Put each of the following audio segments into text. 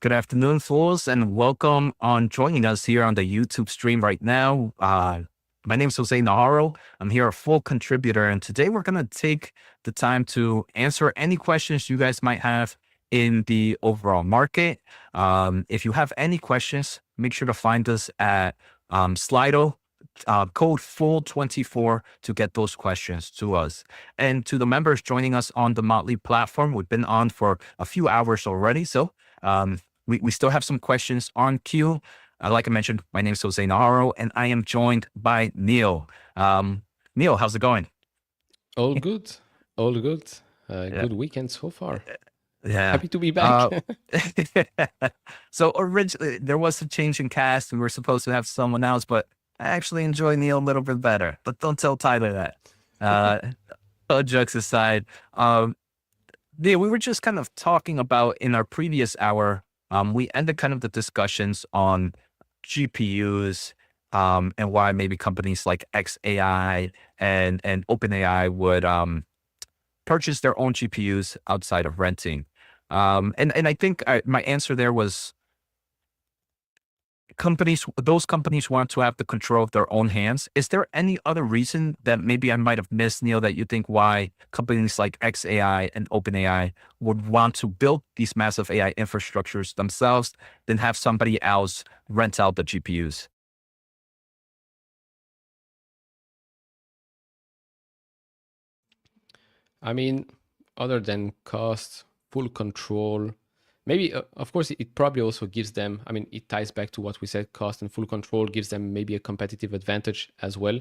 Good afternoon, fools, and welcome on joining us here on the YouTube stream right now. My name is Jose Najarro. I'm here a full contributor, and today we're going to take the time to answer any questions you guys might have in the overall market. If you have any questions, make sure to find us at Slido, code Fool24 to get those questions to us. And to the members joining us on the Motley platform, we've been on for a few hours already, so we still have some questions on queue. Like I mentioned, my name is Jose Najarro, and I am joined by Neil. Neil, how's it going? All good. All good. Good weekend so far. Yeah. Happy to be back. So originally there was a change in cast. We were supposed to have someone else, but I actually enjoy Neil a little bit better. But don't tell Tyler that. All jokes aside, Neil, we were just kind of talking about in our previous hour. We ended kind of the discussions on GPUs and why maybe companies like xAI and OpenAI would purchase their own GPUs outside of renting. And I think my answer there was those companies want to have the control of their own hands. Is there any other reason that maybe I might have missed, Neil, that you think why companies like xAI and OpenAI would want to build these massive AI infrastructures themselves, then have somebody else rent out the GPUs? I mean, other than cost, full control, maybe, of course, it probably also gives them, I mean, it ties back to what we said, cost and full control gives them maybe a competitive advantage as well.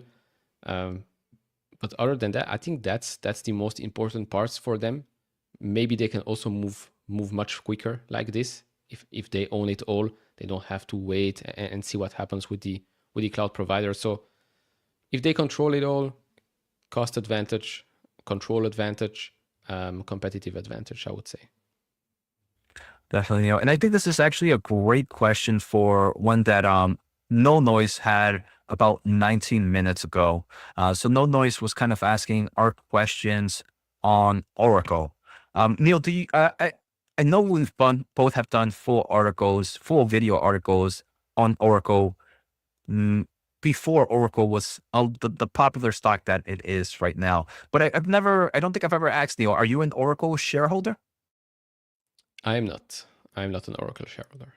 But other than that, I think that's the most important parts for them. Maybe they can also move much quicker like this. If they own it all, they don't have to wait and see what happens with the cloud provider. So if they control it all, cost advantage, control advantage, competitive advantage, I would say. Definitely, Neil. And I think this is actually a great question for one that No Noise had about 19 minutes ago. So No Noise was kind of asking our questions on Oracle. Neil, do you, I know we've both have done full video articles on Oracle before Oracle was the popular stock that it is right now. But I don't think I've ever asked Neil, are you an Oracle shareholder? I'm not an Oracle shareholder.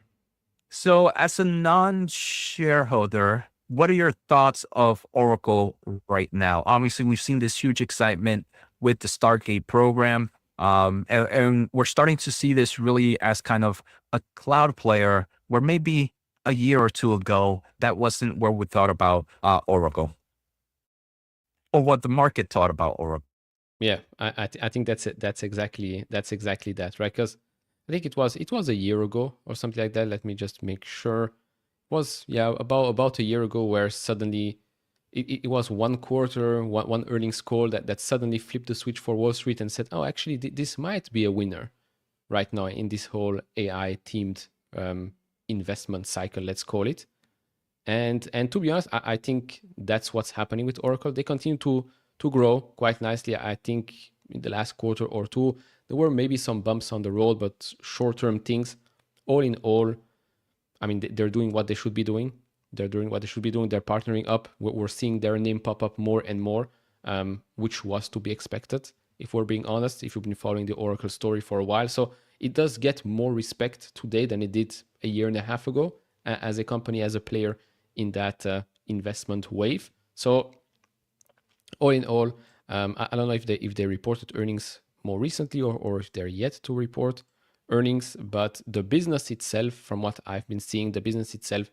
So as a non-shareholder, what are your thoughts of Oracle right now? Obviously, we've seen this huge excitement with the Stargate program. And we're starting to see this really as kind of a cloud player where maybe a year or two ago, that wasn't where we thought about Oracle or what the market thought about Oracle. Yeah, I think that's it. That's exactly that, right? Because I think it was a year ago or something like that. Let me just make sure. It was, yeah, about a year ago where suddenly it was one quarter, one earnings call that suddenly flipped the switch for Wall Street and said, oh, actually, this might be a winner right now in this whole AI themed investment cycle, let's call it. And to be honest, I think that's what's happening with Oracle. They continue to grow quite nicely. I think in the last quarter or two, there were maybe some bumps on the road, but short-term things. All in all, I mean, they're doing what they should be doing. They're partnering up. We're seeing their name pop up more and more, which was to be expected, if we're being honest, if you've been following the Oracle story for a while. So it does get more respect today than it did a year and a half ago as a company, as a player in that investment wave. So all in all, I don't know if they reported earnings more recently or if they're yet to report earnings, but the business itself, from what I've been seeing, the business itself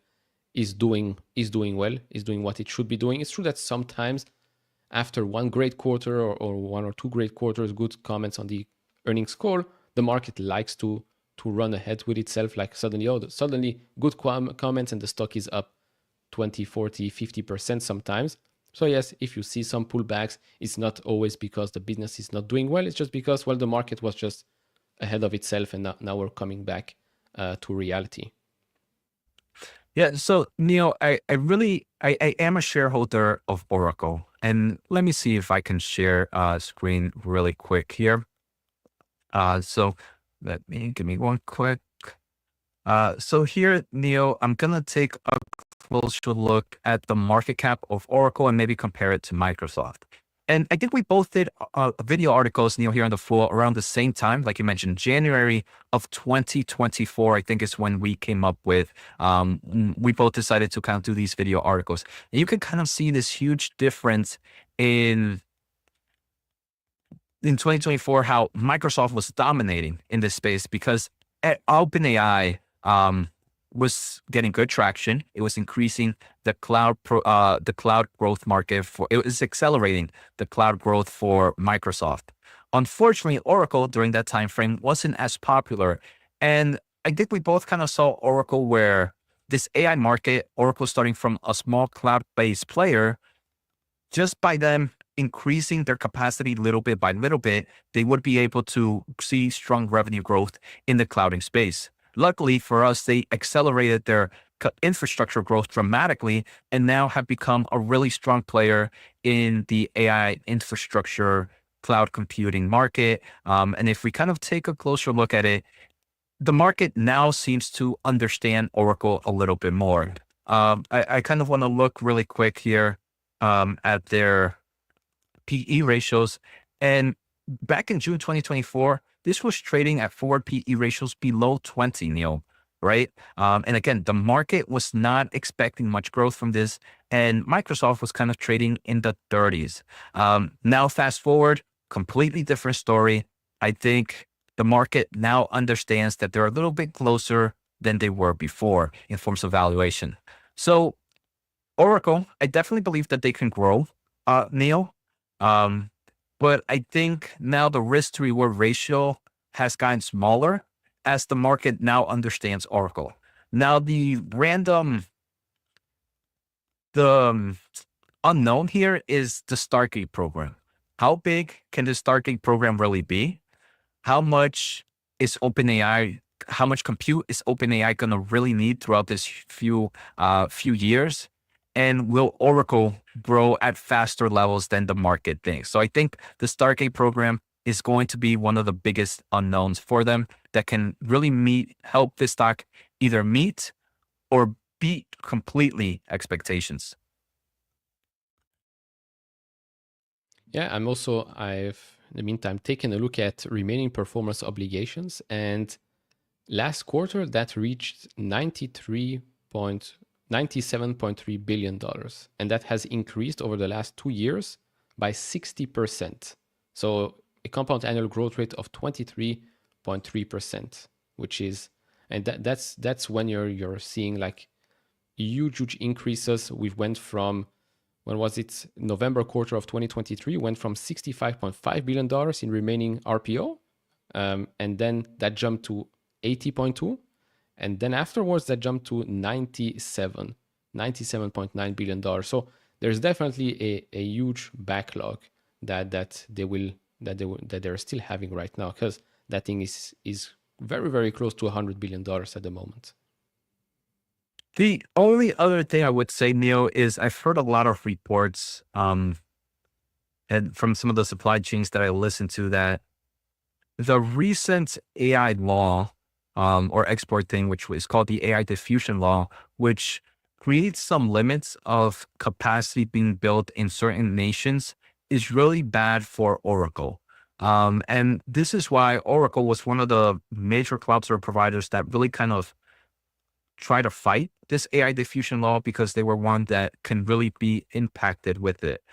is doing well, is doing what it should be doing. It's true that sometimes after one great quarter or one or two great quarters, good comments on the earnings call, the market likes to run ahead with itself, like suddenly good comments and the stock is up 20, 40, 50% sometimes. So yes, if you see some pullbacks, it's not always because the business is not doing well. It's just because, well, the market was just ahead of itself, and now we're coming back to reality. Yeah. So Neil, I am a shareholder of Oracle, and let me see if I can share screen really quick here. So give me one quick. So here, Neil, I'm gonna take a closer look at the market cap of Oracle and maybe compare it to Microsoft. And I think we both did video articles, Neil, here on the Fool around the same time. Like you mentioned, January of 2024, I think is when we came up with, we both decided to kind of do these video articles. And you can kind of see this huge difference in 2024, how Microsoft was dominating in this space because OpenAI was getting good traction. It was increasing the cloud growth market it was accelerating the cloud growth for Microsoft. Unfortunately, Oracle during that time frame wasn't as popular, and I think we both kind of saw Oracle where this AI market, Oracle starting from a small cloud-based player, just by them increasing their capacity little bit by little bit, they would be able to see strong revenue growth in the clouding space. Luckily for us, they accelerated their infrastructure growth dramatically and now have become a really strong player in the AI infrastructure cloud computing market. And if we kind of take a closer look at it, the market now seems to understand Oracle a little bit more. I kind of want to look really quick here at their PE ratios. And back in June 2024, this was trading at forward PE ratios below 20, Neil, right? And again, the market was not expecting much growth from this, and Microsoft was kind of trading in the 30s. Now, fast forward, completely different story. I think the market now understands that they're a little bit closer than they were before in forms of valuation. So Oracle, I definitely believe that they can grow, Neil. But I think now the risk to reward ratio has gotten smaller as the market now understands Oracle. Now the unknown here is the Stargate program. How big can the Stargate program really be? How much is OpenAI? How much compute is OpenAI going to really need throughout this few years? And will Oracle grow at faster levels than the market thinks? So I think the Stargate program is going to be one of the biggest unknowns for them that can really help this stock either meet or beat completely expectations. Yeah, I've in the meantime taken a look at remaining performance obligations, and last quarter that reached $97.3 billion, and that has increased over the last 2 years by 60%. So a compound annual growth rate of 23.3%, which is, and that's when you're seeing like huge increases. We went from, when was it? November quarter of 2023, went from $65.5 billion in remaining RPO. And then that jumped to 80.2. And then afterwards, that jumped to $97.9 billion. So there's definitely a huge backlog that they're still having right now, because that thing is very, very close to $100 billion at the moment. The only other thing I would say, Neil, is I've heard a lot of reports and from some of the supply chains that I listen to, that the recent AI law or export thing, which is called the AI diffusion law, which creates some limits of capacity being built in certain nations, is really bad for Oracle. And this is why Oracle was one of the major cloud service providers that really kind of try to fight this AI diffusion law, because they were one that can really be impacted with it.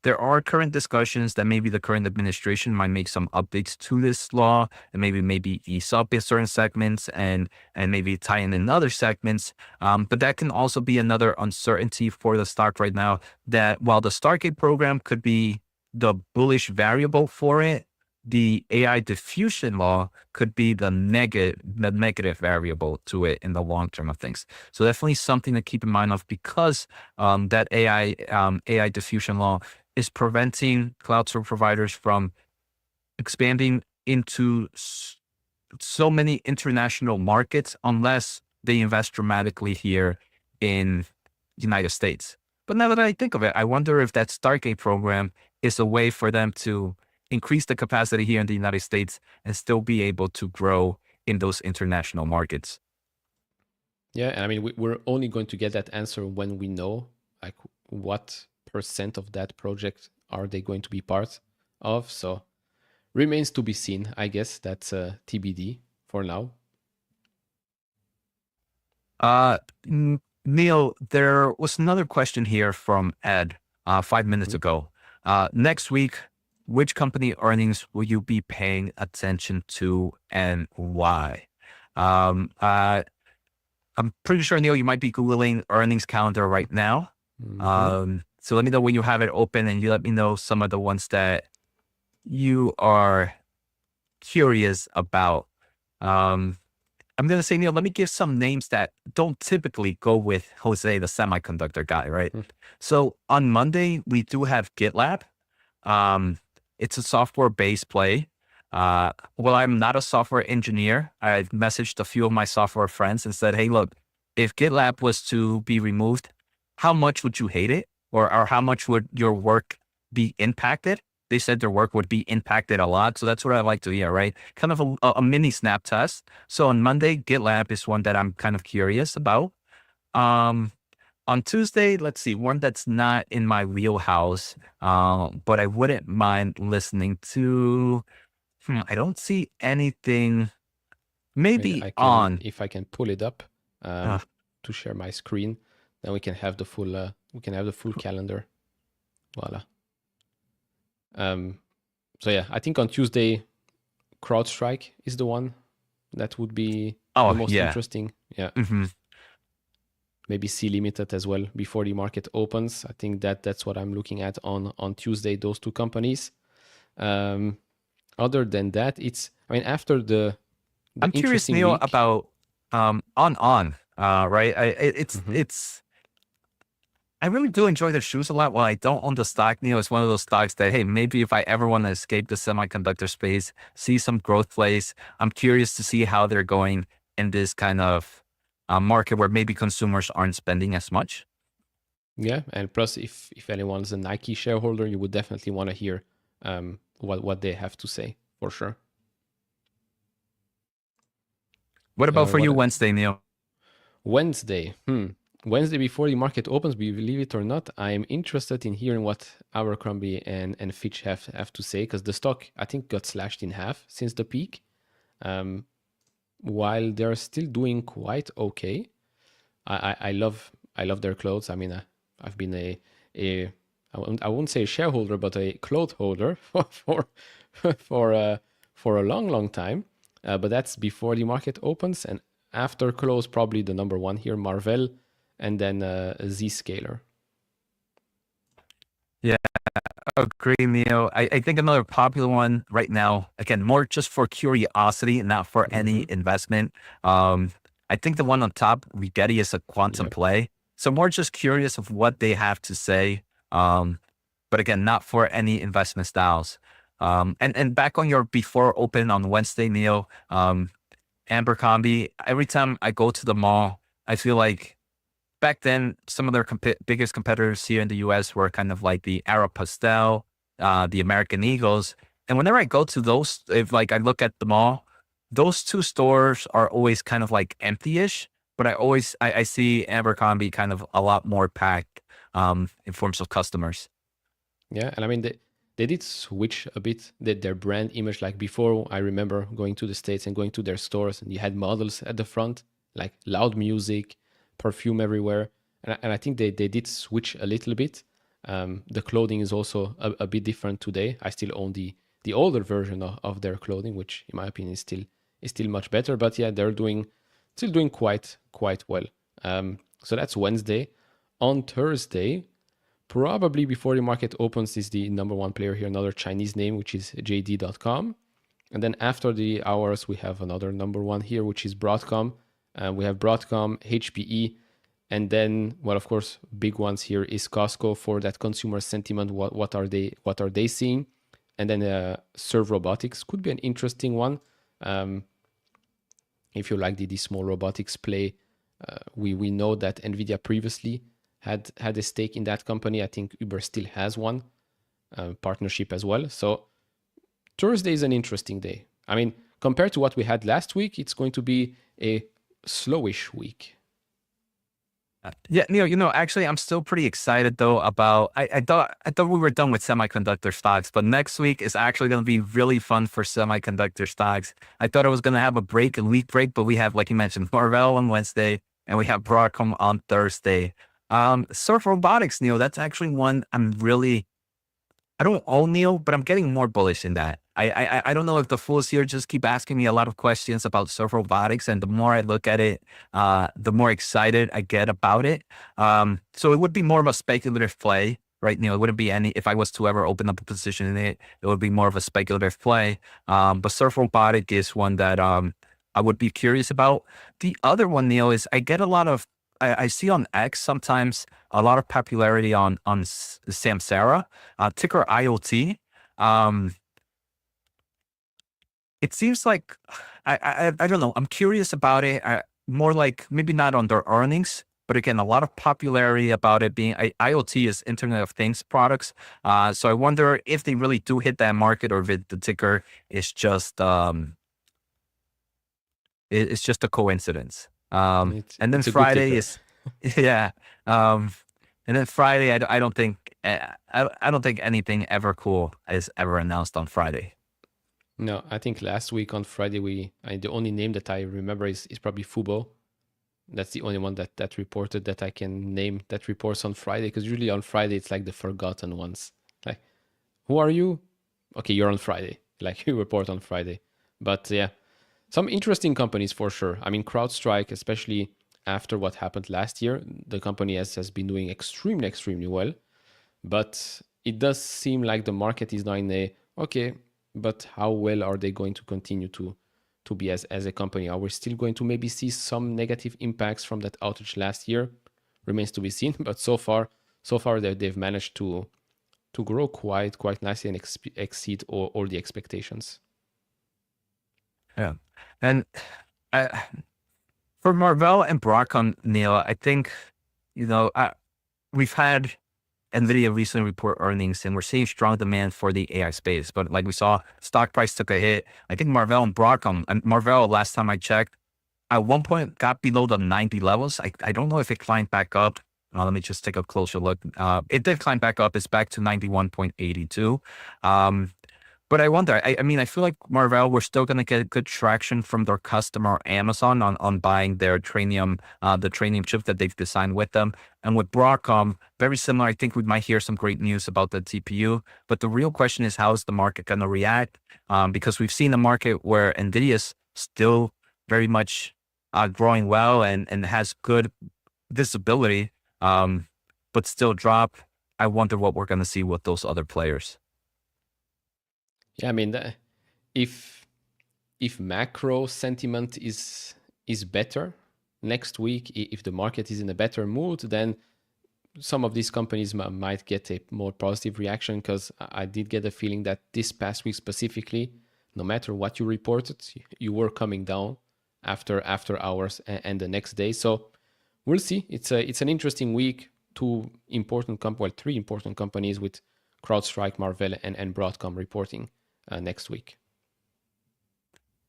There are current discussions that maybe the current administration might make some updates to this law and maybe ease up in certain segments and maybe tie in other segments. But that can also be another uncertainty for the stock right now, that while the Stargate program could be the bullish variable for it, the AI diffusion law could be the negative variable to it in the long term of things. So definitely something to keep in mind of, because that AI diffusion law is preventing cloud service providers from expanding into so many international markets unless they invest dramatically here in the United States. But now that I think of it, I wonder if that Stargate program is a way for them to increase the capacity here in the United States and still be able to grow in those international markets. Yeah, and I mean, we're only going to get that answer when we know like what percent of that project are they going to be part of. So remains to be seen. I guess that's TBD for now. Neil, there was another question here from Ed 5 minutes ago. Next week, which company earnings will you be paying attention to and why? I'm pretty sure, Neil, you might be Googling earnings calendar right now. So let me know when you have it open, and you let me know some of the ones that you are curious about. I'm going to say, Neil, let me give some names that don't typically go with Jose, the semiconductor guy, right? So on Monday, we do have GitLab. It's a software-based play. Well, I'm not a software engineer. I've messaged a few of my software friends and said, hey, look, if GitLab was to be removed, how much would you hate it? Or how much would your work be impacted? They said their work would be impacted a lot. So that's what I like to hear, right? Kind of a mini snap test. So on Monday, GitLab is one that I'm kind of curious about. On Tuesday, let's see, one that's not in my wheelhouse, but I wouldn't mind listening to. I don't see anything. Maybe if I can pull it up to share my screen, then we can have the full calendar. Voila. So yeah, I think on Tuesday, CrowdStrike is the one that would be the most interesting. Yeah. Maybe C Limited as well before the market opens. I think that's what I'm looking at on Tuesday, those two companies. Other than that, after the I'm curious, Neil, week, about right? I really do enjoy their shoes a lot. While I don't own the stock, Neil, it's one of those stocks that, hey, maybe if I ever want to escape the semiconductor space, see some growth plays, I'm curious to see how they're going in this kind of market where maybe consumers aren't spending as much. Yeah, and plus, if anyone's a Nike shareholder, you would definitely want to hear what they have to say, for sure. What about for you Wednesday, Neil? Wednesday. Wednesday before the market opens, believe it or not, I'm interested in hearing what Abercrombie and Fitch have to say, because the stock, I think, got slashed in half since the peak. While they're still doing quite okay. I love their clothes. I mean, I've been I won't say a shareholder, but a cloth holder for a long time. But that's before the market opens, and after close, probably the number one here, Marvell, and then Zscaler. Yeah, agree, Neil. I think another popular one right now, again, more just for curiosity, not for any investment. I think the one on top, Rigetti, is a quantum play. So more just curious of what they have to say. But again, not for any investment styles. And back on your before open on Wednesday, Neil, Abercrombie, every time I go to the mall, I feel like back then, some of their biggest competitors here in the US were kind of like the Aeropostale, the American Eagles. And whenever I go to those, if like I look at the mall, those two stores are always kind of like empty-ish, but I see Abercrombie kind of a lot more packed in forms of customers. Yeah, and I mean, they did switch a bit their brand image. Like before, I remember going to the States and going to their stores, and you had models at the front, like loud music, perfume everywhere. And I think they did switch a little bit. The clothing is also a bit different today. I still own the older version of their clothing, which in my opinion is still much better. But yeah, they're still doing quite well. So that's Wednesday. On Thursday, probably before the market opens, is the number one player here, another Chinese name, which is JD.com. And then after the hours, we have another number one here, which is Broadcom. We have Broadcom, HPE, and then, well, of course, big ones here is Costco for that consumer sentiment. What are they seeing? And then Serve Robotics could be an interesting one. If you like the small robotics play, we know that NVIDIA previously had a stake in that company. I think Uber still has one partnership as well. So Thursday is an interesting day. I mean, compared to what we had last week, it's going to be a slowish week. Yeah, Neil, actually, I'm still pretty excited though about, I thought we were done with semiconductor stocks, but next week is actually going to be really fun for semiconductor stocks. I thought I was going to have a week break, but we have, like you mentioned, Marvell on Wednesday and we have Broadcom on Thursday. Surf Robotics, Neil, that's actually one I don't own Neil, but I'm getting more bullish in that. I don't know if the fools here just keep asking me a lot of questions about Surf Robotics, and the more I look at it, the more excited I get about it. So it would be more of a speculative play, right? Neil, it wouldn't be if I was to ever open up a position in it, it would be more of a speculative play. But Surf Robotic is one that I would be curious about. The other one, Neil, is I get a lot of I see on X sometimes a lot of popularity on Samsara, ticker IoT. It seems like I don't know. I'm curious about it. More like maybe not on their earnings, but again, a lot of popularity about it being IoT is Internet of Things products. So I wonder if they really do hit that market, or if the ticker is just it's just a coincidence. And then Friday is, yeah. And then Friday, I don't think I don't think anything ever cool is ever announced on Friday. No, I think last week on Friday, the only name that I remember is probably Fubo. That's the only one that reported that I can name that reports on Friday, because usually on Friday it's like the forgotten ones. Like, who are you? Okay, you're on Friday. Like, you report on Friday. But yeah, some interesting companies for sure. I mean, CrowdStrike, especially after what happened last year, the company has been doing extremely well. But it does seem like the market is now in a, okay, but how well are they going to continue to be as a company? Are we still going to maybe see some negative impacts from that outage last year? Remains to be seen. But so far they've managed to grow quite nicely and exceed all the expectations. Yeah, and for Marvell and Broadcom, Neil, I think we've had NVIDIA recently report earnings, and we're seeing strong demand for the AI space. But like we saw, stock price took a hit. I think Marvell and Broadcom, and Marvell, last time I checked, at one point got below the 90 levels. I don't know if it climbed back up. Let me just take a closer look. It did climb back up. It's back to 91.82. But I wonder, I mean, I feel like Marvell, we're still going to get good traction from their customer Amazon on buying their Trainium, the Trainium chip that they've designed with them. And with Broadcom, very similar. I think we might hear some great news about the TPU. But the real question is, how is the market going to react? Because we've seen a market where NVIDIA is still very much growing well and has good visibility, but still drop. I wonder what we're going to see with those other players. Yeah, I mean, if macro sentiment is better next week, if the market is in a better mood, then some of these companies might get a more positive reaction, because I did get a feeling that this past week specifically, no matter what you reported, you were coming down after hours and the next day. So we'll see. It's an interesting week. Three important companies with CrowdStrike, Marvell, and Broadcom reporting next week.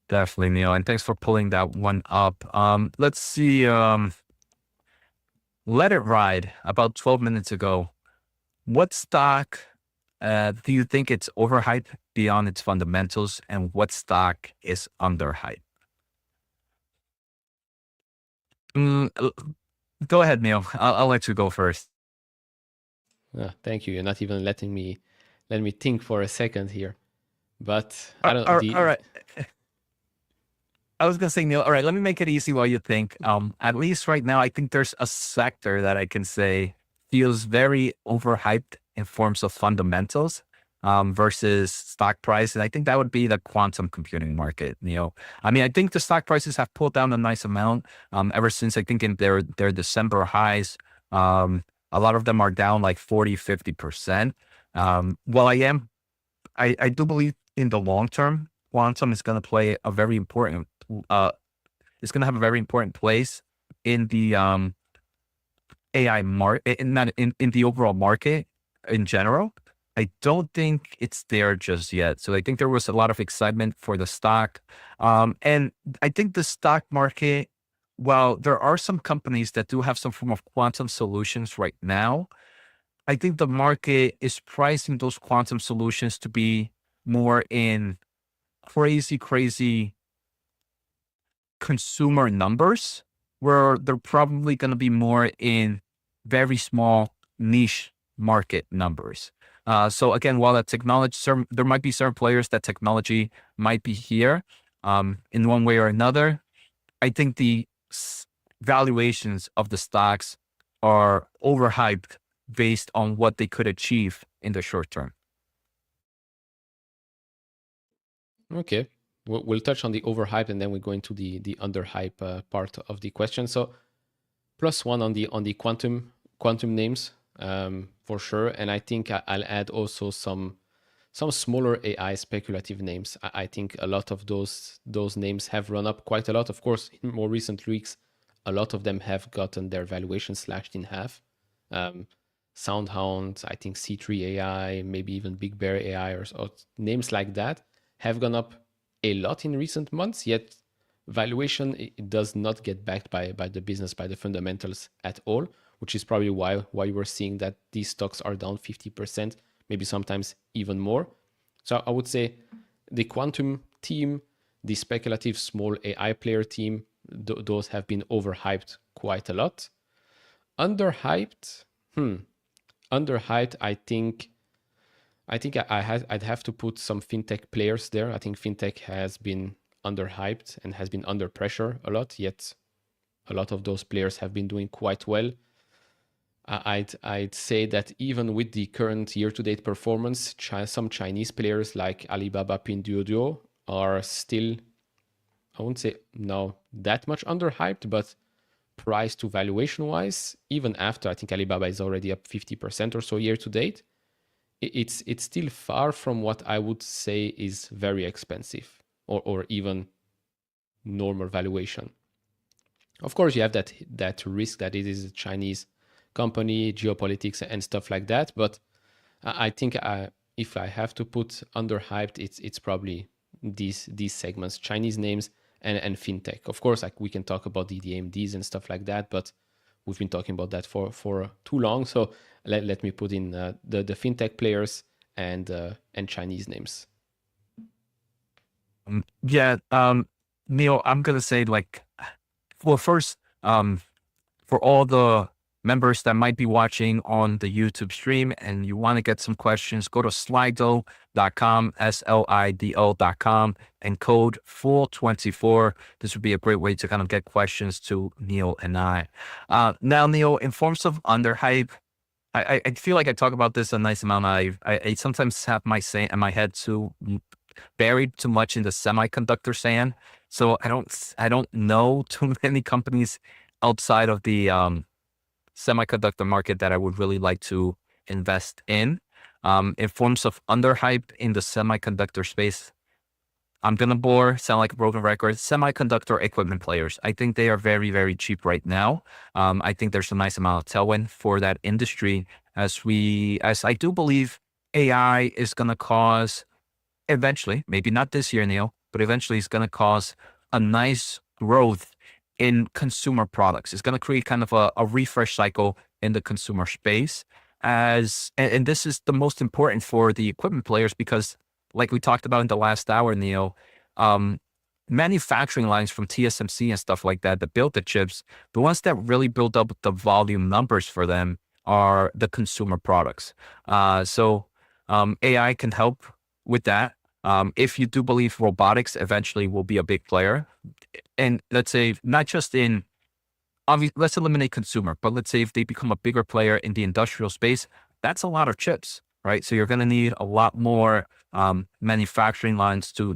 Definitely, Neil, and thanks for pulling that one up. Let's see. Let It Ride, about 12 minutes ago. What stock do you think it's overhyped beyond its fundamentals, and what stock is underhyped? Go ahead, Neil. I'll let you go first. Thank you. You're not even letting me think for a second here. But I don't. All right. I was gonna say, Neil. All right, let me make it easy while you think. At least right now, I think there's a sector that I can say feels very overhyped in forms of fundamentals versus stock price, and I think that would be the quantum computing market. Neil, I mean, I think the stock prices have pulled down a nice amount ever since, I think, in their December highs. A lot of them are down like 40-50%. While I do believe in the long term, quantum is going to play a very important, it's going to have a very important place in the AI market, in the overall market in general. I don't think it's there just yet. So I think there was a lot of excitement for the stock. And I think the stock market, while there are some companies that do have some form of quantum solutions right now, I think the market is pricing those quantum solutions to be more in crazy consumer numbers, where they're probably going to be more in very small niche market numbers. So again, while that technology, there might be certain players that technology might be here in one way or another. I think the valuations of the stocks are overhyped based on what they could achieve in the short term. Okay, we'll touch on the overhype, and then we go into the underhype part of the question. So +1 on the quantum names for sure, and I think I'll add also some smaller AI speculative names. I think a lot of those names have run up quite a lot. Of course, in more recent weeks, a lot of them have gotten their valuation slashed in half. SoundHound, I think C3 AI, maybe even Big Bear AI, or names like that have gone up a lot in recent months, yet valuation it does not get backed by the business, by the fundamentals at all, which is probably why we're seeing that these stocks are down 50%, maybe sometimes even more. So I would say the quantum team, the speculative small AI player team, those have been overhyped quite a lot. Underhyped, underhyped, I think I'd have to put some fintech players there. I think fintech has been underhyped and has been under pressure a lot, yet a lot of those players have been doing quite well. I'd say that even with the current year-to-date performance, some Chinese players like Alibaba, Pinduoduo are still, I won't say now that much underhyped, but price to valuation wise, even after I think Alibaba is already up 50% or so year-to-date, it's still far from what I would say is very expensive or even normal valuation. Of course, you have that risk that it is a Chinese company, geopolitics and stuff like that. But I think if I have to put underhyped, it's probably these segments, Chinese names and fintech. Of course, like we can talk about the AMDs and stuff like that, but we've been talking about that for too long. So let me put in the fintech players and Chinese names. Neil, I'm gonna say well, first, for all the members that might be watching on the YouTube stream and you want to get some questions, go to slido.com, SLIDO.com, and code Fool24. This would be a great way to kind of get questions to Neil and I. Now, Neil, in forms of underhype, I feel like I talk about this a nice amount. I sometimes have my head too buried too much in the semiconductor sand. So I don't know too many companies outside of the semiconductor market that I would really like to invest in. In forms of underhype in the semiconductor space, I'm gonna sound like a broken record. Semiconductor equipment players, I think they are very cheap right now. I think there's a nice amount of tailwind for that industry as I do believe AI is gonna cause eventually, maybe not this year, Neil, but eventually it's gonna cause a nice growth in consumer products. It's going to create kind of a refresh cycle in the consumer space and this is the most important for the equipment players because like we talked about in the last hour, Neil, manufacturing lines from TSMC and stuff like that build the chips, the ones that really build up the volume numbers for them are the consumer products. So AI can help with that. If you do believe robotics eventually will be a big player, and let's say not just in, let's eliminate consumer, but let's say if they become a bigger player in the industrial space, that's a lot of chips, right? So you're going to need a lot more manufacturing lines to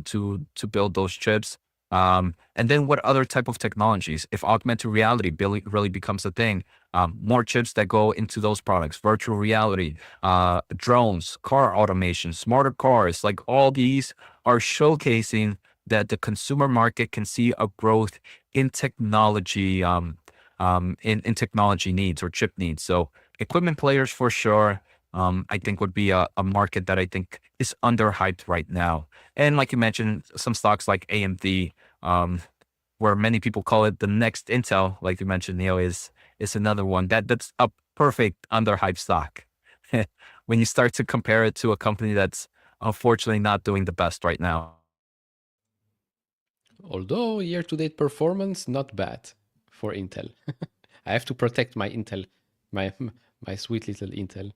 build those chips. And then what other type of technologies? If augmented reality really becomes a thing, more chips that go into those products, virtual reality, drones, car automation, smarter cars, like all these are showcasing that the consumer market can see a growth in technology, in technology needs or chip needs. So equipment players for sure. I think would be a market that I think is underhyped right now. And like you mentioned, some stocks like AMD, where many people call it the next Intel, like you mentioned, Neil, is another one that's a perfect underhyped stock. When you start to compare it to a company that's unfortunately not doing the best right now. Although year-to-date performance, not bad for Intel. I have to protect my Intel, my my sweet little Intel.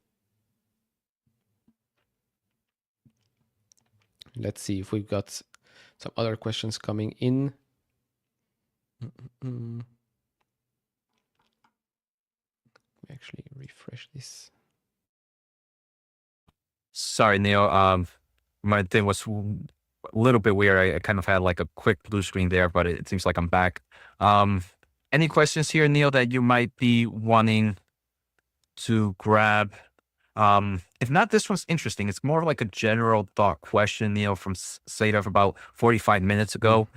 Let's see if we've got some other questions coming in. Actually refresh this. Sorry, Neil. My thing was a little bit weird. I kind of had like a quick blue screen there, but it seems like I'm back. Any questions here, Neil, that you might be wanting to grab? If not, this one's interesting. It's more like a general thought question, Neil, from Seda about 45 minutes ago.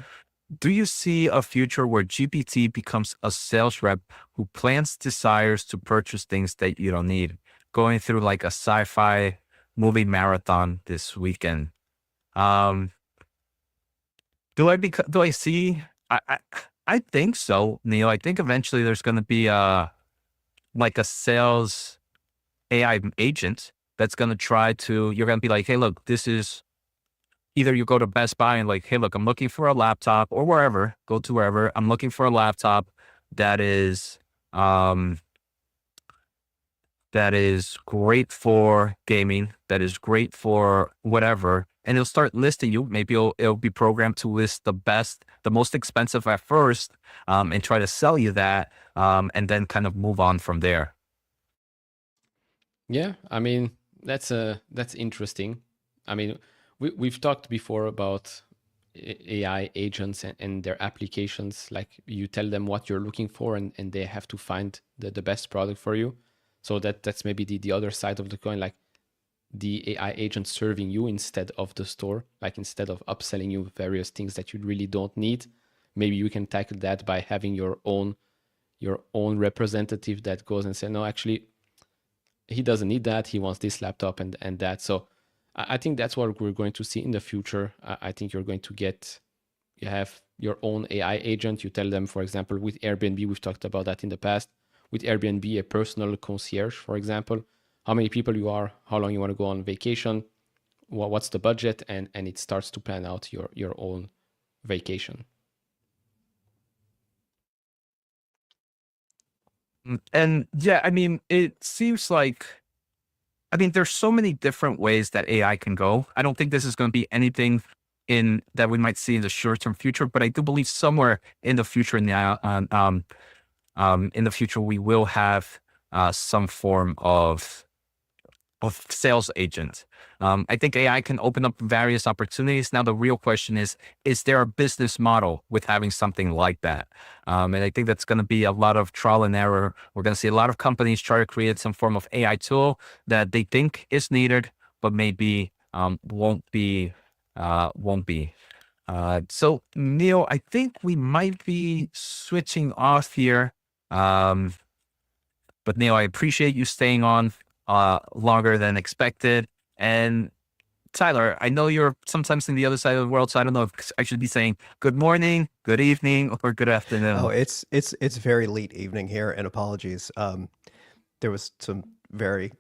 Do you see a future where GPT becomes a sales rep who plants desires to purchase things that you don't need? Going through like a sci-fi movie marathon this weekend. Do I see? I think so, Neil. I think eventually there's going to be like a sales AI agent that's going to try to. You're going to be like, hey, look, this is either you go to Best Buy and like, hey, look, I'm looking for a laptop, or wherever, go to wherever. I'm looking for a laptop that is great for gaming, that is great for whatever. And it'll start listing you. Maybe it'll be programmed to list the best, the most expensive at first, and try to sell you that, and then kind of move on from there. Yeah, I mean, that's interesting. I mean, we've talked before about AI agents and their applications. Like you tell them what you're looking for, and they have to find the best product for you. So that's maybe the other side of the coin, like the AI agent serving you instead of the store, like instead of upselling you various things that you really don't need. Maybe you can tackle that by having your own representative that goes and say, no, actually, he doesn't need that. He wants this laptop and that. So I think that's what we're going to see in the future. I think you're going to you have your own AI agent. You tell them, for example, with Airbnb, we've talked about that in the past. With Airbnb, a personal concierge, for example, how many people you are, how long you want to go on vacation, what's the budget, and it starts to plan out your own vacation. And yeah, I mean, it seems like, I mean, there's so many different ways that AI can go. I don't think this is going to be anything in that we might see in the short-term future, but I do believe somewhere in the future now, in the future, we will have some form of sales agent. I think AI can open up various opportunities. Now, the real question is there a business model with having something like that? And I think that's going to be a lot of trial and error. We're going to see a lot of companies try to create some form of AI tool that they think is needed, but maybe won't be. So Neil, I think we might be switching off here. But Neil, I appreciate you staying on longer than expected. And Tyler, I know you're sometimes in the other side of the world, so I don't know if I should be saying good morning, good evening, or good afternoon. Oh, it's very late evening here, and apologies. There was some very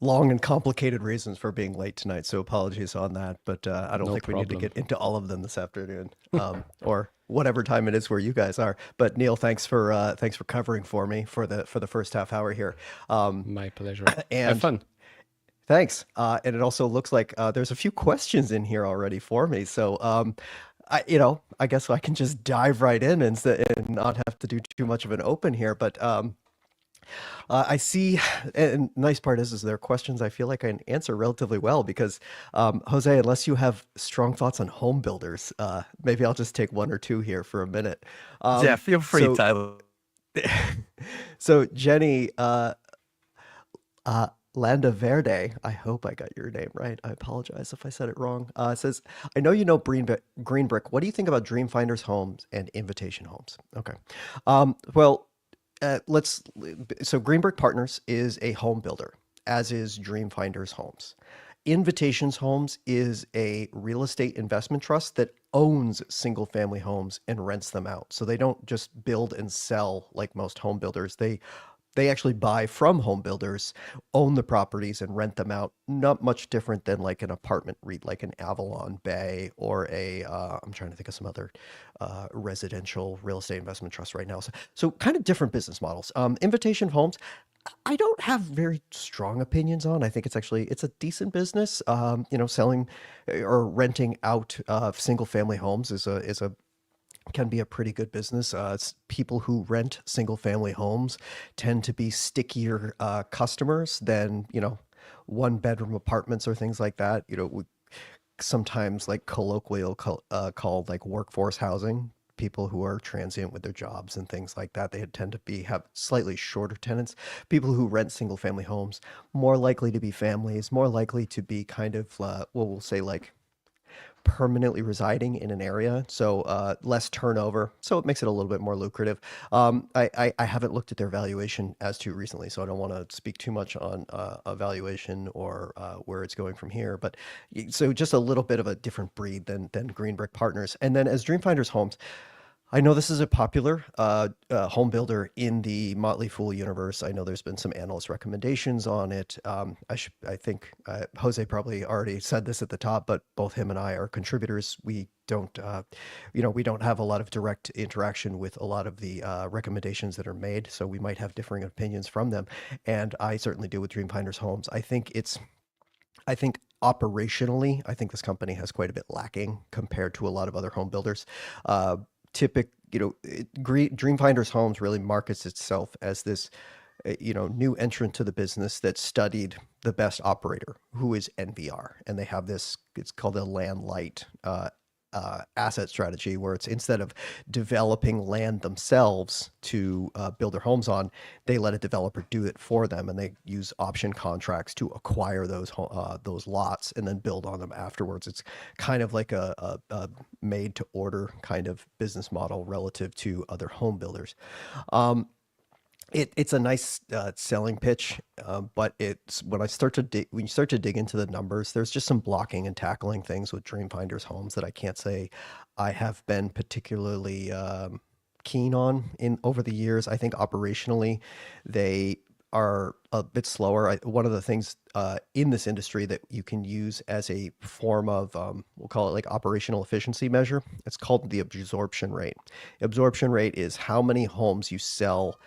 long and complicated reasons for being late tonight, so apologies on that. But I don't think we need to get into all of them this afternoon, or whatever time it is where you guys are. But Neil, thanks for covering for me for the first half hour here. My pleasure. And have fun. Thanks. And it also looks like there's a few questions in here already for me. So I guess I can just dive right in and not have to do too much of an open here. But I see, and nice part is there are questions I feel like I can answer relatively well because, Jose, unless you have strong thoughts on home builders, maybe I'll just take one or two here for a minute. Yeah, feel free, Tyler. So Jenny, Landa Verde, I hope I got your name right. I apologize if I said it wrong. Says, I know you know Green Brick. What do you think about Dreamfinders Homes and Invitation Homes? Okay. So Green Brick Partners is a home builder. as is Dreamfinders Homes. Invitations Homes is a real estate investment trust that owns single family homes and rents them out. So they don't just build and sell like most home builders. They actually buy from home builders, own the properties, and rent them out. Not much different than like an apartment REIT, like an Avalon Bay or I'm trying to think of some other residential real estate investment trust right now. So kind of different business models. Invitation Homes, I don't have very strong opinions on. I think it's a decent business. Selling or renting out single family homes can be a pretty good business. People who rent single family homes tend to be stickier customers than, one bedroom apartments or things like that. Sometimes like called like workforce housing. People who are transient with their jobs and things like that, they tend to have slightly shorter tenants. People who rent single family homes, more likely to be families, more likely to be kind of, we'll say like permanently residing in an area, so less turnover, so it makes it a little bit more lucrative. I haven't looked at their valuation as to recently, so I don't want to speak too much on a valuation or where it's going from here, but so just a little bit of a different breed than Green Brick Partners. And then as Dreamfinders Homes, I know this is a popular home builder in the Motley Fool universe. I know there's been some analyst recommendations on it. I think Jose probably already said this at the top, but both him and I are contributors. We don't have a lot of direct interaction with a lot of the recommendations that are made, so we might have differing opinions from them. And I certainly do with Dreamfinders Homes. I think operationally, I think this company has quite a bit lacking compared to a lot of other home builders. Dreamfinders Homes really markets itself as this, new entrant to the business that studied the best operator, who is NVR, and they have this. It's called a land light asset strategy, where it's instead of developing land themselves to build their homes on, they let a developer do it for them, and they use option contracts to acquire those lots and then build on them afterwards. It's kind of like a made to order kind of business model relative to other home builders. It's a nice selling pitch, but it's when you start to dig into the numbers, there's just some blocking and tackling things with Dreamfinders Homes that I can't say I have been particularly keen on over the years. I think operationally they are a bit slower. One of the things in this industry that you can use as a form of, we'll call it like operational efficiency measure, it's called the absorption rate. Absorption rate is how many homes you sell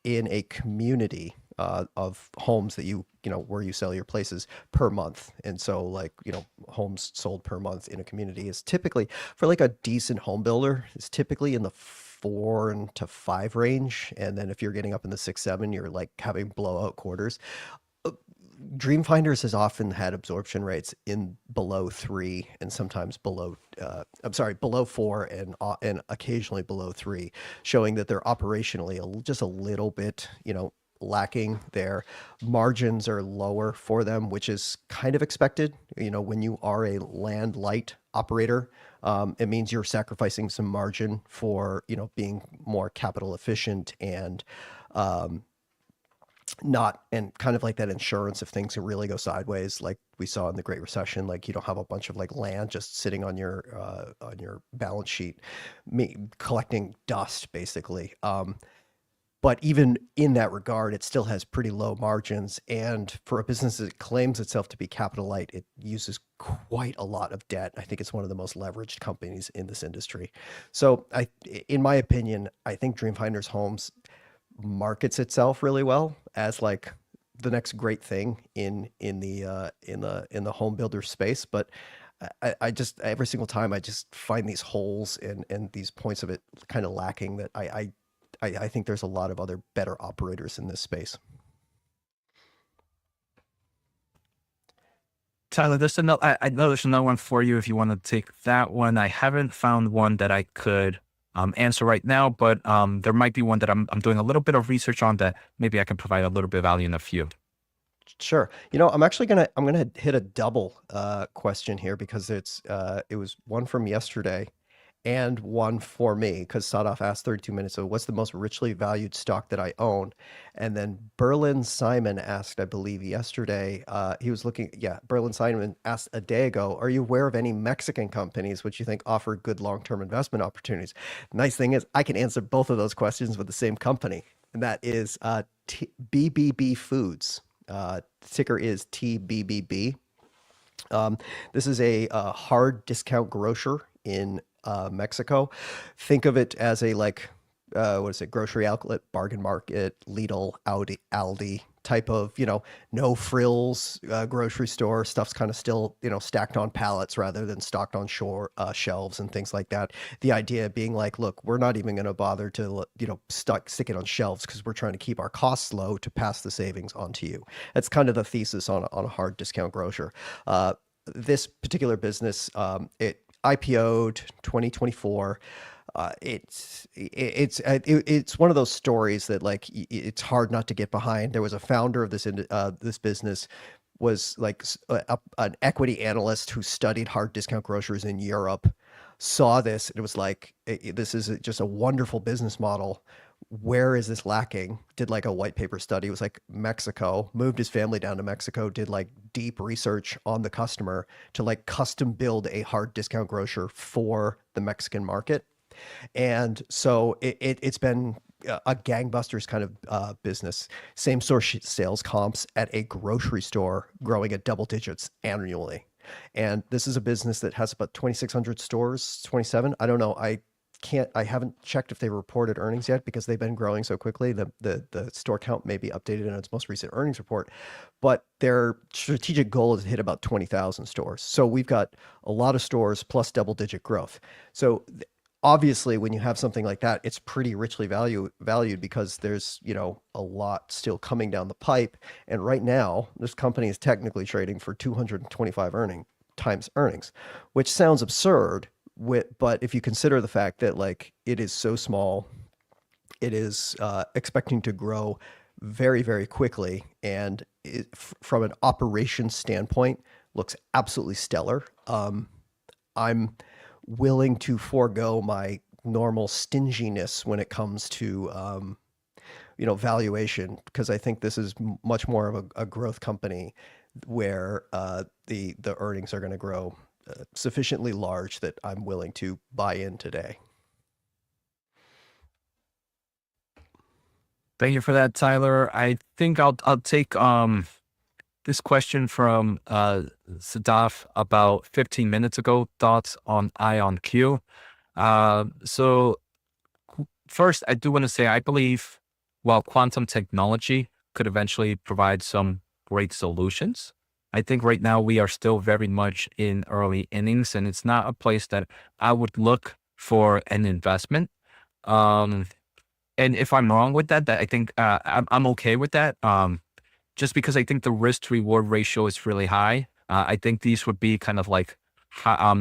in a community of homes that where you sell your places per month. And so like, homes sold per month in a community is typically, for like a decent home builder, is typically in the 4 to 5 range. And then if you're getting up in the 6, 7, you're like having blowout quarters. Dreamfinders has often had absorption rates in below 3 and sometimes below 4 and occasionally below 3, showing that they're operationally just a little bit, lacking. Their margins are lower for them, which is kind of expected. When you are a land light operator, it means you're sacrificing some margin for, being more capital efficient and and kind of like that insurance if things really go sideways, like we saw in the Great Recession. Like you don't have a bunch of like land just sitting on your balance sheet, collecting dust basically. But even in that regard, it still has pretty low margins. And for a business that claims itself to be capital light, it uses quite a lot of debt. I think it's one of the most leveraged companies in this industry. So in my opinion, I think Dreamfinders Homes markets itself really well as like the next great thing in the home builder space. But I just, every single time I just find these holes and these points of it kind of lacking, that I think there's a lot of other better operators in this space. Tyler, I know there's another one for you if you want to take that one. I haven't found one that I could answer right now, but there might be one that I'm doing a little bit of research on that maybe I can provide a little bit of value in a few. Sure. I'm actually gonna hit a double question here because it was one from yesterday and one for me, because Sadaf asked 32 minutes ago, what's the most richly valued stock that I own? And then Berlin Simon asked, I believe yesterday, Berlin Simon asked a day ago, are you aware of any Mexican companies which you think offer good long-term investment opportunities? Nice thing is I can answer both of those questions with the same company, and that is BBB Foods. Ticker is TBBB. This is a hard discount grocer in Mexico. Think of it as a grocery outlet, bargain market, Lidl, Aldi type of, no frills grocery store. Stuff's kind of still, stacked on pallets rather than stocked on shelves and things like that. The idea being like, look, we're not even going to bother to, stick it on shelves because we're trying to keep our costs low to pass the savings on to you. That's kind of the thesis on a hard discount grocer. This particular business, it IPO'd 2024. It's one of those stories that like it's hard not to get behind. There was a founder of this business was like an equity analyst who studied hard discount grocers in Europe, saw this, and it was like, this is just a wonderful business model. Where is this lacking? Did like a white paper study. It was like Mexico, moved his family down to Mexico, did like deep research on the customer to like custom build a hard discount grocer for the Mexican market. And so it's been a gangbusters kind of business. Same store sales comps at a grocery store growing at double digits annually. And this is a business that has about 2,600 stores, 27. I don't know. I haven't checked if they reported earnings yet because they've been growing so quickly. The store count may be updated in its most recent earnings report, but their strategic goal is to hit about 20,000 stores. So we've got a lot of stores plus double-digit growth. So obviously, when you have something like that, it's pretty richly valued because there's, a lot still coming down the pipe. And right now, this company is technically trading for 225 times earnings, which sounds absurd. But if you consider the fact that like it is so small, it is expecting to grow very, very quickly, and from an operations standpoint, looks absolutely stellar. I'm willing to forego my normal stinginess when it comes to valuation, because I think this is much more of a growth company where the earnings are going to grow sufficiently large that I'm willing to buy in today. Thank you for that, Tyler. I think I'll take this question from Sadaf about 15 minutes ago. Thoughts on IONQ. So first, I do want to say I believe while quantum technology could eventually provide some great solutions, I think right now we are still very much in early innings, and it's not a place that I would look for an investment. And if I'm wrong with that, I think I'm okay with that. Just because I think the risk to reward ratio is really high. I think these would be kind of like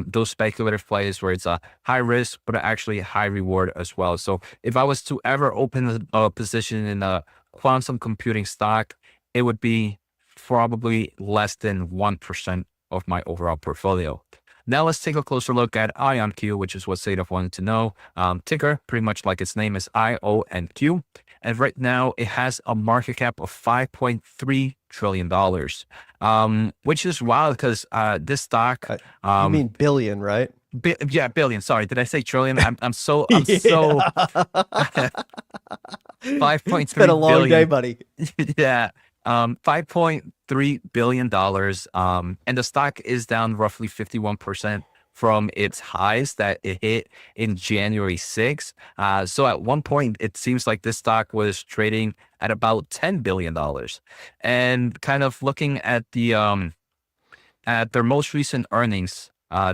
those speculative plays where it's a high risk, but actually high reward as well. So if I was to ever open a position in a quantum computing stock, it would be probably less than 1% of my overall portfolio. Now let's take a closer look at IONQ, which is what Sadaf wanted to know. Ticker, pretty much like its name, is IONQ. And right now it has a market cap of $5.3 trillion, which is wild because this stock... you mean billion, right? Yeah, billion. Sorry, did I say trillion? I'm so 5.3 It's been a long day, buddy. Yeah. $5.3 billion. And the stock is down roughly 51% from its highs that it hit in January 6th. So at one point, it seems like this stock was trading at about $10 billion. And kind of looking at at their most recent earnings,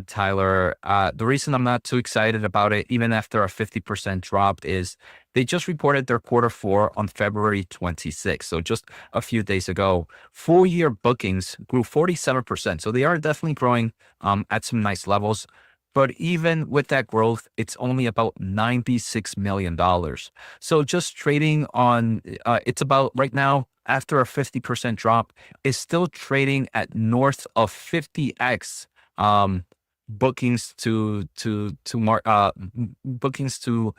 Tyler, the reason I'm not too excited about it, even after a 50% drop, is they just reported their Q4 on February 26th. So just a few days ago. Full year bookings grew 47%. So they are definitely growing at some nice levels. But even with that growth, it's only about $96 million. So just trading on, it's about right now, after a 50% drop, is still trading at north of 50x bookings bookings to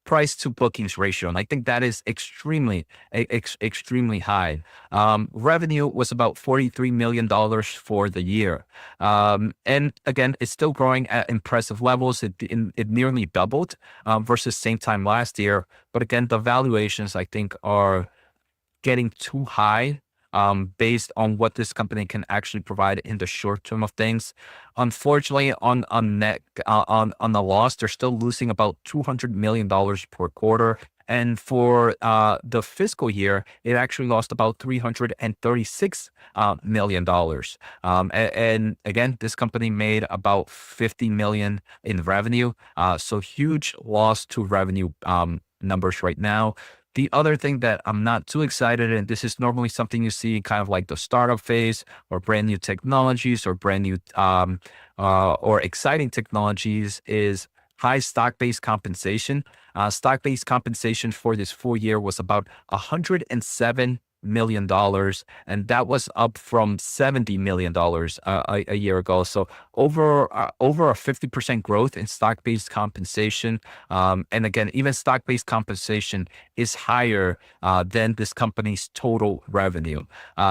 price to bookings ratio. And I think that is extremely high. Revenue was about $43 million for the year. And again, it's still growing at impressive levels. It nearly doubled versus same time last year. But again, the valuations I think are getting too high based on what this company can actually provide in the short term of things. Unfortunately, on the loss, they're still losing about $200 million per quarter. And for the fiscal year, it actually lost about $336 million. And again, this company made about 50 million in revenue. So huge loss to revenue numbers right now. The other thing that I'm not too excited, and this is normally something you see kind of like the startup phase or brand new technologies or brand new or exciting technologies, is high stock-based compensation. Stock-based compensation for this full year was about $107 million, and that was up from $70 million a year ago. So over a 50% growth in stock-based compensation. And again, even stock-based compensation is higher than this company's total revenue.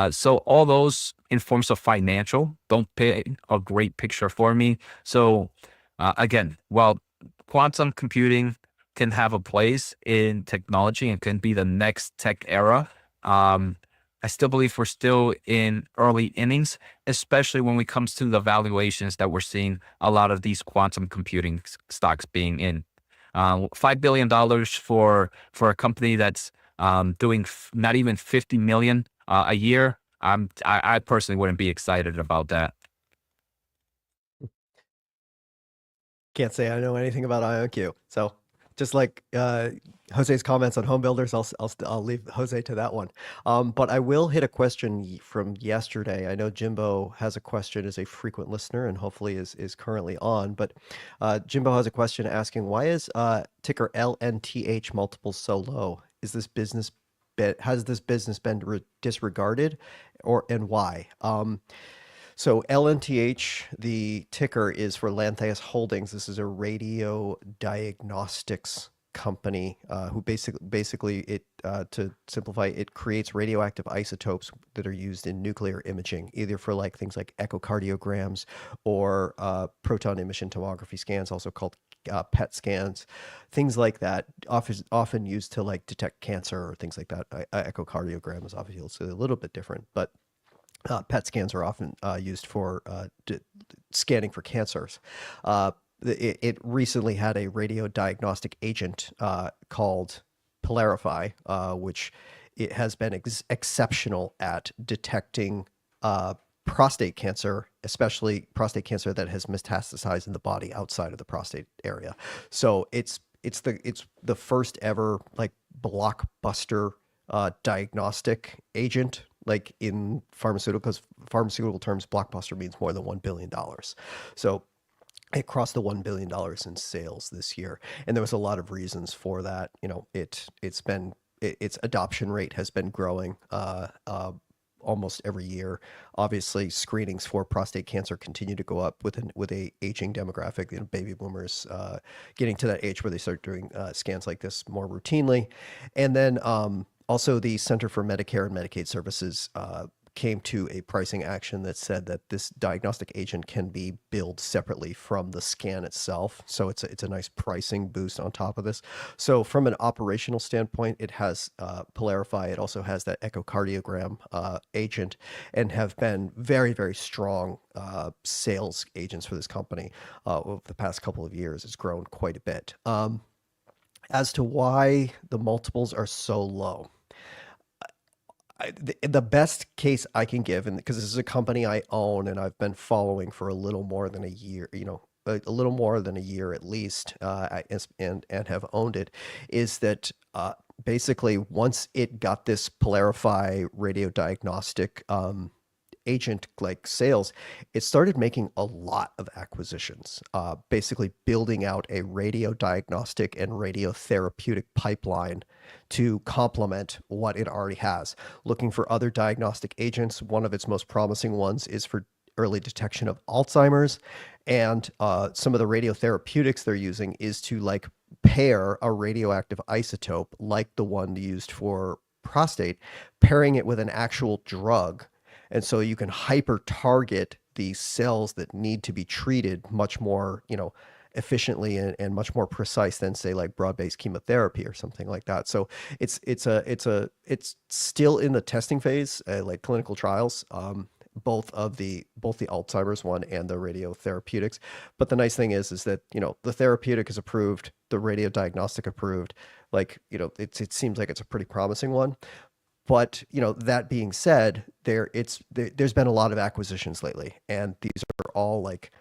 So all those in forms of financial don't paint a great picture for me. So again, while quantum computing can have a place in technology and can be the next tech era, I still believe we're still in early innings, especially when it comes to the valuations that we're seeing a lot of these quantum computing stocks being in. $5 billion for a company that's doing not even 50 million a year. I personally wouldn't be excited about that. Can't say I know anything about IONQ. So just like Jose's comments on home builders, I'll leave Jose to that one. But I will hit a question from yesterday. I know Jimbo has a question, as a frequent listener, and hopefully is currently on. But Jimbo has a question asking, why is ticker LNTH multiple so low? Has this business been disregarded, and why? So LNTH, the ticker is for Lantheus Holdings. This is a radio diagnostics company who basically it to simplify, it creates radioactive isotopes that are used in nuclear imaging, either for like things like echocardiograms or proton emission tomography scans, also called PET scans, things like that, often used to like detect cancer or things like that. Echocardiogram is obviously a little bit different, but PET scans are often used for scanning for cancers. It recently had a radio diagnostic agent called Polarify, which it has been exceptional at detecting prostate cancer, especially prostate cancer that has metastasized in the body outside of the prostate area. So it's the first ever like blockbuster diagnostic agent. Like in pharmaceutical terms, blockbuster means more than $1 billion. So it crossed the $1 billion in sales this year. And there was a lot of reasons for that. You know, its adoption rate has been growing almost every year. Obviously, screenings for prostate cancer continue to go up with a aging demographic. You know, baby boomers getting to that age where they start doing scans like this more routinely. And then also, the Center for Medicare and Medicaid Services came to a pricing action that said that this diagnostic agent can be billed separately from the scan itself. So it's a nice pricing boost on top of this. So from an operational standpoint, it has Polarify. It also has that echocardiogram agent, and have been very, very strong sales agents for this company over the past couple of years. It's grown quite a bit. As to why the multiples are so low, the best case I can give, and because this is a company I own and I've been following for a little more than a year, a little more than a year at least, and have owned it, is that basically once it got this Polarify radio diagnostic agent like sales, it started making a lot of acquisitions, basically building out a radio diagnostic and radiotherapeutic pipeline to complement what it already has, looking for other diagnostic agents. One of its most promising ones is for early detection of Alzheimer's. And some of the radiotherapeutics they're using is to like pair a radioactive isotope like the one used for prostate, pairing it with an actual drug. And so you can hyper target these cells that need to be treated much more, efficiently and much more precise than say like broad-based chemotherapy or something like that. So it's still in the testing phase, like clinical trials, both the Alzheimer's one and the radiotherapeutics. But the nice thing is that, the therapeutic is approved, the radiodiagnostic approved, like, it seems like it's a pretty promising one. But, that being said, there's been a lot of acquisitions lately, and these are all like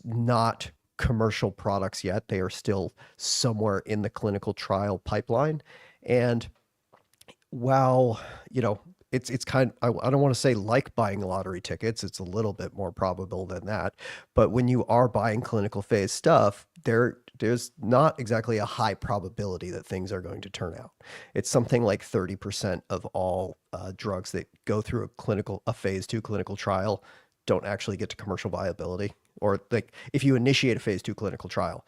not commercial products yet. They are still somewhere in the clinical trial pipeline. And while, it's kind of, I don't want to say like buying lottery tickets. It's a little bit more probable than that. But when you are buying clinical phase stuff, there's not exactly a high probability that things are going to turn out. It's something like 30% of all drugs that go through a phase 2 clinical trial don't actually get to commercial viability. Or like if you initiate a phase 2 clinical trial,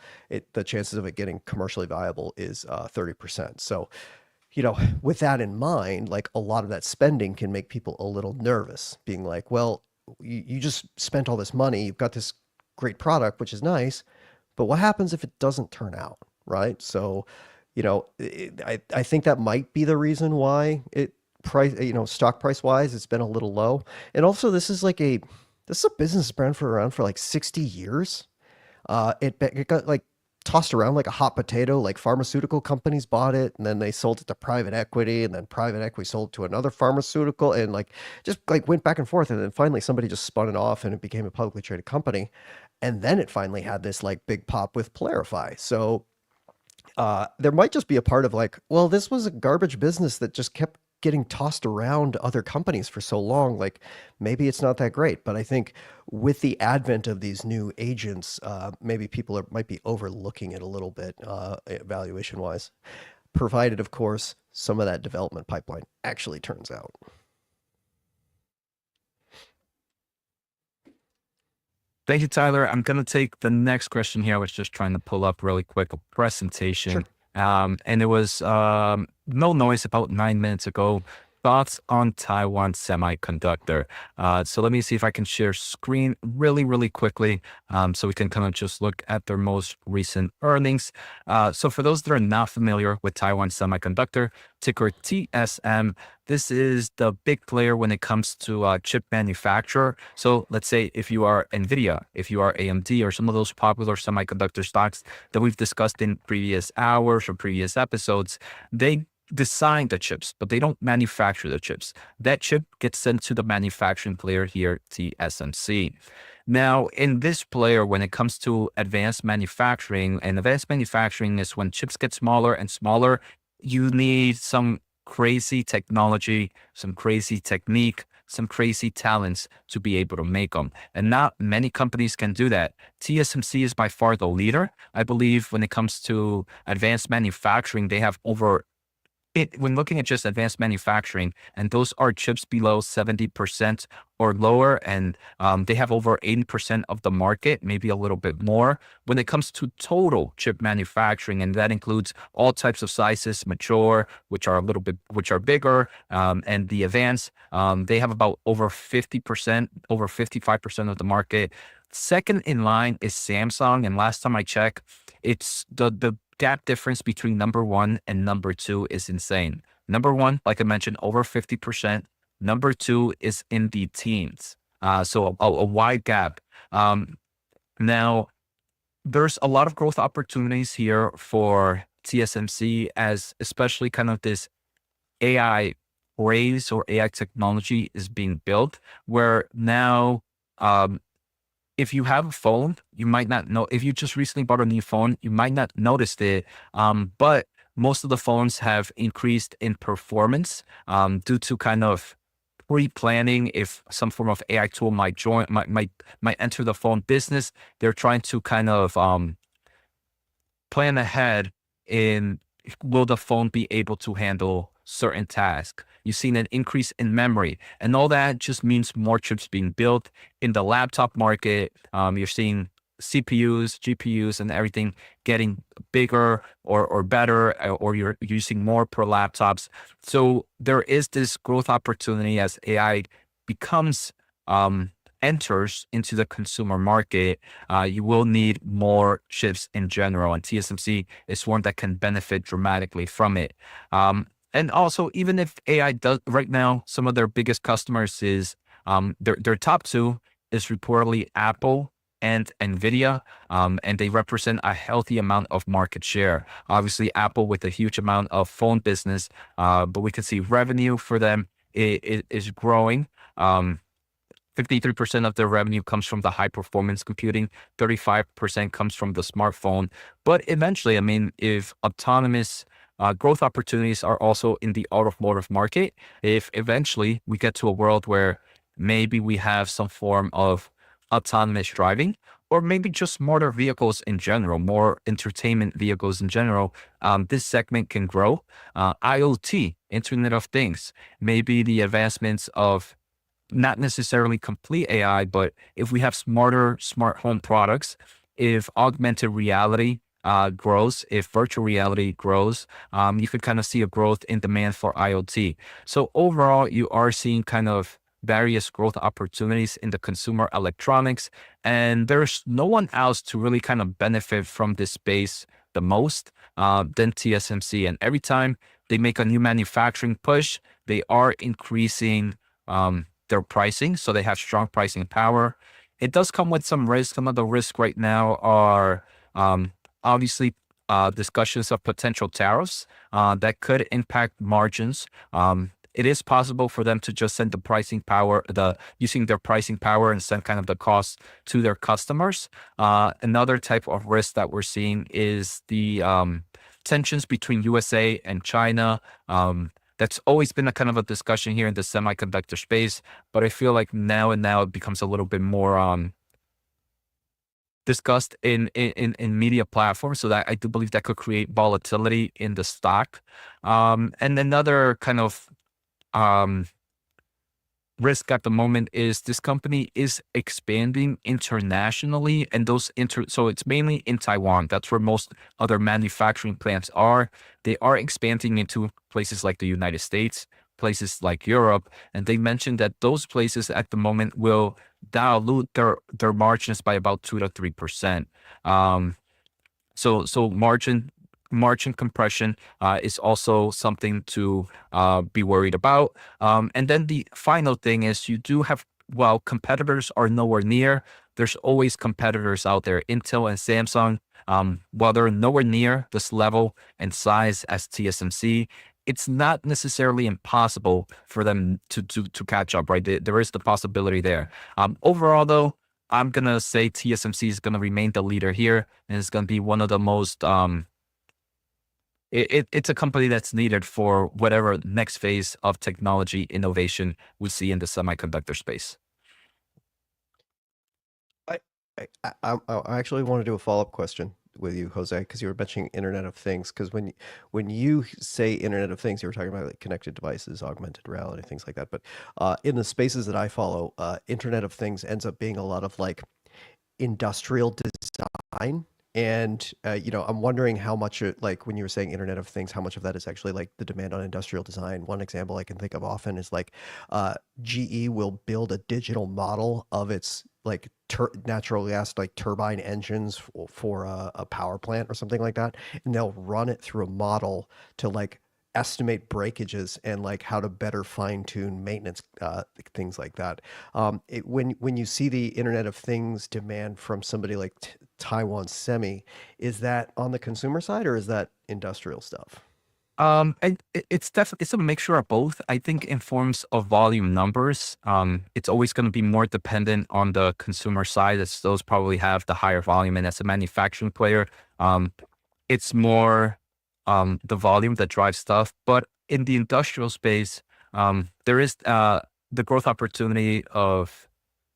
the chances of it getting commercially viable is 30%. So, with that in mind, like a lot of that spending can make people a little nervous, being like, well, you just spent all this money, you've got this great product, which is nice, but what happens if it doesn't turn out, right? So, I think that might be the reason why stock price wise, it's been a little low. And also this is a business brand around for like 60 years. It got like tossed around like a hot potato, like pharmaceutical companies bought it and then they sold it to private equity, and then private equity sold it to another pharmaceutical, and like just like went back and forth. And then finally somebody just spun it off and it became a publicly traded company. And then it finally had this like big pop with Polarify. So there might just be a part of like, well, this was a garbage business that just kept getting tossed around other companies for so long. Like maybe it's not that great. But I think with the advent of these new agents, maybe people might be overlooking it a little bit valuation wise, provided, of course, some of that development pipeline actually turns out. Thank you, Tyler. I'm going to take the next question here. I was just trying to pull up really quick a presentation. Sure. And it was no noise about 9 minutes ago. Thoughts on Taiwan Semiconductor. So let me see if I can share screen really quickly, so we can kind of just look at their most recent earnings. So for those that are not familiar with Taiwan Semiconductor, ticker TSM, this is the big player when it comes to chip manufacturer. So let's say if you are NVIDIA, if you are AMD, or some of those popular semiconductor stocks that we've discussed in previous hours or previous episodes, they design the chips, but they don't manufacture the chips. That chip gets sent to the manufacturing player here, TSMC. Now, in this player, when it comes to advanced manufacturing, and advanced manufacturing is when chips get smaller and smaller, you need some crazy technology, some crazy technique, some crazy talents to be able to make them. And not many companies can do that. TSMC is by far the leader. I believe when it comes to advanced manufacturing, they have when looking at just advanced manufacturing, and those are chips below 70% or lower, and they have over 80% of the market, maybe a little bit more. When it comes to total chip manufacturing, and that includes all types of sizes, mature, which are bigger, and the advanced, they have about over 50%, over 55% of the market. Second in line is Samsung, and last time I checked, it's the gap difference between number 1 and number 2 is insane. Number 1, like I mentioned, over 50%. Number 2 is in the teens. So a wide gap. Now, there's a lot of growth opportunities here for TSMC, as especially kind of this AI craze or AI technology is being built, where now, if you have a phone, you might not know. If you just recently bought a new phone, you might not notice it. But most of the phones have increased in performance due to kind of pre-planning. If some form of AI tool might enter the phone business, they're trying to kind of plan ahead in, will the phone be able to handle certain tasks? You've seen an increase in memory, and all that just means more chips being built in the laptop market. You're seeing CPUs, GPUs, and everything getting bigger or better, or you're using more per laptops. So there is this growth opportunity as AI becomes enters into the consumer market. You will need more chips in general, and TSMC is one that can benefit dramatically from it. And also, even if AI does right now, some of their biggest customers is their top two is reportedly Apple and Nvidia, and they represent a healthy amount of market share. Obviously, Apple with a huge amount of phone business, but we can see revenue for them is growing. 53% of their revenue comes from the high performance computing, 35% comes from the smartphone. But eventually, I mean, if autonomous growth opportunities are also in the automotive market, if eventually we get to a world where maybe we have some form of autonomous driving, or maybe just smarter vehicles in general, more entertainment vehicles in general, this segment can grow. IoT, Internet of Things, maybe the advancements of not necessarily complete AI, but if we have smarter smart home products, if augmented reality grows, if virtual reality grows, you could kind of see a growth in demand for IoT. So overall, you are seeing kind of various growth opportunities in the consumer electronics, and there's no one else to really kind of benefit from this space the most than TSMC. And every time they make a new manufacturing push, they are increasing their pricing, so they have strong pricing power. It does come with some risk. Some of the risks right now are obviously discussions of potential tariffs that could impact margins. It is possible for them to just send the pricing power, using their pricing power and send kind of the cost to their customers. Another type of risk that we're seeing is the tensions between USA and China. That's always been a kind of a discussion here in the semiconductor space, but I feel like now it becomes a little bit more discussed in media platforms. So that I do believe that could create volatility in the stock. And another kind of risk at the moment is this company is expanding internationally, and so it's mainly in Taiwan. That's where most other manufacturing plants are. They are expanding into places like the United States, places like Europe, and they mentioned that those places at the moment will dilute their margins by about 2 to 3%. So margin compression is also something to be worried about. And then the final thing is you do have, while competitors are nowhere near, there's always competitors out there. Intel and Samsung, while they're nowhere near this level and size as TSMC, it's not necessarily impossible for them to catch up, right? There is the possibility there. Overall, though, I'm going to say TSMC is going to remain the leader here, and it's going to be one of the most it's a company that's needed for whatever next phase of technology innovation we see in the semiconductor space. I actually want to do a follow-up question with you, Jose, because you were mentioning Internet of Things. Because when you say Internet of Things, you were talking about like connected devices, augmented reality, things like that. But in the spaces that I follow, Internet of Things ends up being a lot of like industrial design. And I'm wondering how much like when you were saying Internet of Things, how much of that is actually like the demand on industrial design. One example I can think of often is like GE will build a digital model of its like natural gas like turbine engines for a power plant or something like that, and they'll run it through a model to like estimate breakages and like how to better fine tune maintenance, things like that. When you see the Internet of Things demand from somebody like Taiwan Semi, is that on the consumer side or is that industrial stuff? And it's definitely, it's a mixture of both. I think in forms of volume numbers, it's always going to be more dependent on the consumer side, as those probably have the higher volume. And as a manufacturing player, it's more the volume that drives stuff. But in the industrial space, there is the growth opportunity of,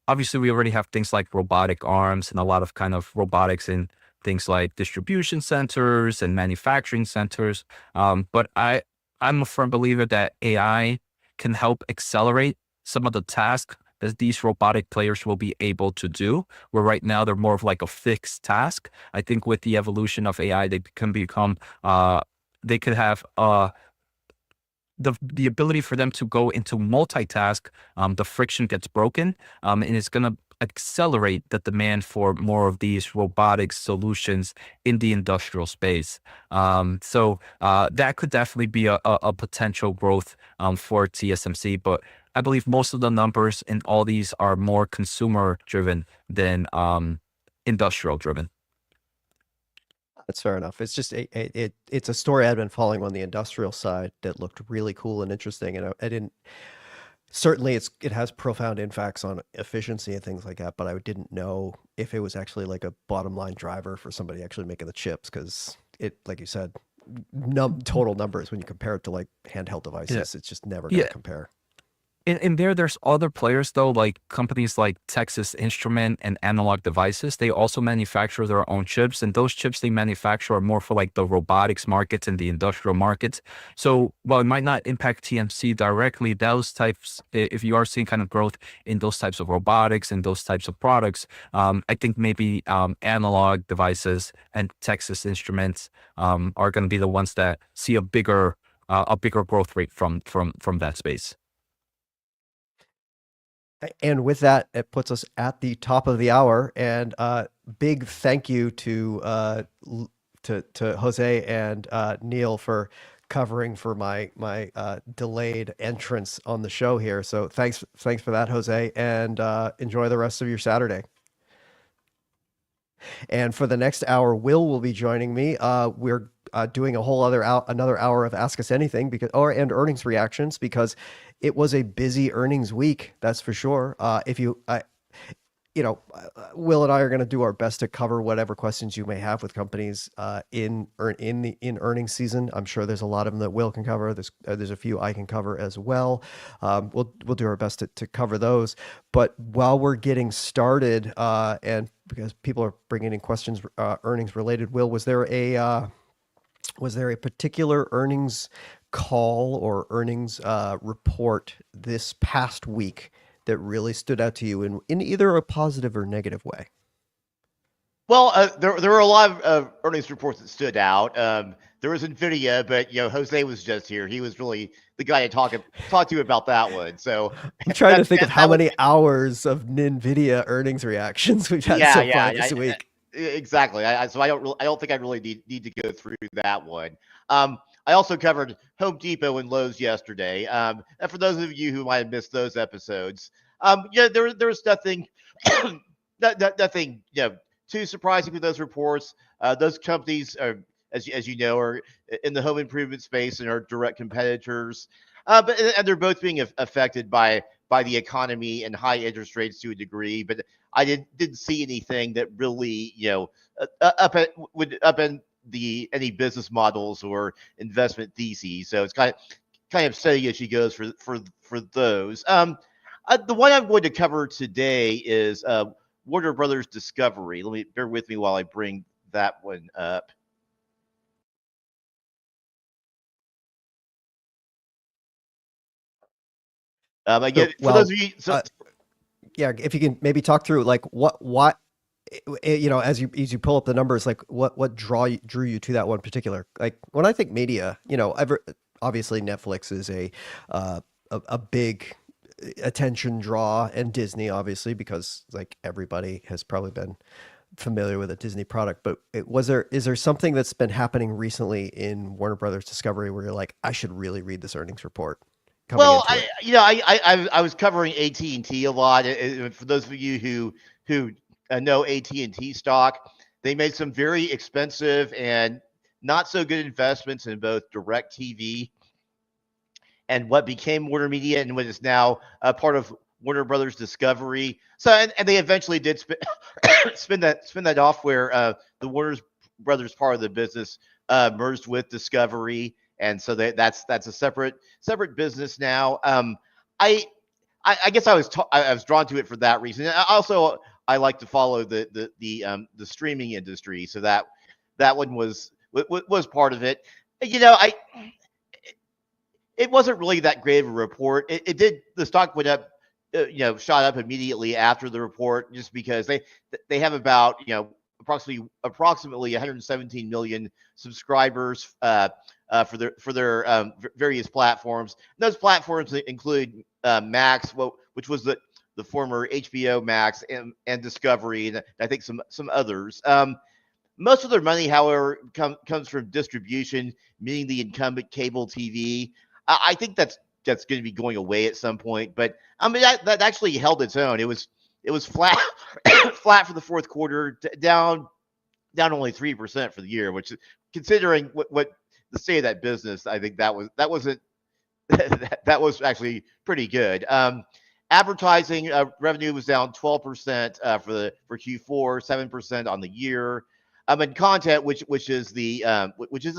obviously we already have things like robotic arms and a lot of kind of robotics in things like distribution centers and manufacturing centers. But I'm a firm believer that AI can help accelerate some of the tasks that these robotic players will be able to do, where right now they're more of like a fixed task. I think with the evolution of AI, they can become, they could have the ability for them to go into multitask. The friction gets broken, and it's going to accelerate the demand for more of these robotic solutions in the industrial space. So that could definitely be a potential growth for TSMC, but I believe most of the numbers in all these are more consumer driven than industrial driven. That's fair enough. It's just it's a story I've been following on the industrial side that looked really cool and interesting, and I didn't. Certainly, it has profound impacts on efficiency and things like that, but I didn't know if it was actually like a bottom line driver for somebody actually making the chips, because it, like you said, total numbers when you compare it to like handheld devices, it's just never going to compare. And there's other players though, like companies like Texas Instrument and Analog Devices. They also manufacture their own chips, and those chips they manufacture are more for like the robotics markets and the industrial markets. So while it might not impact TMC directly, those types, if you are seeing kind of growth in those types of robotics and those types of products, I think maybe Analog Devices and Texas Instruments are going to be the ones that see a bigger growth rate from that space. And with that, it puts us at the top of the hour. And big thank you to Jose and Neil for covering for my delayed entrance on the show here. So thanks for that, Jose, and enjoy the rest of your Saturday. And for the next hour, will be joining me. We're doing a whole another hour of Ask Us Anything and earnings reactions, because it was a busy earnings week, that's for sure. Will and I are going to do our best to cover whatever questions you may have with companies in earnings season. I'm sure there's a lot of them that Will can cover. There's a few I can cover as well. We'll do our best to cover those. But while we're getting started, and because people are bringing in questions earnings related, Will, was there a particular earnings call or earnings report this past week that really stood out to you in either a positive or negative way? Well, there were a lot of earnings reports that stood out. There was NVIDIA, but Jose was just here. He was really the guy to talk to you about that one. So I'm trying to think of how many hours of NVIDIA earnings reactions we've had so far this week. Exactly. So I don't think I really need to go through that one. I also covered Home Depot and Lowe's yesterday. And for those of you who might have missed those episodes, there was nothing, nothing, too surprising with those reports. Those companies are, as you know, are in the home improvement space and are direct competitors. And they're both being affected by the economy and high interest rates to a degree. But I didn't see anything that really, would upend any business models or investment theses. So it's kind of steady as she goes for those. The one I'm going to cover today is Warner Brothers Discovery. Bear with me while I bring that one up. Again, for those of you, if you can maybe talk through like what as you pull up the numbers, like what drew you to that one particular. Like when I think media, obviously Netflix is a big attention draw, and Disney obviously, because like everybody has probably been familiar with a Disney product. But is there something that's been happening recently in Warner Brothers Discovery where you're like, I should really read this earnings report? Well, I was covering AT&T a lot. For those of you who know AT&T stock, they made some very expensive and not so good investments in both DirecTV and what became Warner Media and what is now a part of Warner Brothers Discovery. So, and they eventually did spin that off, where the Warner Brothers part of the business merged with Discovery, and so that's a separate business now. I guess I was drawn to it for that reason. I like to follow the streaming industry, so that one was part of it. it wasn't really that great of a report. It did. The stock went up, shot up immediately after the report, just because they have about approximately 117 million subscribers for their various platforms. And those platforms include Max, which was the former HBO Max, and Discovery, and I think some others. Most of their money, however, comes from distribution, meaning the incumbent cable TV. I think that's going to be going away at some point. But I mean, that actually held its own. It was flat flat for the fourth quarter, down only 3% for the year, which, considering what the state of that business, I think that wasn't that was actually pretty good. Advertising revenue was down 12% for Q4, 7% on the year. And content, which is the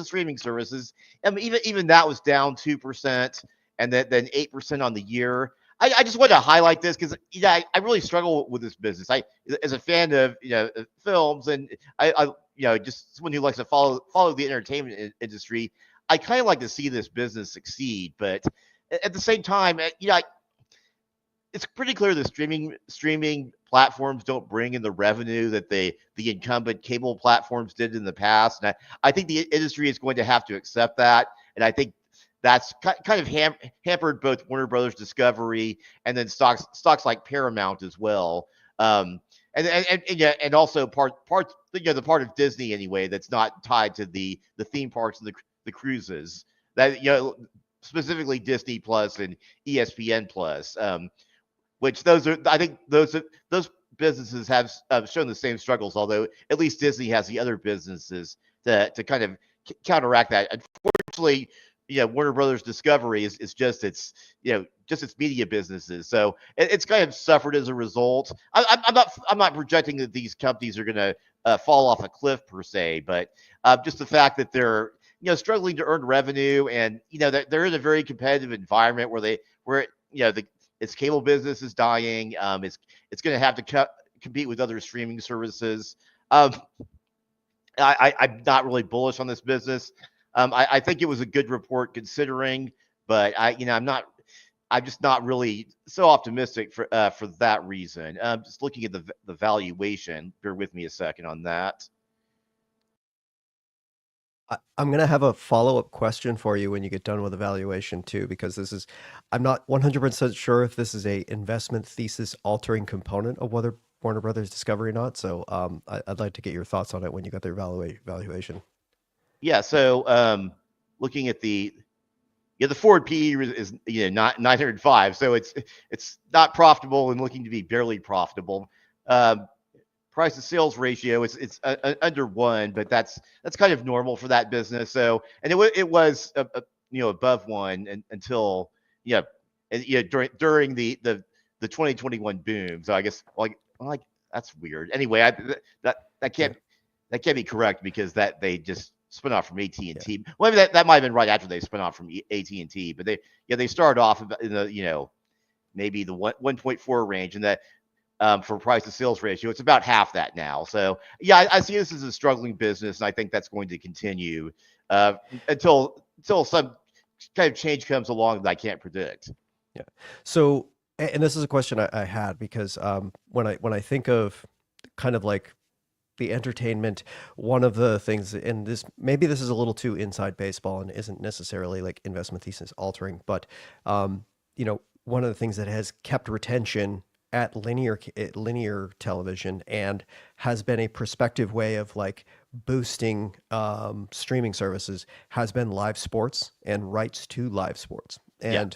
streaming services, even that was down 2%, and then 8% on the year. I just want to highlight this because I really struggle with this business. As a fan of films, and I just someone who likes to follow the entertainment industry, I kind of like to see this business succeed. But at the same time, it's pretty clear the streaming platforms don't bring in the revenue that the incumbent cable platforms did in the past. And I think the industry is going to have to accept that. And I think that's kind of hampered both Warner Brothers Discovery and then stocks like Paramount as well. And also the part of Disney anyway that's not tied to the theme parks and the cruises, that specifically Disney Plus and ESPN Plus. Which I think those businesses have shown the same struggles, although at least Disney has the other businesses to kind of counteract that. Unfortunately, Warner Brothers Discovery is just its media businesses, so it's kind of suffered as a result. I'm not projecting that these companies are going to fall off a cliff per se, but just the fact that they're struggling to earn revenue, and they're in a very competitive environment where its cable business is dying. It's going to have to compete with other streaming services. I'm not really bullish on this business. I think it was a good report considering, but I'm just not really so optimistic for that reason. Just looking at the valuation. Bear with me a second on that. I'm going to have a follow-up question for you when you get done with evaluation too, because I'm not 100% sure if this is a investment thesis altering component of whether Warner Brothers Discovery or not. So I'd like to get your thoughts on it when you got their valuation. Yeah. So looking at the forward PE is not 905, so it's not profitable and looking to be barely profitable. Price to sales ratio it's under 1, but that's kind of normal for that business. So, and it was above 1 until during the 2021 boom. So I guess like that's weird. Anyway, that can't be correct because that they just spun off from AT&T. Yeah. Well, maybe that might have been right after they spun off from AT&T, but they started off in the maybe the 1.4 range, and that for price to sales ratio, it's about half that now. So yeah, I see this as a struggling business, and I think that's going to continue until some kind of change comes along that I can't predict. Yeah. So, and this is a question I had because when I think of kind of like the entertainment, one of the things, and maybe this is a little too inside baseball and isn't necessarily like investment thesis altering, but one of the things that has kept retention at linear television and has been a prospective way of like boosting streaming services has been live sports and rights to live sports. And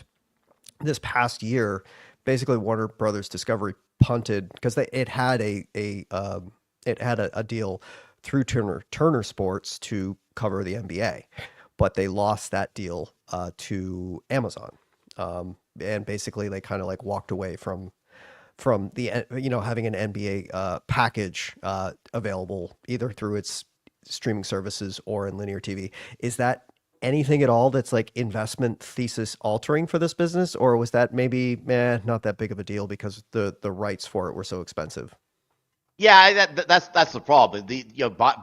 this past year, basically Warner Brothers Discovery punted because it had a deal through Turner Sports to cover the NBA, but they lost that deal to Amazon, and basically they kind of like walked away from the having an NBA package available either through its streaming services or in linear TV. Is that anything at all that's like investment thesis altering for this business, or was that maybe not that big of a deal because the rights for it were so expensive? Yeah, that's the problem.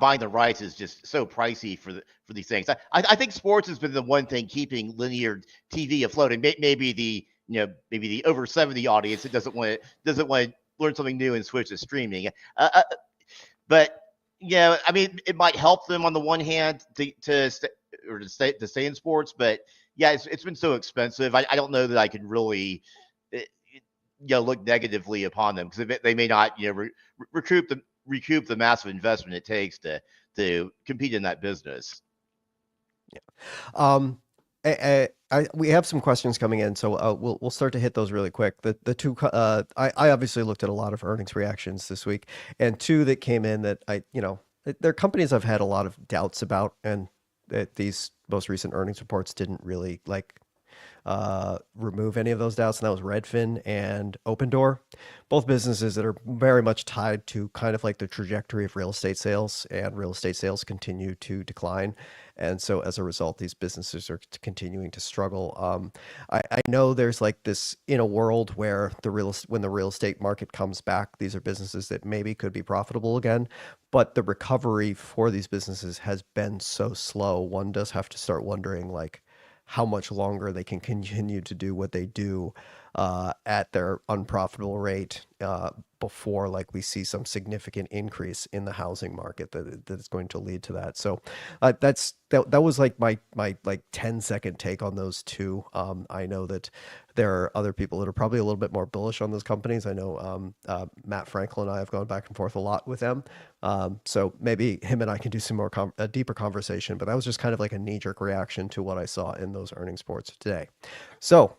Buying the rights is just so pricey for these things. I think sports has been the one thing keeping linear TV afloat, and maybe maybe the over 70 audience that doesn't want to learn something new and switch to streaming. But yeah, I mean, it might help them on the one hand to stay in sports, but yeah, it's been so expensive. I don't know that I can really look negatively upon them, because they may not recoup the massive investment it takes to compete in that business. Um, we have some questions coming in, so we'll start to hit those really quick. The two I obviously looked at a lot of earnings reactions this week, and two that came in that they're companies I've had a lot of doubts about, and that these most recent earnings reports didn't really remove any of those doubts, and that was Redfin and Opendoor, both businesses that are very much tied to kind of like the trajectory of real estate sales, and real estate sales continue to decline. And so as a result, these businesses are continuing to struggle. I know there's like this, in a world where when the real estate market comes back, these are businesses that maybe could be profitable again, but the recovery for these businesses has been so slow. One does have to start wondering like how much longer they can continue to do what they do at their unprofitable rate before like we see some significant increase in the housing market that is going to lead to that. So that was like my like 10-second take on those two. I know that there are other people that are probably a little bit more bullish on those companies. I know Matt Frankel and I have gone back and forth a lot with them. So maybe him and I can do some more a deeper conversation, but that was just kind of like a knee-jerk reaction to what I saw in those earnings reports today. So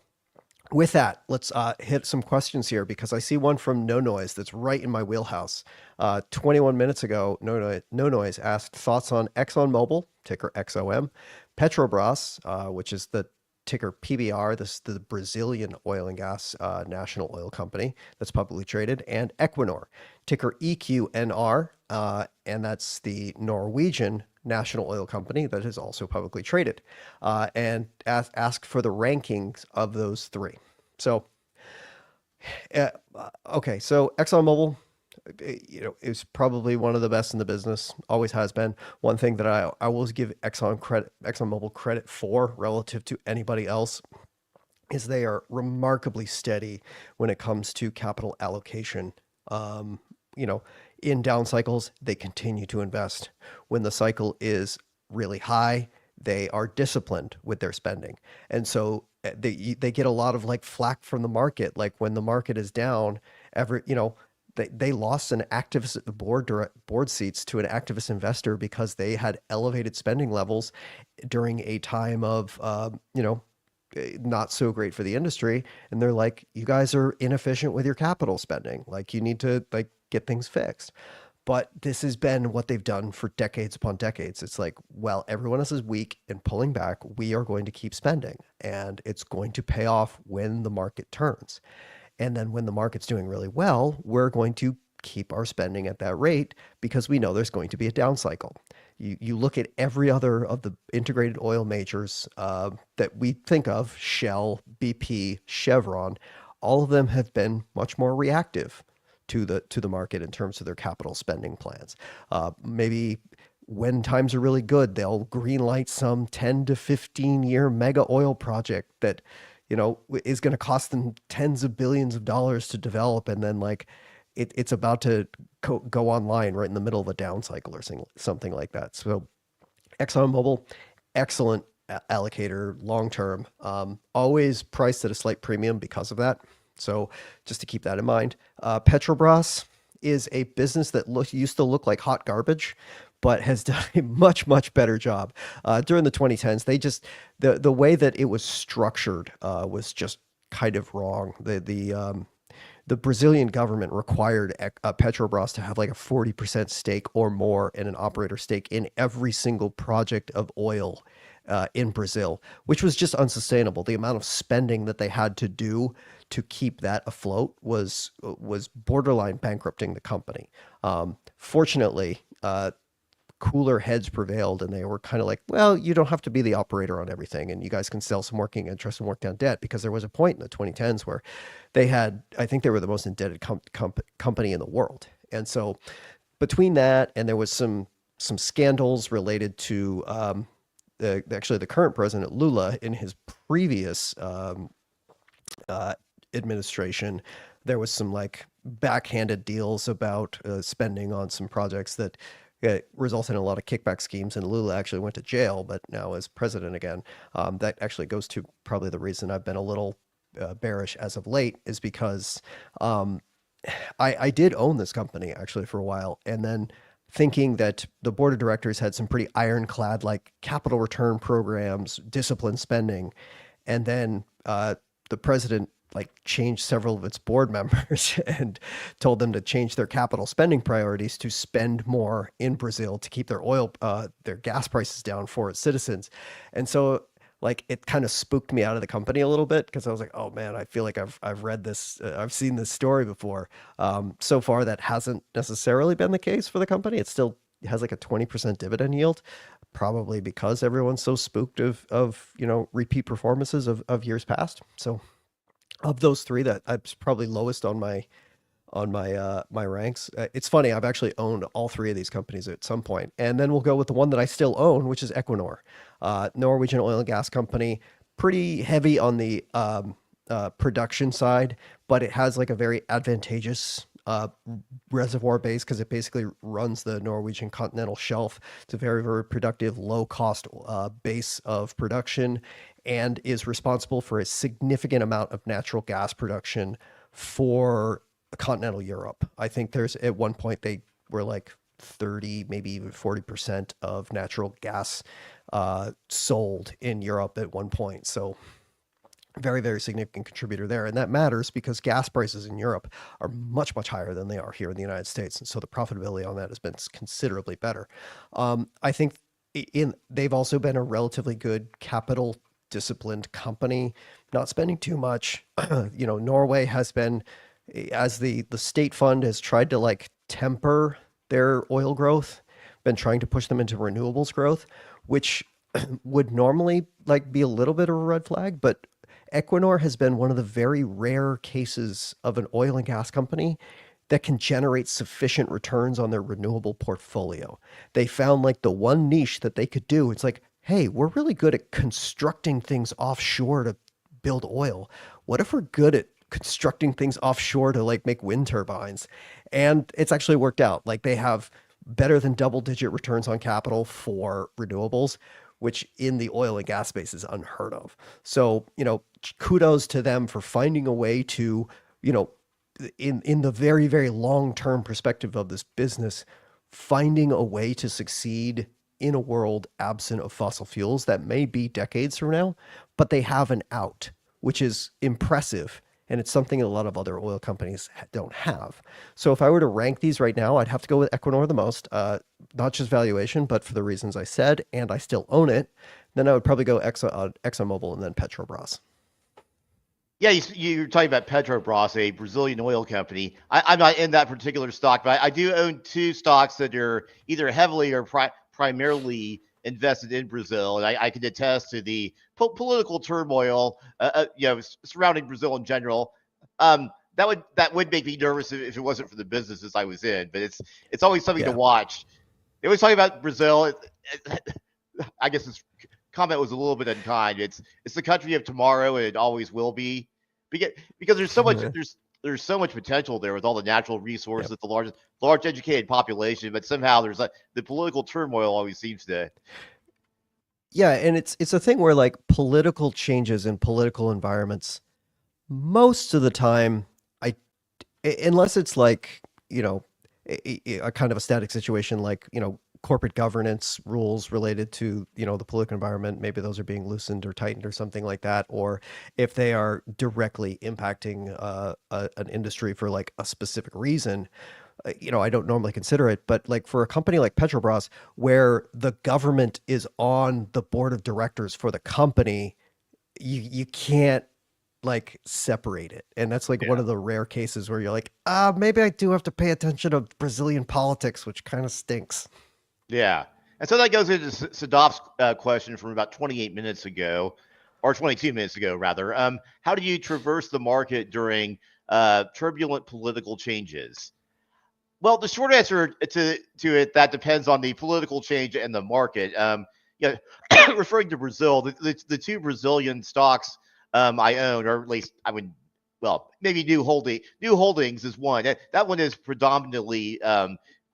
with that, let's hit some questions here, because I see one from No Noise that's right in my wheelhouse. 21 minutes ago, No Noise asked thoughts on ExxonMobil, ticker XOM, Petrobras, which is the ticker PBR, this is the Brazilian oil and gas national oil company that's publicly traded, and Equinor, ticker EQNR, and that's the Norwegian national oil company that is also publicly traded, and asked for the rankings of those three. So, okay, so ExxonMobil, is probably one of the best in the business, always has been. One thing that I will give ExxonMobil credit for relative to anybody else is they are remarkably steady when it comes to capital allocation. In down cycles, they continue to invest. When the cycle is really high, they are disciplined with their spending. And so they get a lot of like flack from the market. Like when the market is down, they lost an activist at the board seats to an activist investor because they had elevated spending levels during a time of, not so great for the industry. And they're like, you guys are inefficient with your capital spending. Like you need to like get things fixed. But this has been what they've done for decades upon decades. It's like, well, everyone else is weak and pulling back. We are going to keep spending, and it's going to pay off when the market turns. And then when the market's doing really well, we're going to keep our spending at that rate because we know there's going to be a down cycle. You look at every other of the integrated oil majors that we think of, Shell, BP, Chevron, all of them have been much more reactive to the market in terms of their capital spending plans. Maybe when times are really good, they'll greenlight some 10 to 15 year mega oil project that is going to cost them tens of billions of dollars to develop, and then like it's about to go online right in the middle of a down cycle or something like that. So ExxonMobil, excellent allocator long term, always priced at a slight premium because of that. So just to keep that in mind. Petrobras is a business that used to look like hot garbage, but has done a much, much better job. During the 2010s, they just, the way that it was structured was just kind of wrong. The Brazilian government required Petrobras to have like a 40% stake or more in an operator stake in every single project of oil in Brazil, which was just unsustainable. The amount of spending that they had to do to keep that afloat was borderline bankrupting the company. Fortunately, cooler heads prevailed, and they were kind of like, well, you don't have to be the operator on everything, and you guys can sell some working interest and work down debt, because there was a point in the 2010s where they had, I think they were the most indebted company in the world. And so between that and there was some scandals related to actually the current president Lula in his previous administration, there was some like backhanded deals about spending on some projects that resulted in a lot of kickback schemes, and Lula actually went to jail, but now is president again. That actually goes to probably the reason I've been a little bearish as of late, is because I did own this company actually for a while, and then thinking that the board of directors had some pretty ironclad like capital return programs, disciplined spending, and then the president like changed several of its board members and told them to change their capital spending priorities to spend more in Brazil to keep their gas prices down for its citizens. And so like it kind of spooked me out of the company a little bit, because I was like, oh man, I feel like I've read this, I've seen this story before. So far that hasn't necessarily been the case for the company. It still has like a 20% dividend yield, probably because everyone's so spooked of repeat performances of years past. So of those three, that I'm probably lowest on my my ranks. It's funny, I've actually owned all three of these companies at some point. And then we'll go with the one that I still own, which is Equinor, Norwegian oil and gas company, pretty heavy on the production side, but it has like a very advantageous reservoir base, because it basically runs the Norwegian continental shelf. It's a very, very productive, low cost base of production, and is responsible for a significant amount of natural gas production for continental Europe. I think there's, at one point they were like 30, maybe even 40% of natural gas sold in Europe at one point. So very, very significant contributor there. And that matters because gas prices in Europe are much, much higher than they are here in the United States. And so the profitability on that has been considerably better. I think they've also been a relatively good capital disciplined company, not spending too much. Norway has been, as the state fund has tried to like temper their oil growth, been trying to push them into renewables growth, which would normally like be a little bit of a red flag, but Equinor has been one of the very rare cases of an oil and gas company that can generate sufficient returns on their renewable portfolio. They found like the one niche that they could do. It's like, hey, we're really good at constructing things offshore to build oil. What if we're good at constructing things offshore to like make wind turbines? And it's actually worked out. Like they have better than double-digit returns on capital for renewables, which in the oil and gas space is unheard of. So, kudos to them for finding a way to, in the very, very long-term perspective of this business, finding a way to succeed in a world absent of fossil fuels that may be decades from now, but they have an out, which is impressive. And it's something a lot of other oil companies don't have. So if I were to rank these right now, I'd have to go with Equinor the most, not just valuation, but for the reasons I said, and I still own it. Then I would probably go ExxonMobil and then Petrobras. Yeah, you're talking about Petrobras, a Brazilian oil company. I'm not in that particular stock, but I do own two stocks that are either heavily or primarily invested in Brazil, and I can attest to the political turmoil, surrounding Brazil in general. That would make me nervous if it wasn't for the businesses I was in. But it's always something to watch. They always talk about Brazil. I guess this comment was a little bit unkind. It's the country of tomorrow, and it always will be, because there's so much there's so much potential there with all the natural resources, the large educated population, but somehow there's like the political turmoil always seems to. Yeah, and it's a thing where like political changes in political environments, most of the time, unless it's like, a kind of a static situation, like, corporate governance rules related to, the political environment, maybe those are being loosened or tightened or something like that. Or if they are directly impacting an industry for like a specific reason, I don't normally consider it. But like for a company like Petrobras, where the government is on the board of directors for the company, you can't like separate it. And that's like one of the rare cases where you're like, maybe I do have to pay attention to Brazilian politics, which kind of stinks. Yeah. And so that goes into Sadaf's question from about 28 minutes ago, or 22 minutes ago, rather. How do you traverse the market during turbulent political changes? Well, the short answer to it, that depends on the political change and the market. Yeah, referring to Brazil, the two Brazilian stocks I own, or at least I would, well, maybe New Holdings is one. That one is predominantly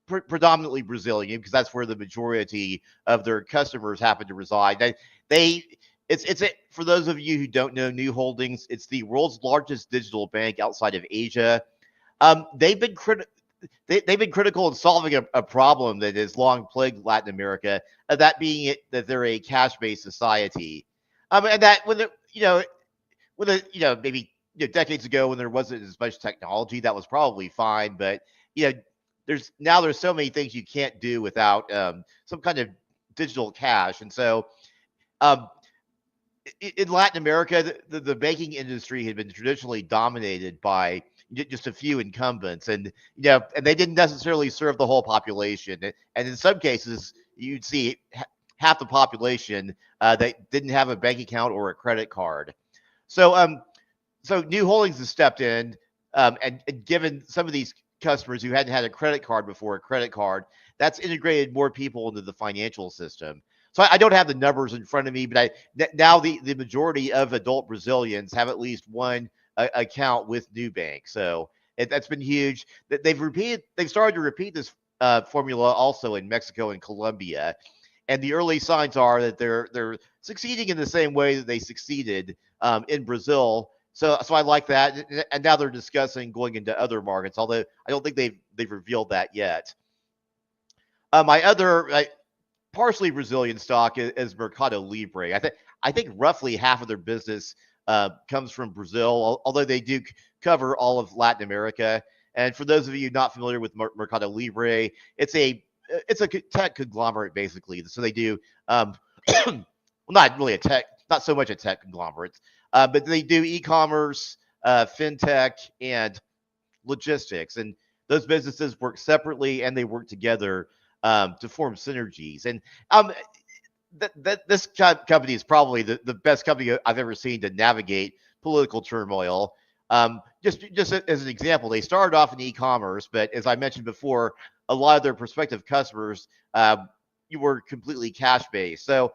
predominantly Brazilian, because that's where the majority of their customers happen to reside. They it's for those of you who don't know New Holdings, it's the world's largest digital bank outside of Asia. They've been they've been critical in solving a problem that has long plagued Latin America, that being that they're a cash-based society. And that maybe decades ago, when there wasn't as much technology, that was probably fine. But there's so many things you can't do without some kind of digital cash. And so in Latin America, the banking industry had been traditionally dominated by just a few incumbents, and and they didn't necessarily serve the whole population. And in some cases, you'd see half the population that didn't have a bank account or a credit card. So New Holdings has stepped in and given some of these customers who hadn't had a credit card before a credit card. That's integrated more people into the financial system. So I don't have the numbers in front of me, but now the majority of adult Brazilians have at least one account with Nubank. So that's been huge. They've started to repeat this formula also in Mexico and Colombia, and the early signs are that they're succeeding in the same way that they succeeded in Brazil. So I like that, and now they're discussing going into other markets, although I don't think they've revealed that yet. My other partially Brazilian stock is Mercado Libre. I think roughly half of their business comes from Brazil, although they do cover all of Latin America. And for those of you not familiar with Mercado Libre, it's a tech conglomerate, basically. So they do well, not really not so much a tech conglomerate, but they do e-commerce, fintech, and logistics. And those businesses work separately and they work together to form synergies. And this company is probably the best company I've ever seen to navigate political turmoil. Just as an example, they started off in e-commerce, but as I mentioned before, a lot of their prospective customers were completely cash-based. So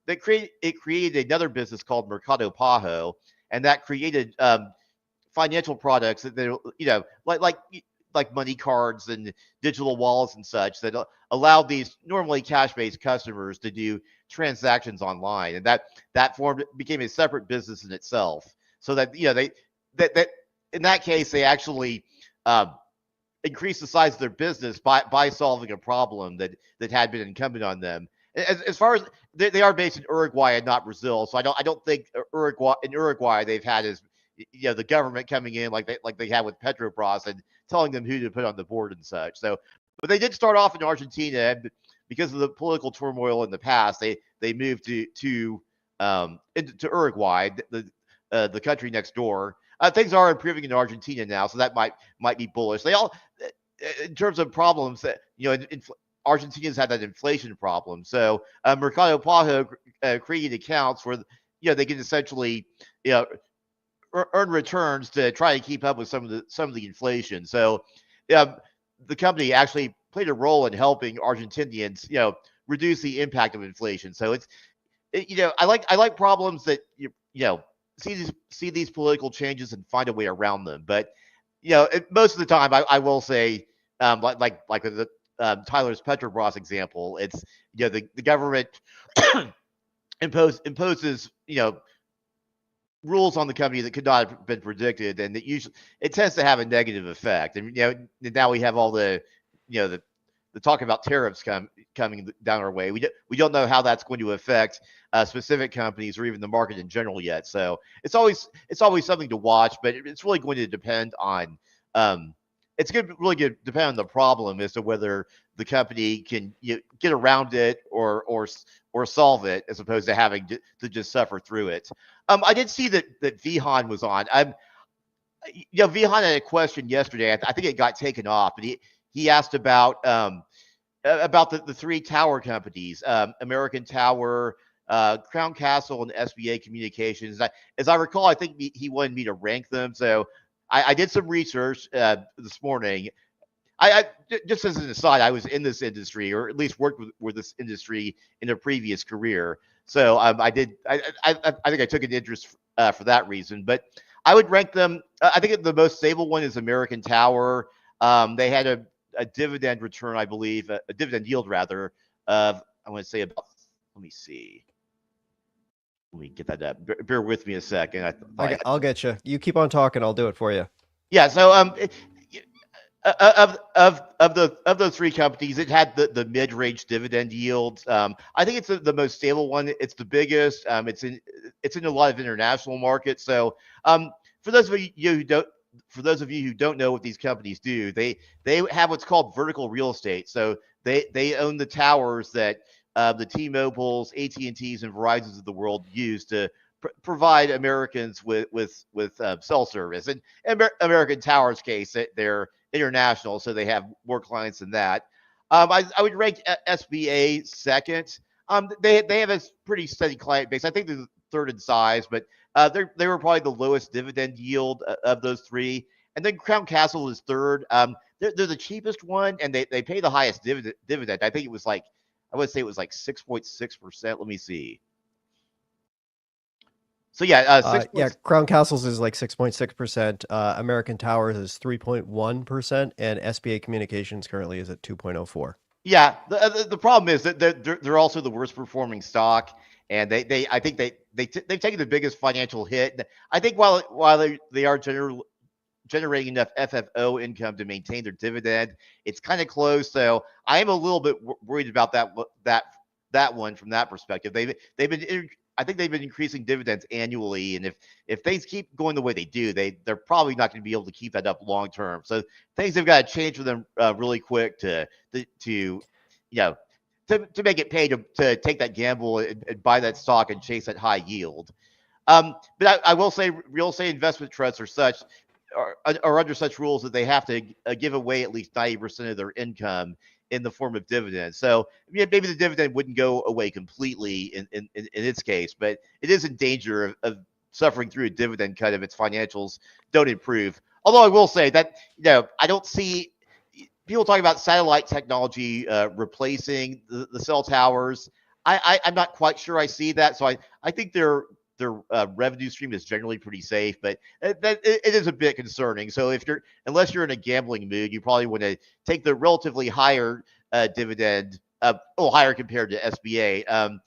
it created another business called Mercado Pago, and that created financial products that they like money cards and digital wallets and such that allowed these normally cash-based customers to do transactions online, and that became a separate business in itself. So that that in that case they actually increased the size of their business by solving a problem that had been incumbent on them. As far as they are based in Uruguay and not Brazil, so I don't think Uruguay they've had as the government coming in like they had with Petrobras and telling them who to put on the board and such. So, but they did start off in Argentina, and because of the political turmoil in the past, they moved to Uruguay, the country next door. Things are improving in Argentina now, so that might be bullish. They all, in terms of problems that Argentina's had that inflation problem. So Mercado Pago created accounts where they can essentially earn returns to try to keep up with some of the inflation. So the company actually played a role in helping Argentinians reduce the impact of inflation. So I like problems that see these political changes and find a way around them. But most of the time, I will say like the Tyler's Petrobras example, it's the government imposes rules on the company that could not have been predicted, and it tends to have a negative effect. And now we have all the talk about tariffs coming down our way. We don't know how that's going to affect specific companies or even the market in general yet. So it's always something to watch, but it's really going to depend on really going to depend on the problem as to whether the company can get around it or solve it, as opposed to having to just suffer through it. I did see that Vihan was on. Vihan had a question yesterday. I think it got taken off, but he asked about the three tower companies, American Tower, Crown Castle, and SBA Communications. As I recall, I think he wanted me to rank them. So I did some research this morning. just as an aside, I was in this industry, or at least worked with this industry in a previous career. So I did. I think I took an interest for that reason. But I would rank them. I think the most stable one is American Tower. They had a dividend return, I believe, a dividend yield rather, of I want to say about. Let me see. Let me get that up. Bear with me a second. I'll get you. You keep on talking. I'll do it for you. Yeah. So of those three companies, it had the mid-range dividend yields. I think it's the most stable one. It's the biggest. It's in a lot of international markets. So for those of you who don't know what these companies do, they have what's called vertical real estate. So they own the towers that the T-Mobiles, AT&Ts, and Verizons of the world use to provide Americans with cell service. And American Tower's case, they're international, so they have more clients than that. I would rank SBA second. They have a pretty steady client base. I think they're third in size, but they were probably the lowest dividend yield of those three. And then Crown Castle is third. They're the cheapest one, and they pay the highest dividend. I think it was like, I would say it was like 6.6%. Let me see. So yeah, Crown Castles is like 6.6%. American Towers is 3.1%, and SBA Communications currently is at 2.04. Yeah, the problem is that they're also the worst performing stock, and I think they've taken the biggest financial hit. I think while they are generating enough FFO income to maintain their dividend, it's kind of close. So I am a little bit worried about that one from that perspective. I think they've been increasing dividends annually, and if things keep going the way they do, they're probably not going to be able to keep that up long term. So things have got to change for them really quick to make it pay to take that gamble and buy that stock and chase that high yield. But I will say real estate investment trusts are under such rules that they have to give away at least 90% of their income in the form of dividends. So maybe the dividend wouldn't go away completely in its case, but it is in danger of suffering through a dividend cut if its financials don't improve. Although I will say that, I don't see people talking about satellite technology replacing the cell towers. I'm not quite sure I see that. So I think their revenue stream is generally pretty safe, but it is a bit concerning. So unless you're in a gambling mood, you probably want to take the relatively higher dividend, a little higher compared to SBA,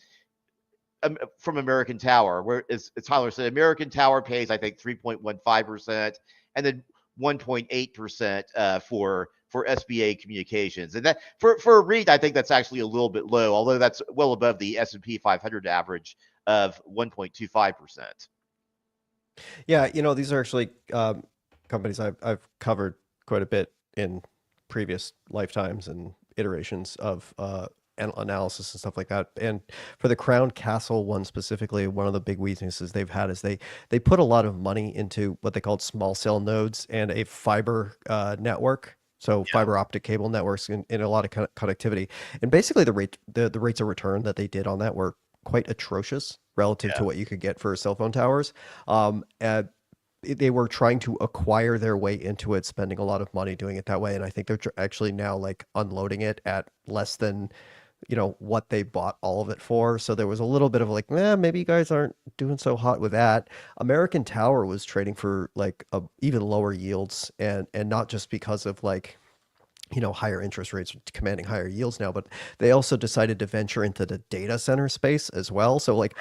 from American Tower, where as Tyler said, American Tower pays, I think, 3.15%, and then 1.8% for SBA Communications. And that for a REIT, I think that's actually a little bit low, although that's well above the S&P 500 average of 1.25%. Yeah, these are actually companies I've covered quite a bit in previous lifetimes and iterations of analysis and stuff like that. And for the Crown Castle one specifically, one of the big weaknesses they've had is they put a lot of money into what they called small cell nodes and a fiber network. So fiber optic cable networks in a lot of connectivity. And basically the rates of return that they did on that were quite atrocious relative to what you could get for cell phone towers. And they were trying to acquire their way into it, spending a lot of money doing it that way. And I think they're actually now like unloading it at less than, what they bought all of it for. So there was a little bit of like, maybe you guys aren't doing so hot with that. American Tower was trading for like even lower yields, and not just because of like, higher interest rates commanding higher yields now, but they also decided to venture into the data center space as well. So like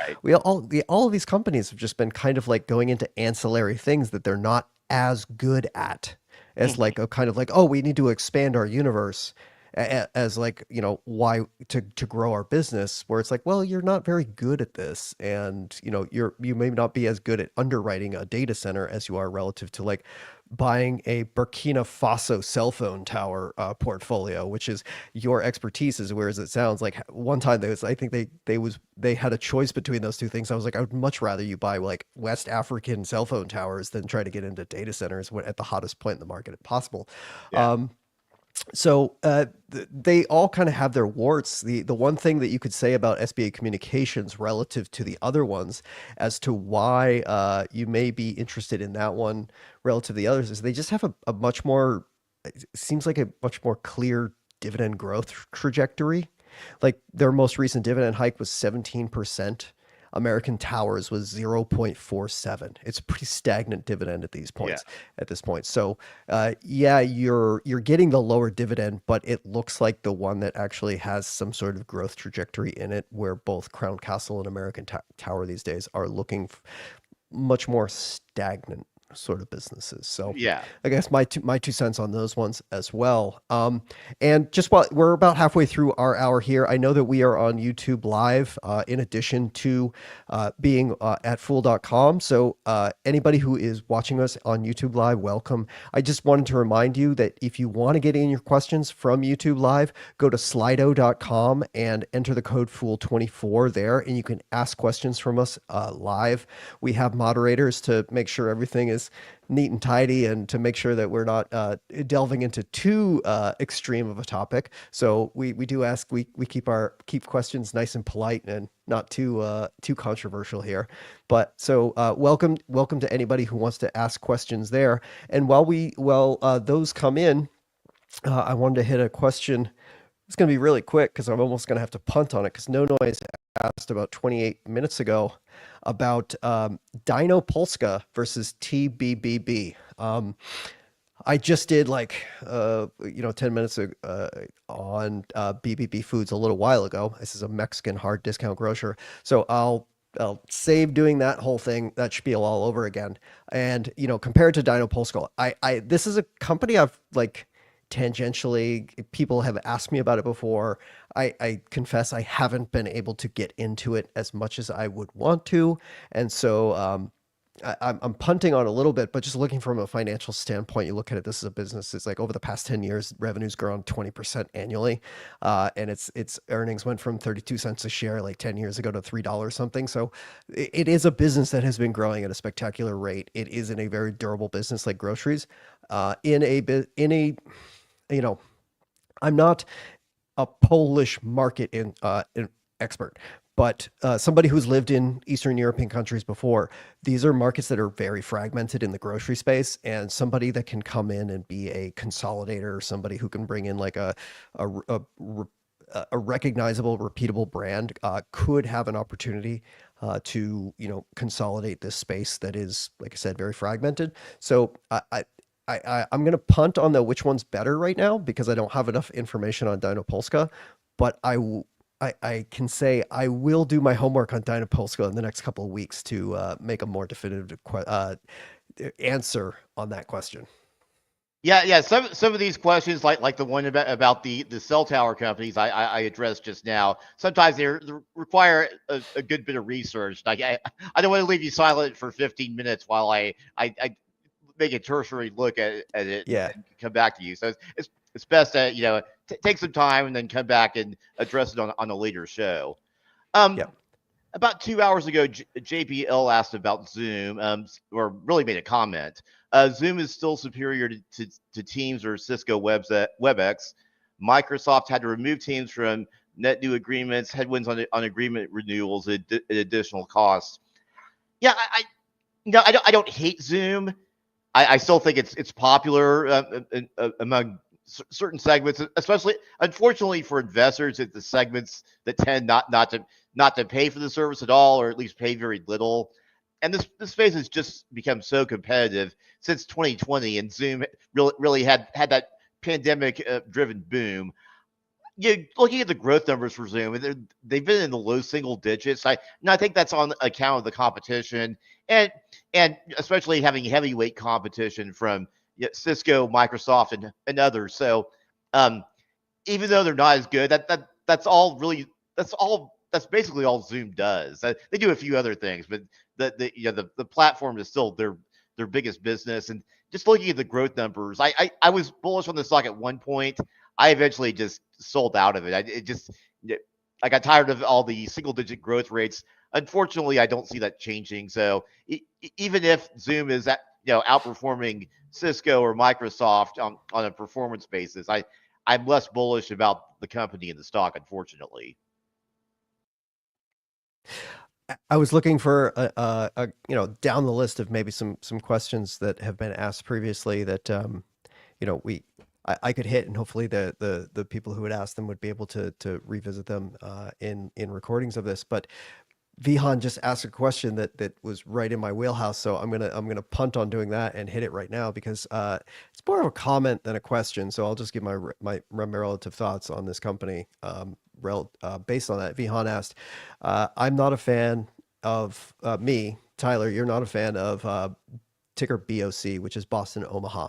all of these companies have just been kind of like going into ancillary things that they're not as good at as like a kind of like, oh, we need to expand our universe as like, why to grow our business, where it's like, well, you're not very good at this. And, you may not be as good at underwriting a data center as you are relative to like buying a Burkina Faso cell phone tower portfolio, which is your expertise, as weird as it sounds. Like one time I think they had a choice between those two things. I was like, I would much rather you buy like West African cell phone towers than try to get into data centers at the hottest point in the market possible. So they all kind of have their warts. The one thing that you could say about SBA Communications relative to the other ones as to why you may be interested in that one relative to the others is they just have a much more it seems like a much more clear dividend growth trajectory. Like their most recent dividend hike was 17%. American Towers was 0.47. It's a pretty stagnant dividend at these Yeah. points. At this point, so yeah, you're getting the lower dividend, but it looks like the one that actually has some sort of growth trajectory in it, where both Crown Castle and American Tower these days are looking much more stagnant sort of businesses. So Yeah. I guess my two cents on those ones as well. And just while we're about halfway through our hour here, I know that we are on YouTube Live in addition to being at Fool.com. So anybody who is watching us on YouTube Live, welcome. I just wanted to remind you that if you want to get in your questions from YouTube Live, go to Slido.com and enter the code Fool24 there, and you can ask questions from us live. We have moderators to make sure everything is neat and tidy, and to make sure that we're not delving into too extreme of a topic. So we do ask, we keep questions nice and polite and not too controversial here. But so welcome to anybody who wants to ask questions there. And while those come in, I wanted to hit a question. It's going to be really quick because I'm almost going to have to punt on it, because No Noise asked about 28 minutes ago about Dino Polska versus TBBB. I just did 10 minutes on BBB Foods a little while ago. This is a Mexican hard discount grocer. So I'll save doing that whole thing, that spiel all over again. And, compared to Dino Polska, this is a company I've tangentially, people have asked me about it before. I confess I haven't been able to get into it as much as I would want to. And so I'm punting on a little bit, but just looking from a financial standpoint, you look at it, this is a business. It's over the past 10 years, revenue's grown 20% annually. And its earnings went from 32 cents a share 10 years ago to $3 something. So it is a business that has been growing at a spectacular rate. It is in a very durable business like groceries. I'm not a Polish market expert, but somebody who's lived in Eastern European countries before. These are markets that are very fragmented in the grocery space, and somebody that can come in and be a consolidator, somebody who can bring in a recognizable, repeatable brand, could have an opportunity to consolidate this space that is, like I said, very fragmented. So I'm going to punt on which one's better right now, because I don't have enough information on Dino Polska, but I can say I will do my homework on Dino Polska in the next couple of weeks to make a more definitive answer on that question. Yeah. Some of these questions, like the one about the cell tower companies I addressed just now, sometimes they require a good bit of research. I don't want to leave you silent for 15 minutes while I make a tertiary look at it and come back to you. So it's best to take some time and then come back and address it on a later show. About 2 hours ago, JPL asked about Zoom, or really made a comment. Zoom is still superior to Teams or Cisco WebEx. Microsoft had to remove Teams from net new agreements, headwinds on agreement renewals, and additional costs. Yeah, I don't hate Zoom. I still think it's popular among certain segments, especially, unfortunately, for investors at the segments that tend not to pay for the service at all, or at least pay very little. And this space has just become so competitive since 2020, and Zoom really had that pandemic driven boom. Looking at the growth numbers for Zoom, they've been in the low single digits. I think that's on account of the competition, and especially having heavyweight competition from Cisco, Microsoft, and others. So even though they're not as good, that's basically all Zoom does. They do a few other things, but the platform is still their biggest business. And just looking at the growth numbers, I was bullish on the stock at one point. I eventually just sold out of it. I got tired of all the single digit growth rates. Unfortunately, I don't see that changing. So even if Zoom is outperforming Cisco or Microsoft on a performance basis, I'm less bullish about the company and the stock, unfortunately. I was looking for down the list of maybe some questions that have been asked previously that I could hit, and hopefully the people who would ask them would be able to revisit them in recordings of this. But Vihan just asked a question that was right in my wheelhouse, so I'm gonna punt on doing that and hit it right now because it's more of a comment than a question. So I'll just give my relative thoughts on this company based on that. Vihan asked, "I'm not a fan of me, Tyler. You're not a fan of ticker BOC, which is Boston Omaha.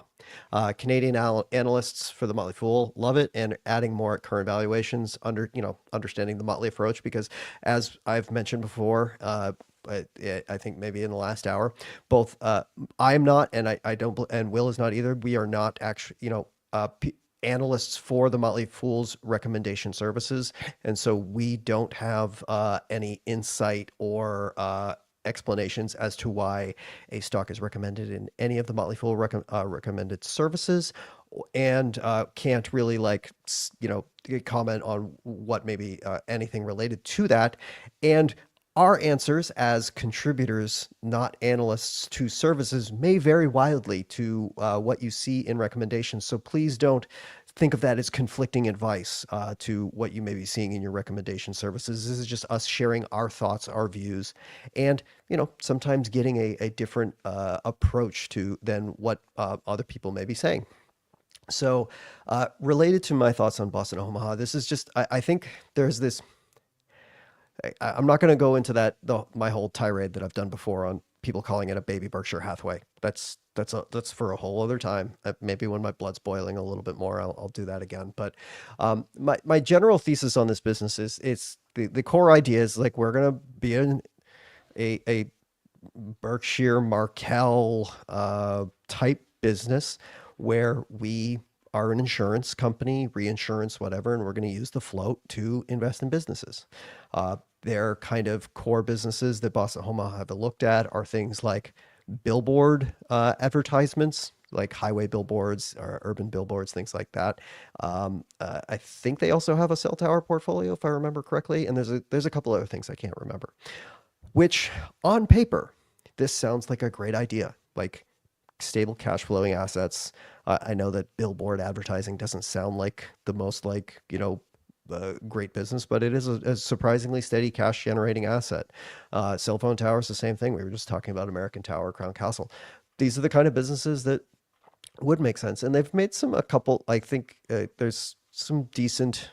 Canadian analysts for the Motley Fool love it and adding more at current valuations, understanding the Motley approach, because as I've mentioned before, I think maybe in the last hour, both I'm not, and I don't, and Will is not either. We are not actually, analysts for the Motley Fool's recommendation services, and so we don't have any insight or explanations as to why a stock is recommended in any of the Motley Fool recommended services, and can't really comment on what maybe anything related to that. And our answers as contributors, not analysts to services, may vary wildly to what you see in recommendations. So please don't think of that as conflicting advice to what you may be seeing in your recommendation services. This is just us sharing our thoughts, our views, and sometimes getting a different approach to than what other people may be saying. So related to my thoughts on Boston Omaha, this is just, I think there's this, I'm not going to go into my whole tirade that I've done before on people calling it a baby Berkshire Hathaway. That's for a whole other time. Maybe when my blood's boiling a little bit more, I'll do that again. But my general thesis on this business is it's the core idea is like we're going to be in a Berkshire Markel type business where we are an insurance company, reinsurance, whatever, and we're going to use the float to invest in businesses. Their kind of core businesses that Boston Omaha have looked at are things like billboard advertisements, like highway billboards or urban billboards, things like that. I think they also have a cell tower portfolio, if I remember correctly, and there's a couple other things I can't remember. Which, on paper, this sounds like a great idea, like stable cash flowing assets. I know that billboard advertising doesn't sound like the most great business, but it is a surprisingly steady cash generating asset. Cell phone towers, the same thing. We were just talking about American Tower, Crown Castle. These are the kind of businesses that would make sense. And they've made a couple, I think there's some decent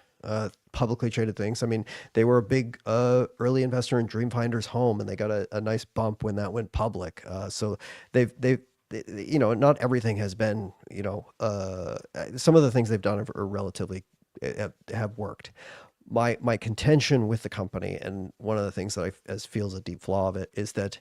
publicly traded things. I mean, they were a big early investor in Dreamfinder's Home, and they got a nice bump when that went public. So they've not everything has been, some of the things they've done are relatively have worked. My contention with the company, and one of the things that feels a deep flaw of it, is that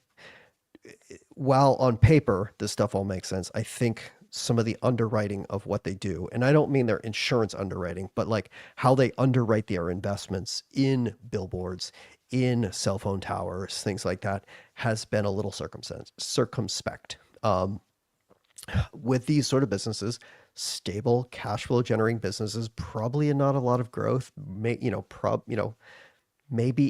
while on paper this stuff all makes sense, I think some of the underwriting of what they do, and I don't mean their insurance underwriting, but like how they underwrite their investments in billboards, in cell phone towers, things like that, has been a little circumspect. With these sort of businesses, stable cash flow generating businesses, probably not a lot of growth, maybe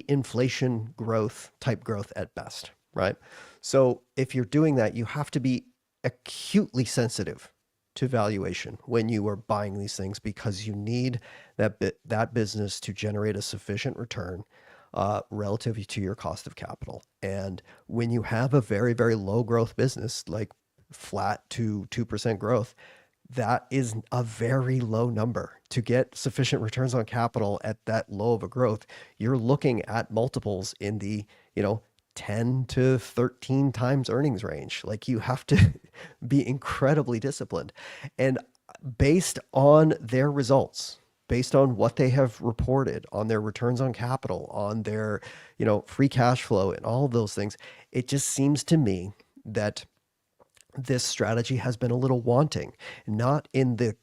inflation growth type growth at best, right? So if you're doing that, you have to be acutely sensitive to valuation when you are buying these things, because you need that business to generate a sufficient return relative to your cost of capital. And when you have a very, very low growth business, like flat to 2% growth, that is a very low number. To get sufficient returns on capital at that low of a growth, you're looking at multiples in the 10 to 13 times earnings range. Like, you have to be incredibly disciplined. And based on their results, based on what they have reported on their returns on capital, on their free cash flow, and all of those things, it just seems to me that this strategy has been a little wanting, not in the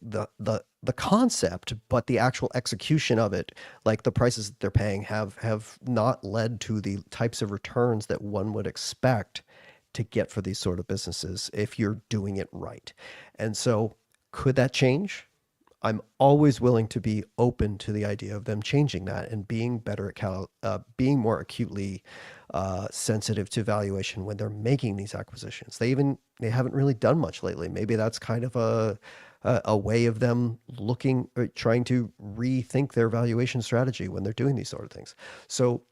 concept, but the actual execution of it. Like, the prices that they're paying have not led to the types of returns that one would expect to get for these sort of businesses if you're doing it right. And so, could that change? I'm always willing to be open to the idea of them changing that and being better at being more acutely sensitive to valuation when they're making these acquisitions. They haven't really done much lately. Maybe that's kind of a way of them looking or trying to rethink their valuation strategy when they're doing these sort of things. So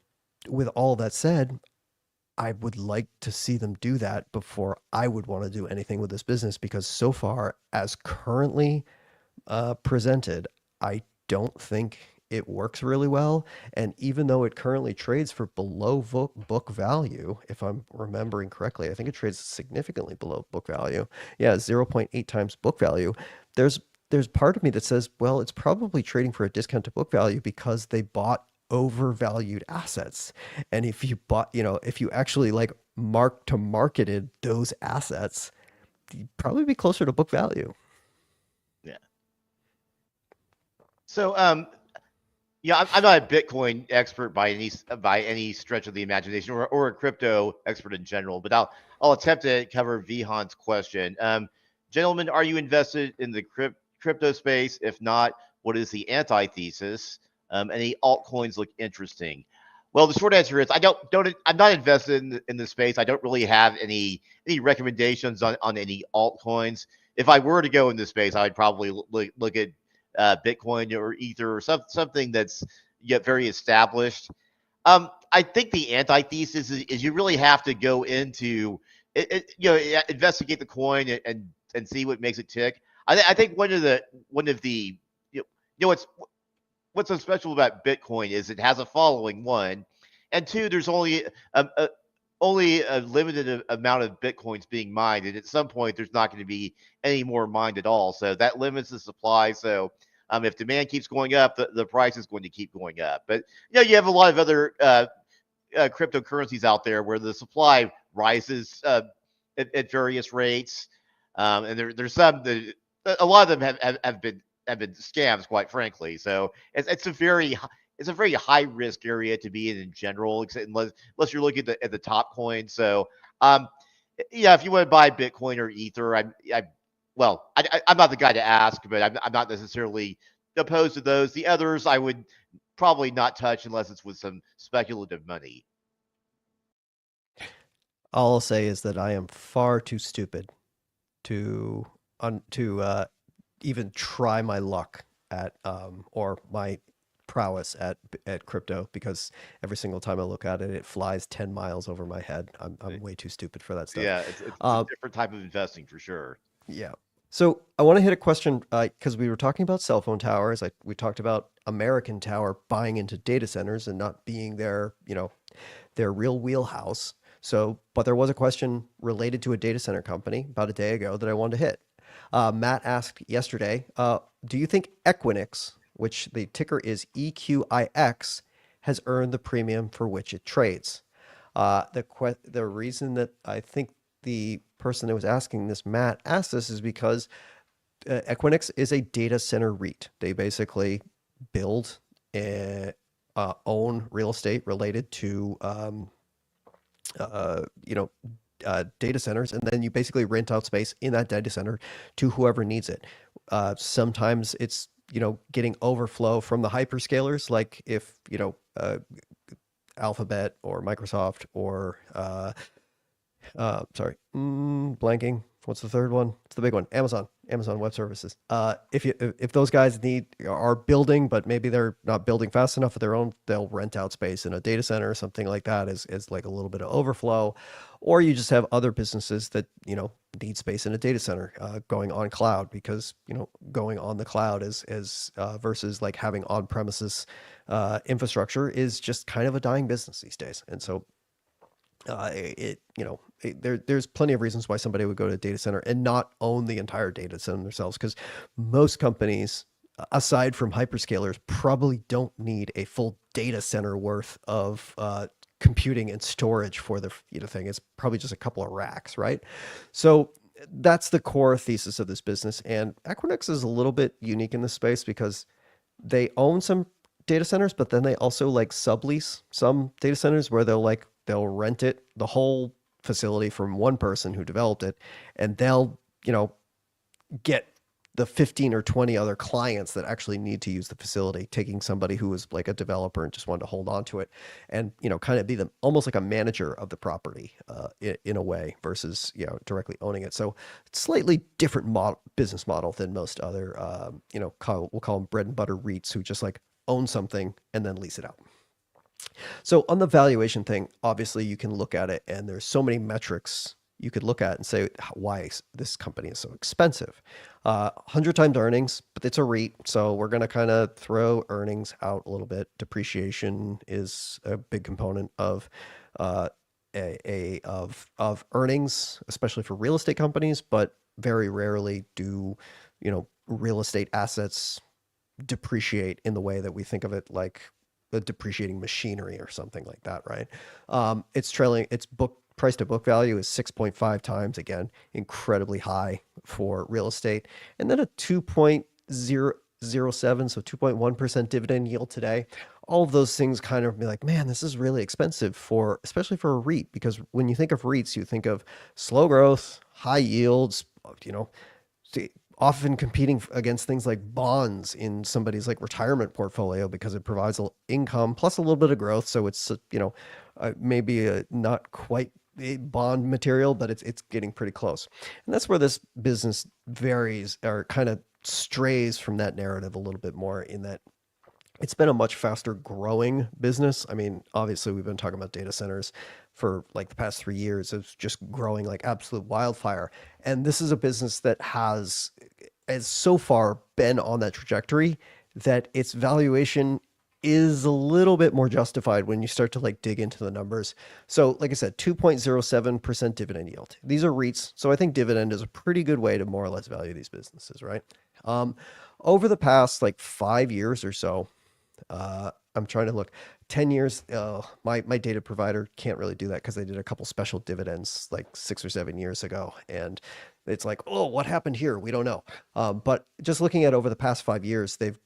with all that said, I would like to see them do that before I would want to do anything with this business, because so far, as currently presented, I don't think it works really well. And even though it currently trades for below book value, if I'm remembering correctly, I think it trades significantly below book value. Yeah, 0.8 times book value. There's part of me that says, well, it's probably trading for a discount to book value because they bought overvalued assets. And if you bought, if you actually like mark to marketed those assets, you'd probably be closer to book value. Yeah. So, yeah, I'm not a Bitcoin expert by any stretch of the imagination, or a crypto expert in general, but I'll attempt to cover Vihan's question. Gentlemen, are you invested in the crypto space? If not, what is the antithesis? Any altcoins look interesting? Well, the short answer is I'm not invested in the space. I don't really have any recommendations on any altcoins. If I were to go in this space, I would probably look at Bitcoin or Ether or something that's yet very established. I think the antithesis is you really have to go into investigate the coin and see what makes it tick. I think one of the what's so special about Bitcoin is it has a following, one, and two, there's only a limited amount of Bitcoins being mined, and at some point there's not going to be any more mined at all. So that limits the supply. So if demand keeps going up, the price is going to keep going up. But you have a lot of other cryptocurrencies out there where the supply rises at various rates, and there's some that a lot of them have been scams, quite frankly. So it's a very high risk area to be in general, unless you're looking at the top coins. So yeah, if you want to buy Bitcoin or Ether, I'm not the guy to ask, but I'm not necessarily opposed to those. The others I would probably not touch unless it's with some speculative money. All I'll say is that I am far too stupid to even try my luck at or my prowess at crypto, because every single time I look at it, it flies 10 miles over my head. I'm way too stupid for that stuff. Yeah, it's a different type of investing for sure. Yeah. So I want to hit a question because we were talking about cell phone towers. We talked about American Tower buying into data centers and not being their real wheelhouse. So, but there was a question related to a data center company about a day ago that I wanted to hit. Matt asked yesterday, do you think Equinix, which the ticker is EQIX, has earned the premium for which it trades? The reason that I think the person that was asking this, Matt, asked this is because Equinix is a data center REIT. They basically build own real estate related to data centers, and then you basically rent out space in that data center to whoever needs it. Sometimes it's getting overflow from the hyperscalers, like if Alphabet or Microsoft or blanking. What's the third one? It's the big one. Amazon Web Services. If those guys are building, but maybe they're not building fast enough of their own, they'll rent out space in a data center or something like that as like a little bit of overflow. Or you just have other businesses that need space in a data center going on cloud, because going on the cloud is versus like having on premises infrastructure is just kind of a dying business these days. And so there's plenty of reasons why somebody would go to a data center and not own the entire data center themselves, because most companies, aside from hyperscalers, probably don't need a full data center worth of computing and storage for the thing. It's probably just a couple of racks, right? So that's the core thesis of this business. And Equinix is a little bit unique in this space because they own some data centers, but then they also like sublease some data centers where they'll rent it, the whole facility, from one person who developed it, and they'll get the 15 or 20 other clients that actually need to use the facility, taking somebody who was like a developer and just wanted to hold on to it and, kind of be almost like a manager of the property in a way versus, directly owning it. So slightly different business model than most other, we'll call them bread and butter REITs who just like own something and then lease it out. So on the valuation thing, obviously you can look at it and there's so many metrics you could look at and say why this company is so expensive. 100 times earnings, but it's a REIT, so we're going to kind of throw earnings out a little bit. Depreciation is a big component of of earnings, especially for real estate companies, but very rarely do real estate assets depreciate in the way that we think of it, like the depreciating machinery or something like that, right? Its price to book value is 6.5 times, again, incredibly high for real estate. And then a 2.007, so 2.1% dividend yield today. All of those things kind of be like, man, this is really expensive especially for a REIT, because when you think of REITs, you think of slow growth, high yields, often competing against things like bonds in somebody's like retirement portfolio because it provides income plus a little bit of growth. So it's, maybe not quite a bond material, but it's getting pretty close. And that's where this business varies or kind of strays from that narrative a little bit more, in that it's been a much faster growing business. I mean, obviously we've been talking about data centers for like the past 3 years. It's just growing like absolute wildfire. And this is a business that has so far been on that trajectory that its valuation is a little bit more justified when you start to like dig into the numbers. So like I said, 2.07% dividend yield. These are REITs. So I think dividend is a pretty good way to more or less value these businesses, right? Over the past like 5 years or so, I'm trying to look 10 years. My data provider can't really do that because they did a couple special dividends like 6 or 7 years ago. And it's like, oh, what happened here? We don't know. But just looking at over the past 5 years, they've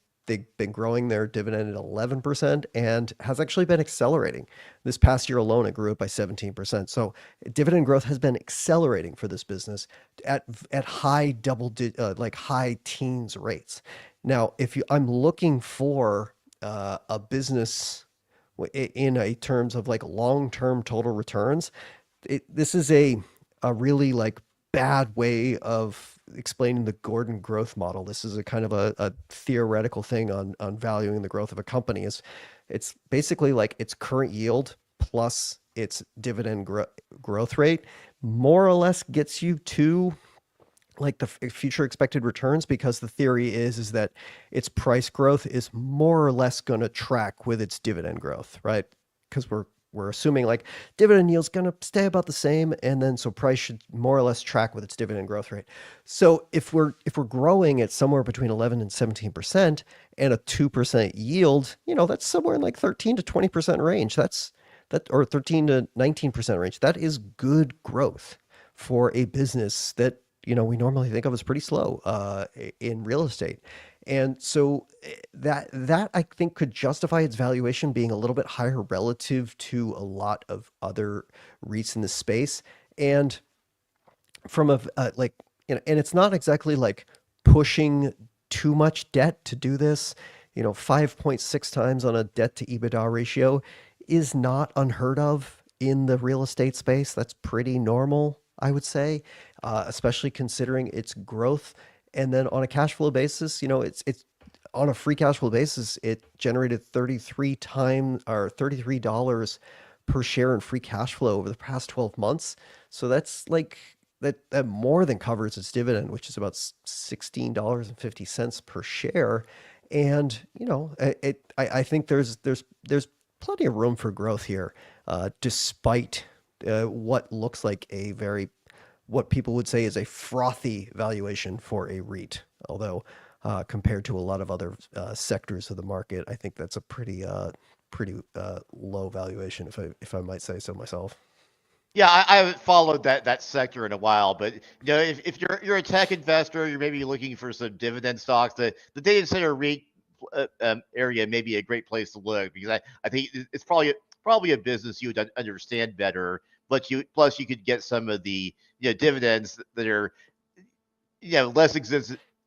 been growing their dividend at 11% and has actually been accelerating. This past year alone, it grew up by 17%. So dividend growth has been accelerating for this business at high high teens rates. Now, I'm looking for a business in a terms of like long-term total returns, this is a really like bad way of explaining the Gordon growth model. This is a kind of a theoretical thing on valuing the growth of a company. It's basically like its current yield plus its dividend growth rate more or less gets you to like the future expected returns, because the theory is that its price growth is more or less going to track with its dividend growth, right? Because we're assuming like dividend yield's going to stay about the same, and then so price should more or less track with its dividend growth rate. So if we're growing at somewhere between 11 and 17% and a 2% yield, that's somewhere in like 13 to 20% range. Or 13 to 19% range. That is good growth for a business that we normally think of as pretty slow in real estate. And so that I think could justify its valuation being a little bit higher relative to a lot of other REITs in this space. And from and it's not exactly like pushing too much debt to do this. 5.6 times on a debt to EBITDA ratio is not unheard of in the real estate space. That's pretty normal, I would say, especially considering its growth. And then on a cash flow basis, it's on a free cash flow basis, it generated $33 per share in free cash flow over the past 12 months. So that's like that more than covers its dividend, which is about $16.50 per share. And I think there's plenty of room for growth here, despite what looks like what people would say is a frothy valuation for a REIT. Although compared to a lot of other sectors of the market, I think that's a pretty low valuation, if I might say so myself. Yeah, I haven't followed that sector in a while, but if you're a tech investor, you're maybe looking for some dividend stocks. The data center REIT area may be a great place to look, because I think it's probably a business you would understand better. But you could get some of the dividends that are less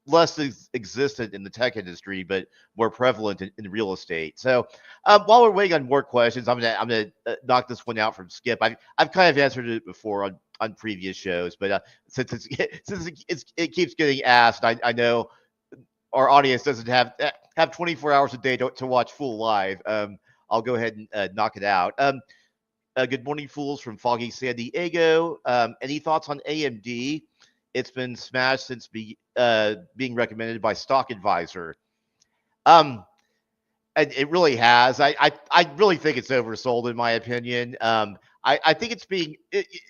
less existent in the tech industry, but more prevalent in real estate. So while we're waiting on more questions, I'm gonna knock this one out from Skip. I've kind of answered it before on previous shows, but since it keeps getting asked, I know our audience doesn't have 24 hours a day to watch Fool live. I'll go ahead and knock it out. Good morning, fools from foggy San Diego. Any thoughts on AMD? It's been smashed since being recommended by Stock Advisor. And it really has. I really think it's oversold, in my opinion. I think it's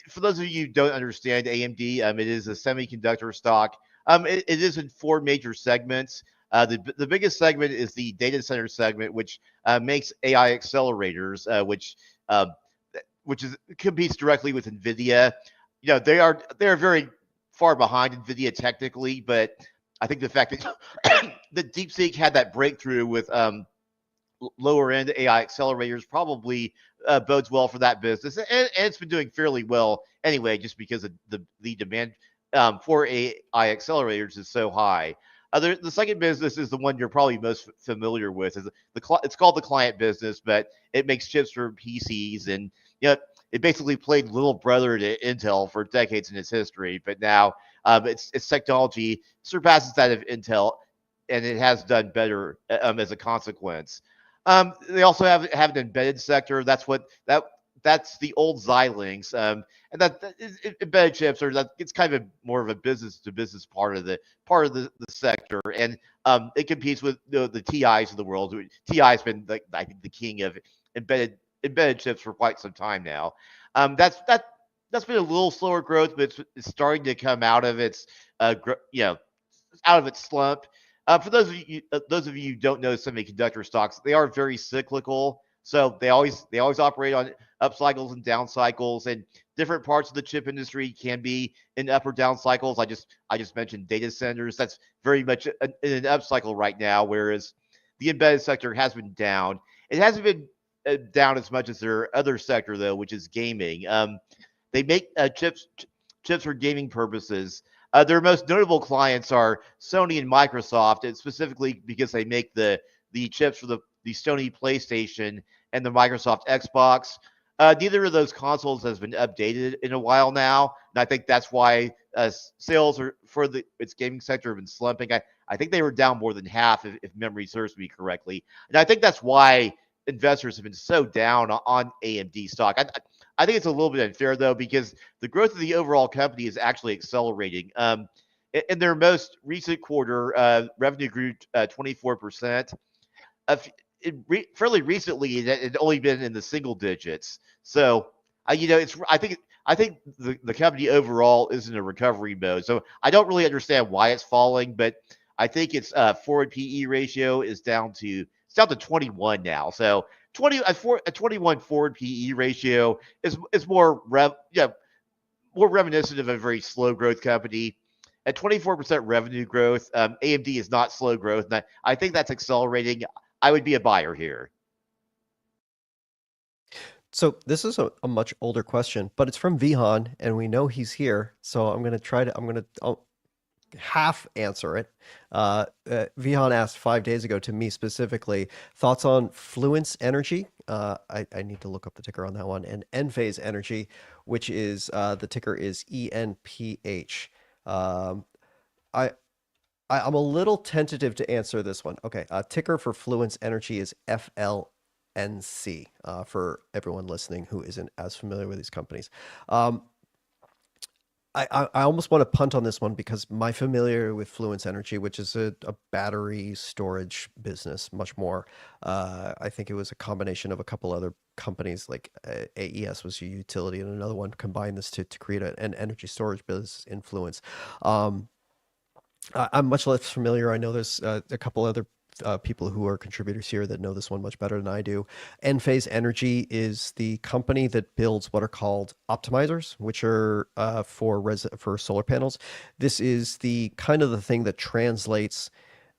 for those of you who don't understand AMD, it is a semiconductor stock. It is in 4 major segments. The biggest segment is the data center segment, which makes AI accelerators, which competes directly with NVIDIA. You know, they are very far behind NVIDIA technically, but I think the fact that that DeepSeek had that breakthrough with lower end AI accelerators probably bodes well for that business, and it's been doing fairly well anyway, just because of the demand for AI accelerators is so high. The second business is the one you're probably most familiar with. It's called the client business, but it makes chips for PCs, and it basically played little brother to Intel for decades in its history. But now its technology surpasses that of Intel, and it has done better as a consequence. They also have an embedded sector. That's the old Xilinx, and embedded chips it's kind of more of a business to business part of the sector, and it competes with the TIs of the world. TI has been I think the king of embedded chips for quite some time now. That's been a little slower growth, but it's starting to come out of its out of its slump. For those of you who don't know semiconductor stocks, they are very cyclical. So they always operate on up cycles and down cycles, and different parts of the chip industry can be in up or down cycles. I just mentioned data centers. That's very much in an up cycle right now, whereas the embedded sector has been down. It hasn't been down as much as their other sector though, which is gaming. They make chips for gaming purposes. Their most notable clients are Sony and Microsoft, and specifically because they make the chips for the Sony PlayStation and the Microsoft Xbox. Neither of those consoles has been updated in a while now, and I think that's why sales for its gaming sector have been slumping. I think they were down more than half, if memory serves me correctly, and I think that's why investors have been so down on AMD stock. I think it's a little bit unfair though, because the growth of the overall company is actually accelerating. In their most recent quarter, revenue grew 24%. Fairly recently, it had only been in the single digits. So, I think the company overall is in a recovery mode. So I don't really understand why it's falling, but I think its forward PE ratio is down to 21 now. So 21 forward PE ratio is more reminiscent of a very slow growth company. At 24% revenue growth, AMD is not slow growth, and I think that's accelerating. I would be a buyer here. So this is a much older question, but it's from Vihan, and we know he's here. So I'm going to half answer it. Vihan asked 5 days ago to me specifically, thoughts on Fluence Energy. I need to look up the ticker on that one. And Enphase Energy, which is the ticker is ENPH. I'm a little tentative to answer this one. Okay, ticker for Fluence Energy is FLNC, for everyone listening who isn't as familiar with these companies. I almost want to punt on this one because my familiarity with Fluence Energy, which is a battery storage business, much more. I think it was a combination of a couple other companies, like AES was a utility, and another one combined this to create an energy storage business in Fluence. I'm much less familiar. I know there's a couple other people who are contributors here that know this one much better than I do. Enphase Energy is the company that builds what are called optimizers, which are for solar panels. This is the kind of the thing that translates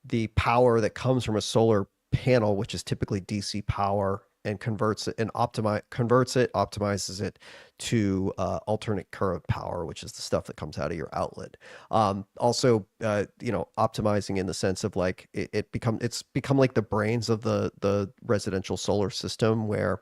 the power that comes from a solar panel, which is typically DC power, and converts it, optimizes it to alternate current power, which is the stuff that comes out of your outlet. Also, optimizing in the sense of like it's become like the brains of the residential solar system, where,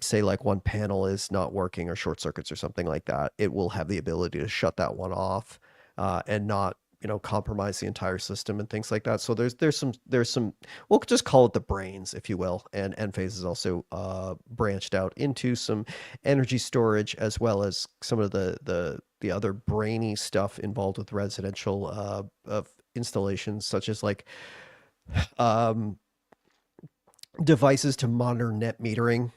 say like one panel is not working or short circuits or something like that, it will have the ability to shut that one off, and not, compromise the entire system and things like that. So there's some, we'll just call it the brains, if you will. And Enphase has also branched out into some energy storage, as well as some of the other brainy stuff involved with residential of installations, such as like um, devices to monitor net metering.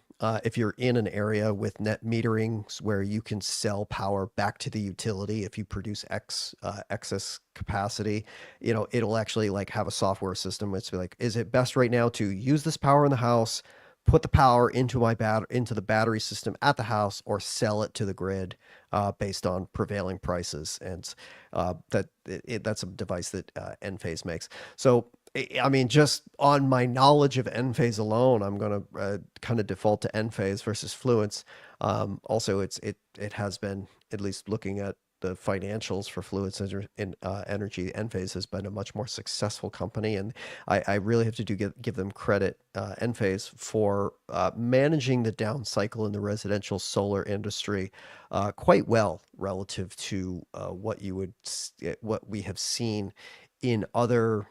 If you're in an area with net metering where you can sell power back to the utility, if you produce excess capacity, it'll actually like have a software system which be like, is it best right now to use this power in the house, put the power into into the battery system at the house, or sell it to the grid based on prevailing prices? And that's a device that Enphase makes. So I mean, just on my knowledge of Enphase alone, I'm going to kind of default to Enphase versus Fluence. Also, it has been, at least looking at the financials for Fluence Energy, Enphase has been a much more successful company, and I really have to give them credit, Enphase, for managing the down cycle in the residential solar industry quite well relative to what we have seen in other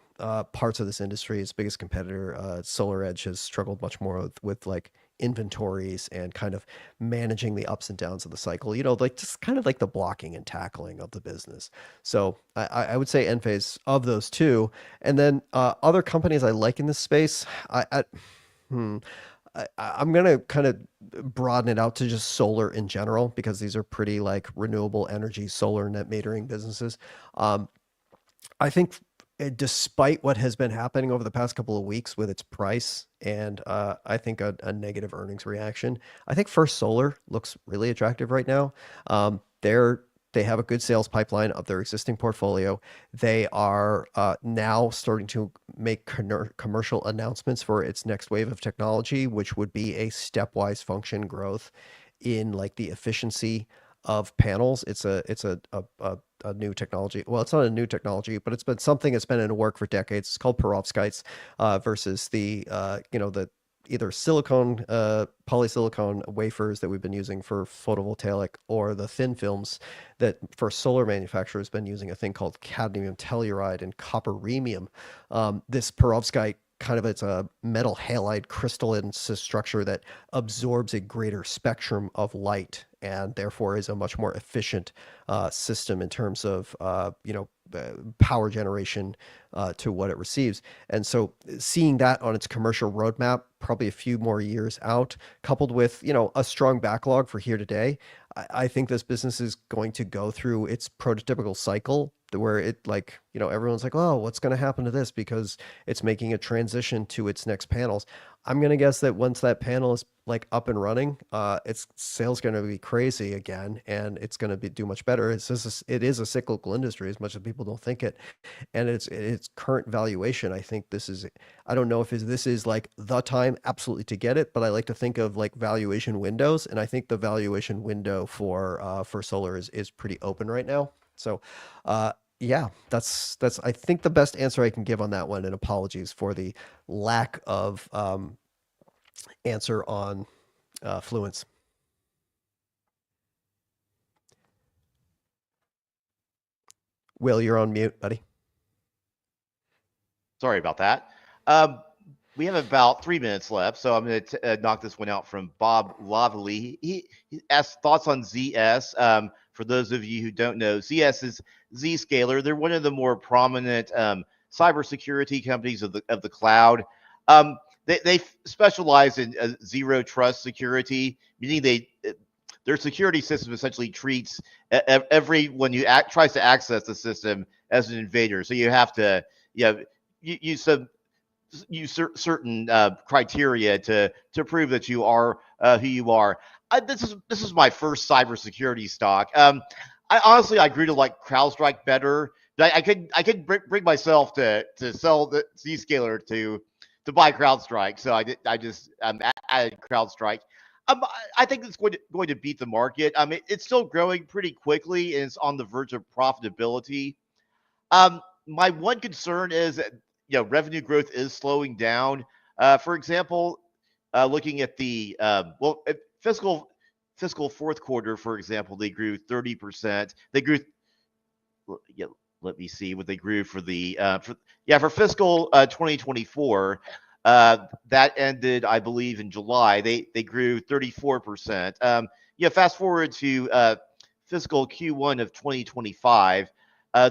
parts of this industry. Its biggest competitor, SolarEdge, has struggled much more with like inventories and kind of managing the ups and downs of the cycle, like just kind of like the blocking and tackling of the business. So I would say Enphase of those two. And then other companies I like in this space, I'm going to kind of broaden it out to just solar in general, because these are pretty like renewable energy, solar net metering businesses. I think despite what has been happening over the past couple of weeks with its price and I think a negative earnings reaction, I think First Solar looks really attractive right now. They have a good sales pipeline of their existing portfolio. They are now starting to make commercial announcements for its next wave of technology, which would be a stepwise function growth in like the efficiency of panels. It's a new technology. Well, it's not a new technology, but it's been something that's been in work for decades. It's called perovskites versus the either silicone, polysilicon wafers that we've been using for photovoltaic, or the thin films that for solar manufacturers been using a thing called cadmium telluride and copper rhenium. This perovskite it's a metal halide crystalline structure that absorbs a greater spectrum of light, and therefore is a much more efficient system in terms of power generation to what it receives. And so seeing that on its commercial roadmap, probably a few more years out, coupled with a strong backlog for here today, I think this business is going to go through its prototypical cycle where it everyone's like, oh, what's going to happen to this, because it's making a transition to its next panels. I'm going to guess that once that panel is like up and running, its sales going to be crazy again, and it's going to do much better. It is a cyclical industry, as much as people don't think it. And its current valuation, I think I don't know if this is like the time absolutely to get it, but I like to think of like valuation windows, and I think the valuation window for solar is pretty open right now. So yeah, that's I think the best answer I can give on that one, and apologies for the lack of answer on Fluence. Will, you're on mute, buddy. Sorry about that. We have about 3 minutes left, so I'm going to knock this one out from Bob Loveley. He asked thoughts on ZS. For those of you who don't know, ZS is Zscaler. They're one of the more prominent cybersecurity companies of the cloud. They specialize in zero trust security, meaning their security system essentially treats everyone who tries to access the system as an invader. So you have to use certain criteria to prove that you are who you are. This is my first cybersecurity stock. I grew to like CrowdStrike better. But I could bring myself to sell the Zscaler to to buy CrowdStrike. So I just added CrowdStrike. I think it's going to beat the market. It's still growing pretty quickly and it's on the verge of profitability. My one concern is that revenue growth is slowing down. For example, looking at the fiscal fourth quarter, for example, they grew 30%. They grew. Yeah, let me see what they grew for the for fiscal 2024. That ended, I believe, in July. They grew 34%. Fast forward to fiscal Q1 of 2025.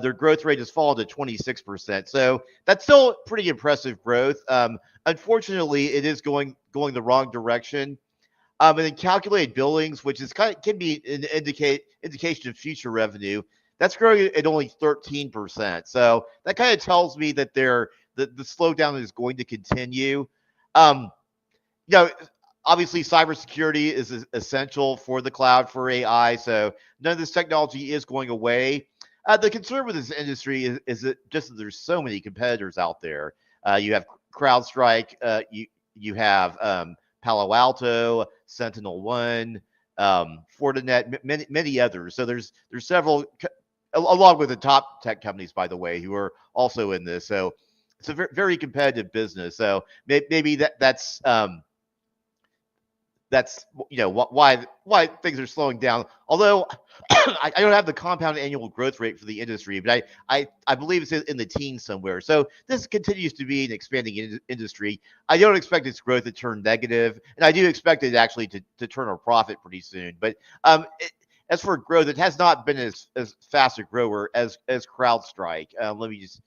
Their growth rate has fallen to 26%. So that's still pretty impressive growth. Unfortunately, it is going the wrong direction. And then calculated billings, which is can be an indication of future revenue, that's growing at only 13%. So that kind of tells me that the slowdown is going to continue. Obviously cybersecurity is essential for the cloud, for AI. So none of this technology is going away. The concern with this industry is that just that there's so many competitors out there. You have CrowdStrike, you have Palo Alto, SentinelOne, Fortinet, many others. So there's several, along with the top tech companies, by the way, who are also in this. So it's a very, very competitive business. So maybe that's why things are slowing down. Although I don't have the compound annual growth rate for the industry, but I believe it's in the teens somewhere. So this continues to be an expanding industry. I don't expect its growth to turn negative, and I do expect it actually to turn a profit pretty soon. But as for growth, it has not been as fast a grower as CrowdStrike. Let me just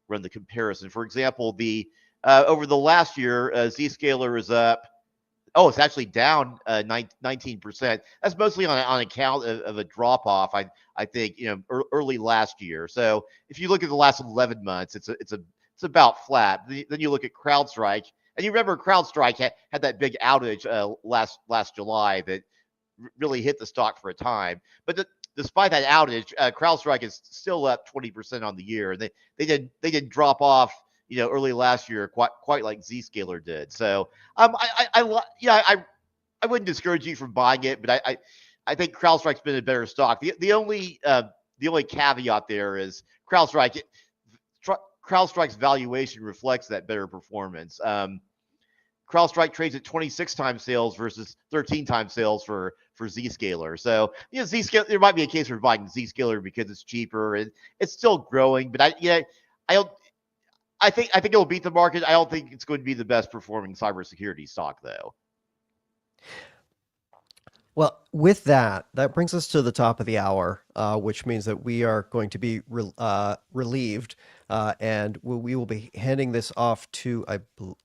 run the comparison. For example, over the last year, Zscaler is up. Oh, it's actually down 19%. That's mostly on account of a drop off. I think early last year. So if you look at the last 11 months, it's about flat. Then you look at CrowdStrike, and you remember CrowdStrike had that big outage last July that really hit the stock for a time. But despite that outage, CrowdStrike is still up 20% on the year, and they did drop off early last year, quite like Zscaler did. So I wouldn't discourage you from buying it, but I think CrowdStrike's been a better stock. The only caveat there is CrowdStrike's valuation reflects that better performance. CrowdStrike trades at 26 times sales versus 13 times sales for Zscaler. So Zscaler, there might be a case for buying Zscaler because it's cheaper and it's still growing, but I think it'll beat the market. I don't think it's going to be the best performing cybersecurity stock, though. Well, with that brings us to the top of the hour, which means that we are going to be relieved, and we will be handing this off to,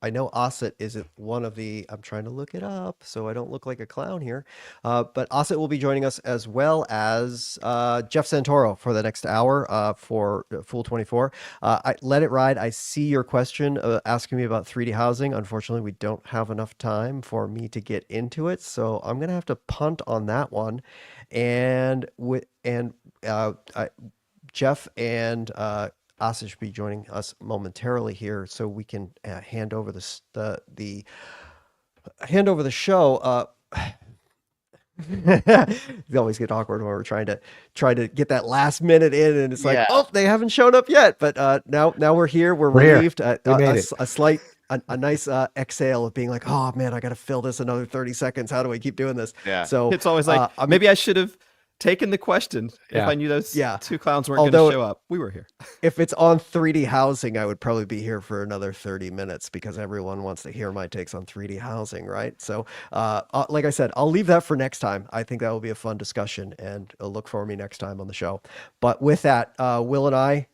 I know Asit is one of the, I'm trying to look it up so I don't look like a clown here, but Asit will be joining us as well as Jeff Santoro for the next hour for Fool24. Let it ride. I see your question asking me about 3D housing. Unfortunately, we don't have enough time for me to get into it, so I'm going to have to punt on that one. And Jeff and Asa should be joining us momentarily here, so we can hand over the show. It always get awkward when we're trying to get that last minute in, and it's like, oh, they haven't shown up yet. But now we're here. We're relieved. Here. We made it. A slight. A nice exhale of being like, oh man, I got to fill this another 30 seconds. How do we keep doing this? Yeah. So it's always like, maybe I should have taken the question if I knew those two clowns weren't going to show up. We were here. If it's on 3D housing, I would probably be here for another 30 minutes because everyone wants to hear my takes on 3D housing, right? So like I said, I'll leave that for next time. I think that will be a fun discussion, and look for me next time on the show. But with that, Will and I,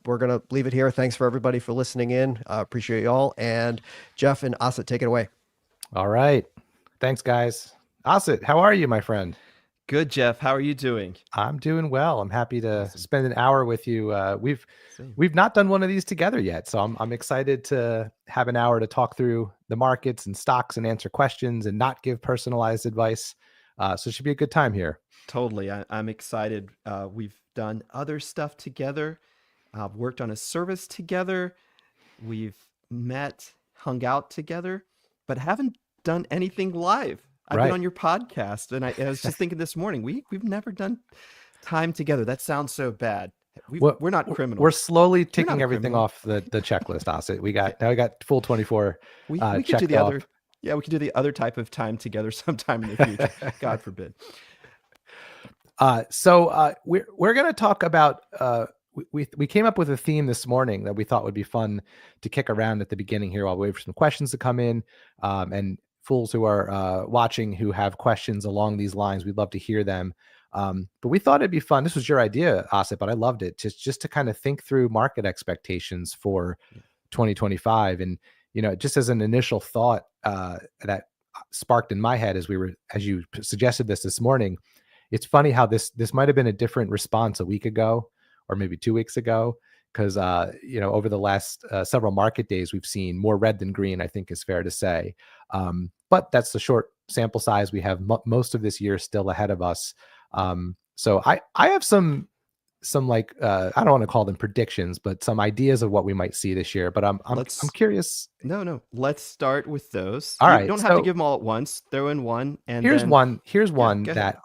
we're going to leave it here. Thanks for everybody for listening in. Appreciate you all. And Jeff and Asit, take it away. All right. Thanks, guys. Asit, how are you, my friend? Good, Jeff. How are you doing? I'm doing well. I'm happy to spend an hour with you. We've not done one of these together yet, so I'm excited to have an hour to talk through the markets and stocks and answer questions and not give personalized advice. So it should be a good time here. Totally. I'm excited. We've done other stuff together. Worked on a service together. We've met hung out together, but haven't done anything live. I've been on your podcast, and I was just thinking this morning, we've never done time together. That sounds so bad. We're not criminals. We're slowly ticking everything off the checklist, Asset. We got Fool24 we could do the other. Yeah, we could do the other type of time together sometime in the future. God forbid. So we're going to talk about. We came up with a theme this morning that we thought would be fun to kick around at the beginning here while we wait for some questions to come in. And fools who are watching who have questions along these lines, we'd love to hear them. But we thought it'd be fun. This was your idea, Asif, but I loved it. Just to kind of think through market expectations for 2025. And, just as an initial thought that sparked in my head as you suggested this morning, it's funny how this might have been a different response a week ago or maybe 2 weeks ago. Because, over the last several market days, we've seen more red than green, I think is fair to say. But that's the short sample size. We have most of this year still ahead of us. So I have some like, I don't want to call them predictions, but some ideas of what we might see this year. But I'm curious. No. Let's start with those. All right. You don't have to give them all at once. Throw in one. And here's one Yeah, that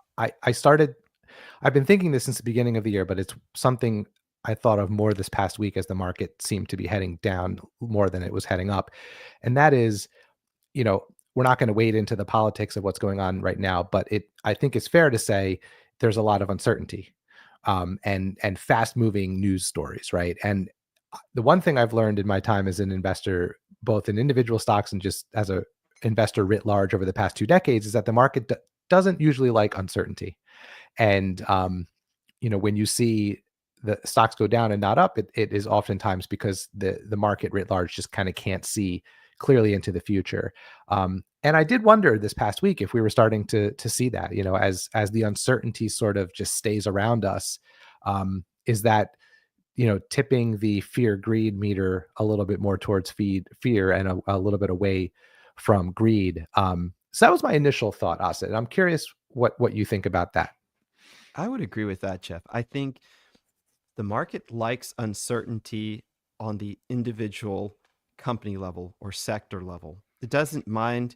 I've been thinking this since the beginning of the year, but it's something I thought of more this past week as the market seemed to be heading down more than it was heading up. And that is, we're not going to wade into the politics of what's going on right now, but I think it's fair to say there's a lot of uncertainty and fast moving news stories, right? And the one thing I've learned in my time as an investor, both in individual stocks and just as a investor writ large over the past 2 decades, is that the market doesn't usually like uncertainty. And, when you see the stocks go down and not up, it is oftentimes because the market writ large just kind of can't see clearly into the future. And I did wonder this past week if we were starting to see that, as the uncertainty sort of just stays around us, is that, tipping the fear greed meter a little bit more towards fear and a little bit away from greed. So that was my initial thought, Asad. I'm curious what you think about that. I would agree with that, Jeff. I think the market likes uncertainty on the individual company level or sector level. It doesn't mind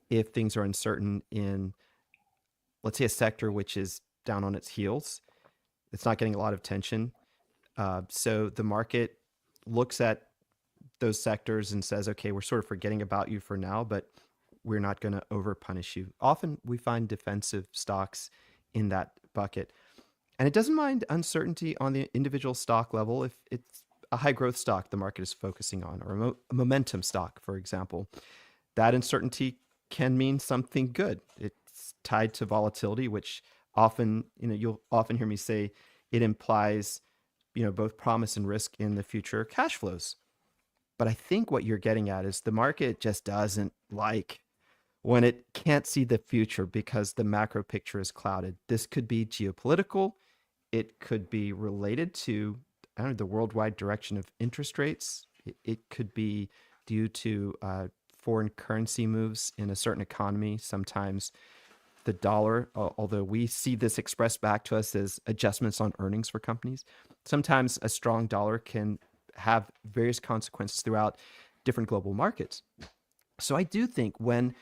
if things are uncertain in, let's say, a sector which is down on its heels. It's not getting a lot of attention. So the market looks at those sectors and says, okay, we're sort of forgetting about you for now, but we're not going to over punish you. Often we find defensive stocks in that bucket. And it doesn't mind uncertainty on the individual stock level if it's a high growth stock the market is focusing on, or a momentum stock, for example. That uncertainty can mean something good. It's tied to volatility, which often, you'll often hear me say it implies, both promise and risk in the future cash flows. But I think what you're getting at is the market just doesn't like when it can't see the future because the macro picture is clouded. This could be geopolitical. It could be related to, the worldwide direction of interest rates. It could be due to foreign currency moves in a certain economy. Sometimes the dollar, although we see this expressed back to us as adjustments on earnings for companies, sometimes a strong dollar can have various consequences throughout different global markets. So I do think when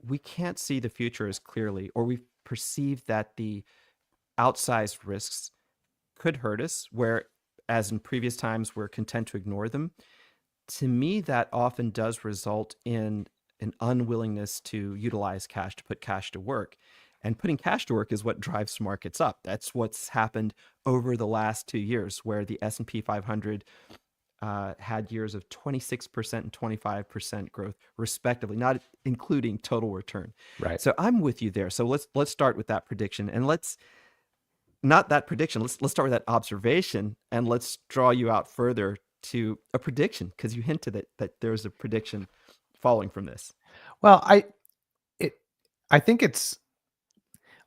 we can't see the future as clearly, or we perceive that the outsized risks could hurt us, where as in previous times we're content to ignore them, to me that often does result in an unwillingness to utilize cash, to put cash to work. And putting cash to work is what drives markets up. That's what's happened over the last 2 years, where the S&P 500 had years of 26% and 25% growth, respectively, not including total return. Right. So I'm with you there. So let's start with that prediction, and let's start with that observation, and let's draw you out further to a prediction, because you hinted that there's a prediction following from this. Well, I think it's,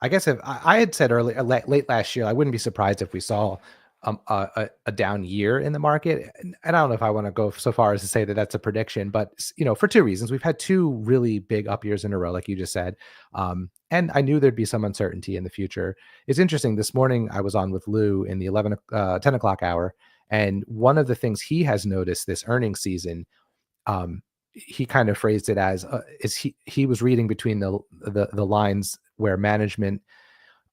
I guess if I had said late last year, I wouldn't be surprised if we saw a down year in the market. And I don't know if I want to go so far as to say that that's a prediction, but for 2 reasons. We've had 2 really big up years in a row, like you just said. And I knew there'd be some uncertainty in the future. It's interesting. This morning I was on with Lou in the 10 o'clock hour. And one of the things he has noticed this earnings season, he kind of phrased it as is he was reading between the lines where management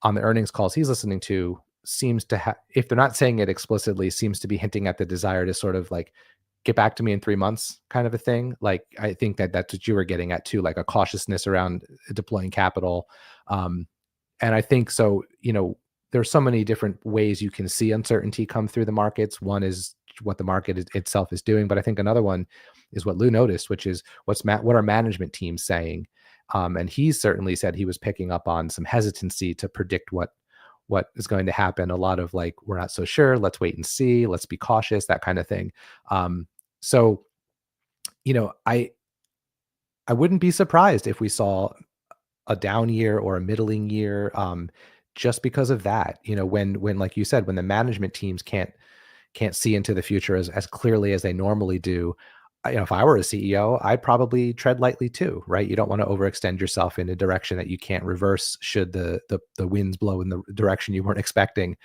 on the earnings calls he's listening to seems to have, if they're not saying it explicitly, seems to be hinting at the desire to sort of like get back to me in 3 months kind of a thing. Like, I think that that's what you were getting at too, like a cautiousness around deploying capital. And I think so, there's so many different ways you can see uncertainty come through the markets. One is what the market itself is doing, but I think another one is what Lou noticed, which is what are management teams saying. And he certainly said he was picking up on some hesitancy to predict what is going to happen. A lot of like, we're not so sure, let's wait and see, let's be cautious, that kind of thing. So, I wouldn't be surprised if we saw a down year or a middling year, just because of that. When like you said, when the management teams can't see into the future as clearly as they normally do. If I were a CEO, I'd probably tread lightly too, right? You don't want to overextend yourself in a direction that you can't reverse should the winds blow in the direction you weren't expecting.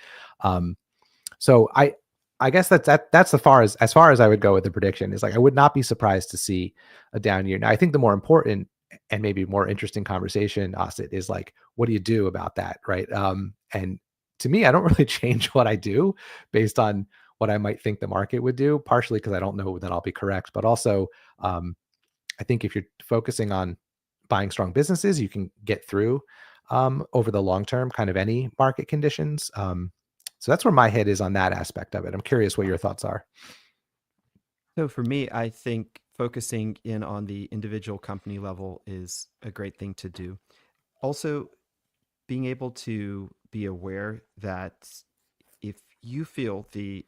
So I guess that's as far as I would go with the prediction. Is like, I would not be surprised to see a down year. Now, I think the more important and maybe more interesting conversation, Asit, is like, what do you do about that, right? And to me, I don't really change what I do based on what I might think the market would do, partially because I don't know that I'll be correct, but also I think if you're focusing on buying strong businesses, you can get through over the long term, kind of any market conditions. So that's where my head is on that aspect of it. I'm curious what your thoughts are. So for me, I think focusing in on the individual company level is a great thing to do. Also, being able to be aware that if you feel the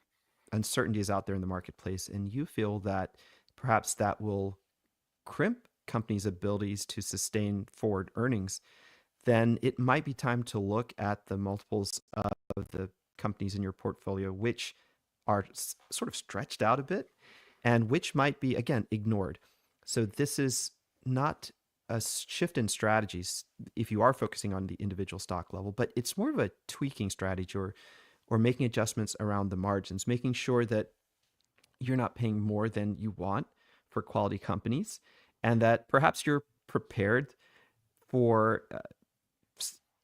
uncertainty is out there in the marketplace and you feel that perhaps that will crimp companies' abilities to sustain forward earnings, then it might be time to look at the multiples of the companies in your portfolio, which are sort of stretched out a bit and which might be, again, ignored. So this is not a shift in strategies if you are focusing on the individual stock level, but it's more of a tweaking strategy or making adjustments around the margins, making sure that you're not paying more than you want for quality companies, and that perhaps you're prepared for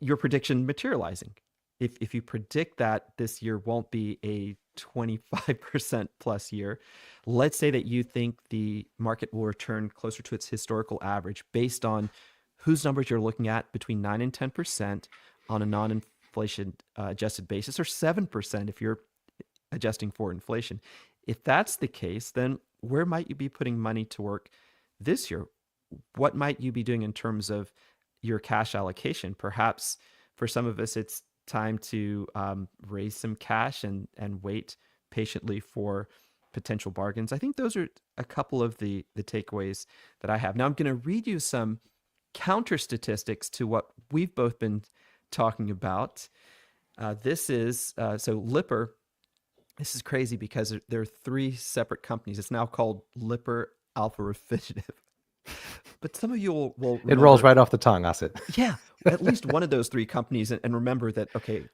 your prediction materializing. If you predict that this year won't be a 25% plus year, let's say that you think the market will return closer to its historical average based on whose numbers you're looking at, between 9 and 10% on a non-inflation adjusted basis, or 7% if you're adjusting for inflation. If that's the case, then where might you be putting money to work this year? What might you be doing in terms of your cash allocation? Perhaps for some of us, it's time to raise some cash and wait patiently for potential bargains. I think those are a couple of the takeaways that I have. Now I'm going to read you some counter statistics to what we've both been talking about. This is, so Lipper, this is crazy because there are 3 separate companies. It's now called Lipper Alpha Refinitiv. But some of you will remember, it rolls right off the tongue, Asit. Yeah, at least one of those 3 companies. And remember that, okay,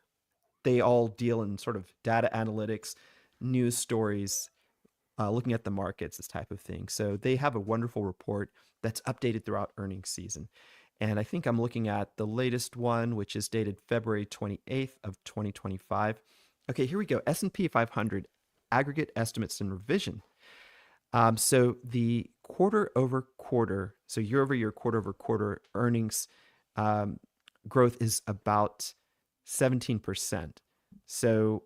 they all deal in sort of data analytics, news stories, looking at the markets, this type of thing. So they have a wonderful report that's updated throughout earnings season. And I think I'm looking at the latest one, which is dated February 28th of 2025. Okay, here we go. S&P 500 aggregate estimates and revision. So the quarter over quarter, so year over year, quarter over quarter earnings growth is about 17%. So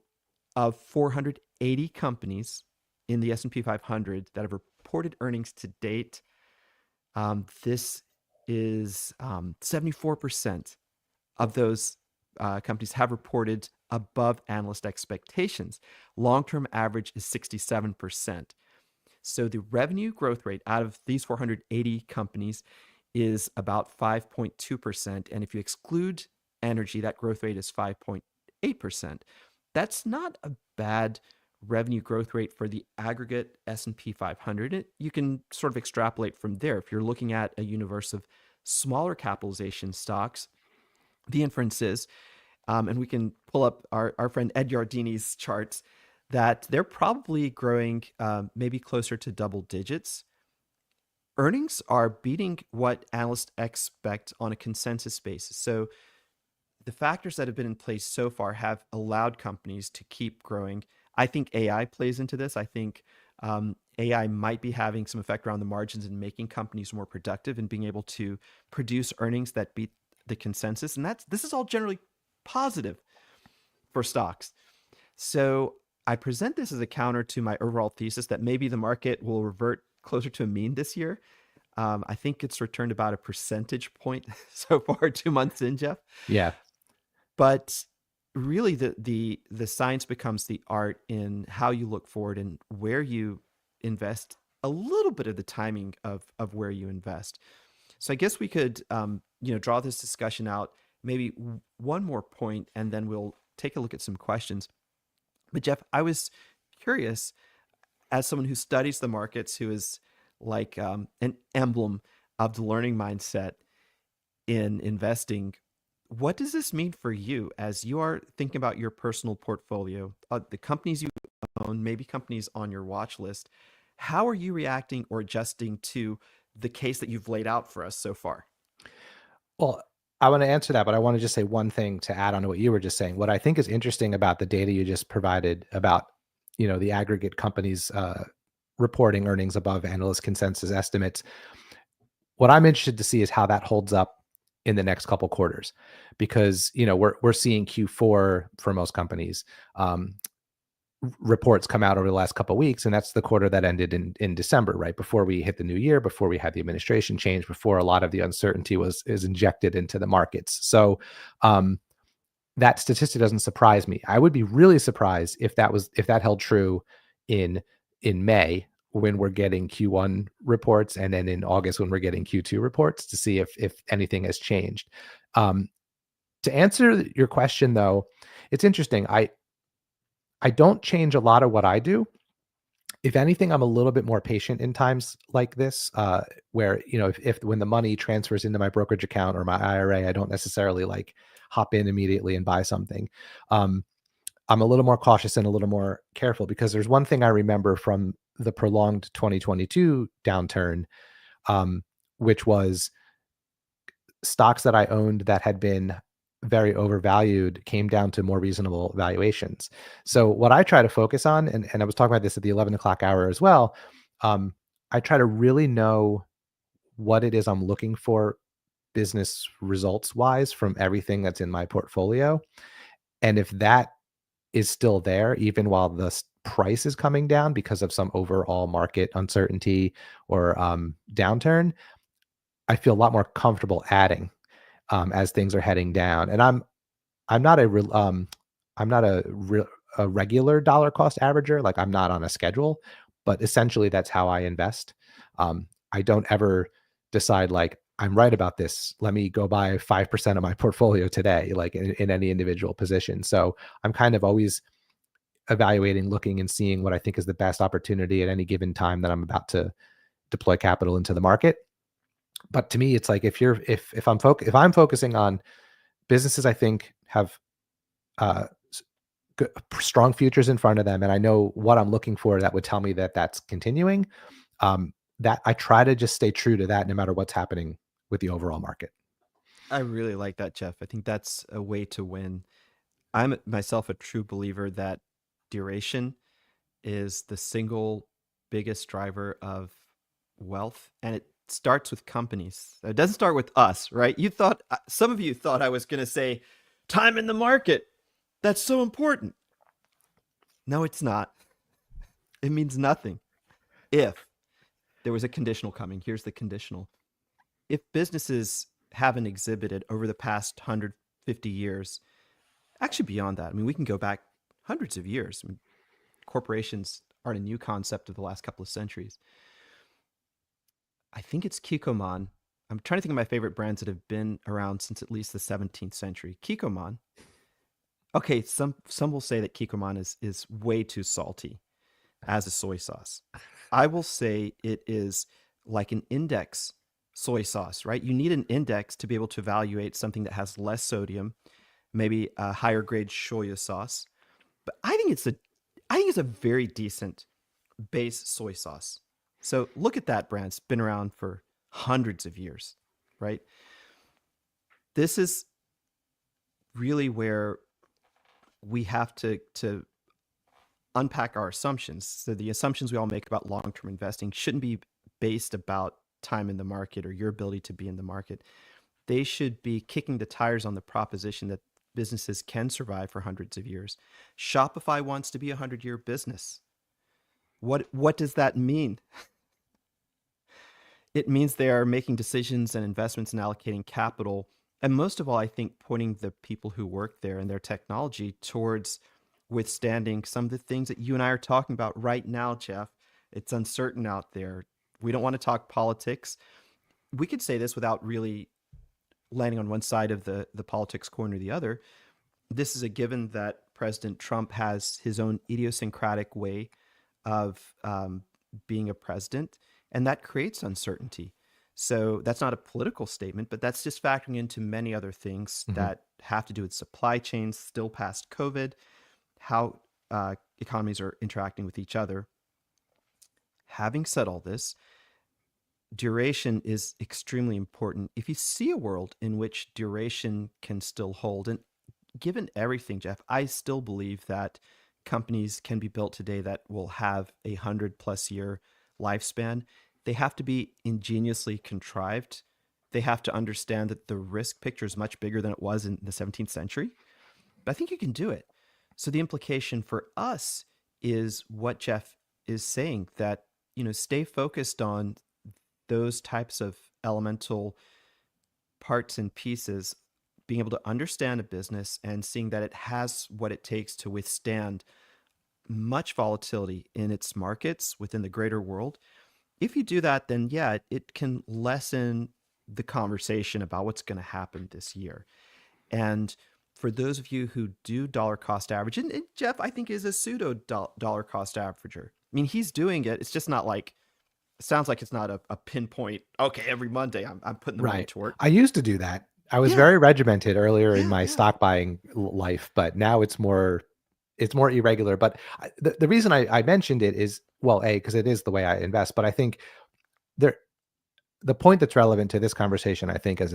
of 480 companies in the S&P 500 that have reported earnings to date, this is 74% of those companies have reported above analyst expectations. Long-term average is 67%. So the revenue growth rate out of these 480 companies is about 5.2%. And if you exclude energy, that growth rate is 5.8%. That's not a bad revenue growth rate for the aggregate S&P 500. You can sort of extrapolate from there. If you're looking at a universe of smaller capitalization stocks, the inference is, and we can pull up our friend Ed Yardini's charts, that they're probably growing maybe closer to double digits. earnings are beating what analysts expect on a consensus basis. So the factors that have been in place so far have allowed companies to keep growing. I think AI plays into this. I think AI might be having some effect around the margins and making companies more productive and being able to produce earnings that beat the consensus. And this is all generally positive for stocks. So I present this as a counter to my overall thesis that maybe the market will revert closer to a mean this year. I think it's returned about a percentage point so far, 2 months in, Jeff. Yeah. But really, the science becomes the art in how you look forward and where you invest, a little bit of the timing of where you invest. So I guess we could draw this discussion out maybe one more point, and then we'll take a look at some questions. But Jeff, I was curious, as someone who studies the markets, who is like an emblem of the learning mindset in investing, what does this mean for you as you are thinking about your personal portfolio, the companies you own, maybe companies on your watch list? How are you reacting or adjusting to the case that you've laid out for us so far? Well, I want to answer that, but I want to just say one thing to add on to what you were just saying. What I think is interesting about the data you just provided about, the aggregate companies reporting earnings above analyst consensus estimates. What I'm interested to see is how that holds up in the next couple quarters, because we're seeing Q4 for most companies reports come out over the last couple of weeks, and that's the quarter that ended in December, right before we hit the new year, before we had the administration change, before a lot of the uncertainty is injected into the markets. So that statistic doesn't surprise me. I would be really surprised if that held true in May, when we're getting Q1 reports, and then in August when we're getting Q2 reports, to see if anything has changed. To answer your question, though, it's interesting. I don't change a lot of what I do. If anything, I'm a little bit more patient in times like this, where if when the money transfers into my brokerage account or my IRA, I don't necessarily like hop in immediately and buy something. I'm a little more cautious and a little more careful, because there's one thing I remember from the prolonged 2022 downturn, which was stocks that I owned that had been very overvalued came down to more reasonable valuations. So what I try to focus on, and I was talking about this at the 11 o'clock hour as well, I try to really know what it is I'm looking for business results wise from everything that's in my portfolio. And if that is still there, even while the price is coming down because of some overall market uncertainty or downturn, I feel a lot more comfortable adding as things are heading down. And I'm not a regular dollar cost averager. Like, I'm not on a schedule, but essentially that's how I invest. I don't ever decide like, I'm right about this, let me go buy 5% of my portfolio today, like in any individual position. So I'm kind of always evaluating, looking and seeing what I think is the best opportunity at any given time that I'm about to deploy capital into the market. But to me, it's like, if I'm focusing on businesses I think have strong futures in front of them, and I know what I'm looking for that would tell me that that's continuing, that I try to just stay true to that no matter what's happening with the overall market. I really like that, Jeff. I think that's a way to win. I'm myself a true believer that duration is the single biggest driver of wealth, and it starts with companies. It doesn't start with us, right? Some of you thought I was going to say time in the market. That's so important. No, it's not. It means nothing. If there was a conditional coming, here's the conditional. If businesses haven't exhibited over the past 150 years, actually beyond that, I mean, we can go back hundreds of years. I mean, corporations aren't a new concept of the last couple of centuries. I think it's Kikkoman. I'm trying to think of my favorite brands that have been around since at least the 17th century. Kikkoman. Okay, some will say that Kikkoman is way too salty as a soy sauce. I will say it is like an index soy sauce, right? You need an index to be able to evaluate something that has less sodium, maybe a higher grade soya sauce. But I think it's a very decent base soy sauce. So look at that brand. It's been around for hundreds of years, right? This is really where we have to unpack our assumptions. So the assumptions we all make about long-term investing shouldn't be based about time in the market or your ability to be in the market. They should be kicking the tires on the proposition that businesses can survive for hundreds of years. Shopify wants to be a 100-year business. What does that mean? It means they are making decisions and investments and allocating capital. And most of all, I think pointing the people who work there and their technology towards withstanding some of the things that you and I are talking about right now, Jeff. It's uncertain out there. We don't want to talk politics. We could say this without really landing on one side of the politics coin or the other. This is a given that President Trump has his own idiosyncratic way of being a president, and that creates uncertainty. So that's not a political statement, but that's just factoring into many other things that have to do with supply chains still past COVID, how economies are interacting with each other. Having said all this, duration is extremely important. If you see a world in which duration can still hold, and given everything, Jeff, I still believe that companies can be built today that will have 100+ year lifespan. They have to be ingeniously contrived. They have to understand that the risk picture is much bigger than it was in the 17th century. But I think you can do it. So the implication for us is what Jeff is saying, that, stay focused on those types of elemental parts and pieces, being able to understand a business and seeing that it has what it takes to withstand much volatility in its markets within the greater world. If you do that, then yeah, it can lessen the conversation about what's going to happen this year. And for those of you who do dollar cost average, and Jeff, I think, is a pseudo dollar cost averager. I mean, he's doing it. It's just not like, it sounds like it's not a pinpoint, okay, every Monday I'm putting the money to work. I used to do that. I was very regimented earlier in my stock buying life, but now it's more irregular. But the reason I mentioned it is, well, because it is the way I invest, but I think the point that's relevant to this conversation, I think, as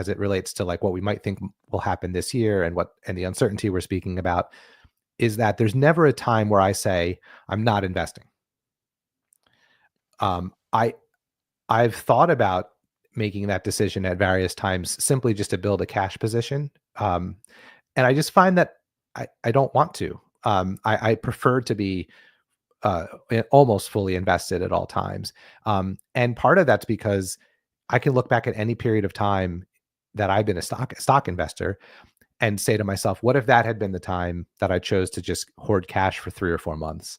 it relates to like what we might think will happen this year and the uncertainty we're speaking about, is that there's never a time where I say I'm not investing. I've thought about making that decision at various times simply just to build a cash position. And I just find that I don't want to. I prefer to be almost fully invested at all times. And part of that's because I can look back at any period of time that I've been a stock investor and say to myself, what if that had been the time that I chose to just hoard cash for 3 or 4 months?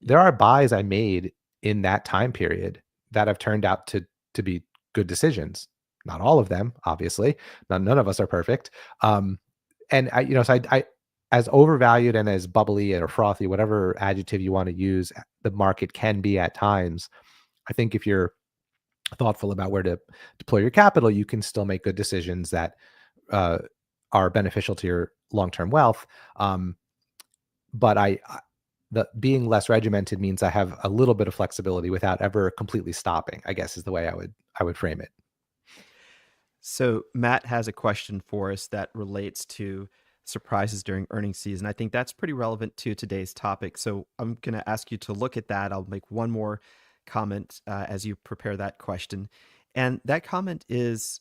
There are buys I made in that time period that have turned out to be good decisions. Not all of them, obviously. None of us are perfect. And I as overvalued and as bubbly or frothy, whatever adjective you want to use, the market can be at times. I think if you're thoughtful about where to deploy your capital, you can still make good decisions that are beneficial to your long-term wealth. But the being less regimented means I have a little bit of flexibility without ever completely stopping, I guess, is the way I would frame it. So Matt has a question for us that relates to surprises during earnings season. I think that's pretty relevant to today's topic. So I'm going to ask you to look at that. I'll make one more comment as you prepare that question. And that comment is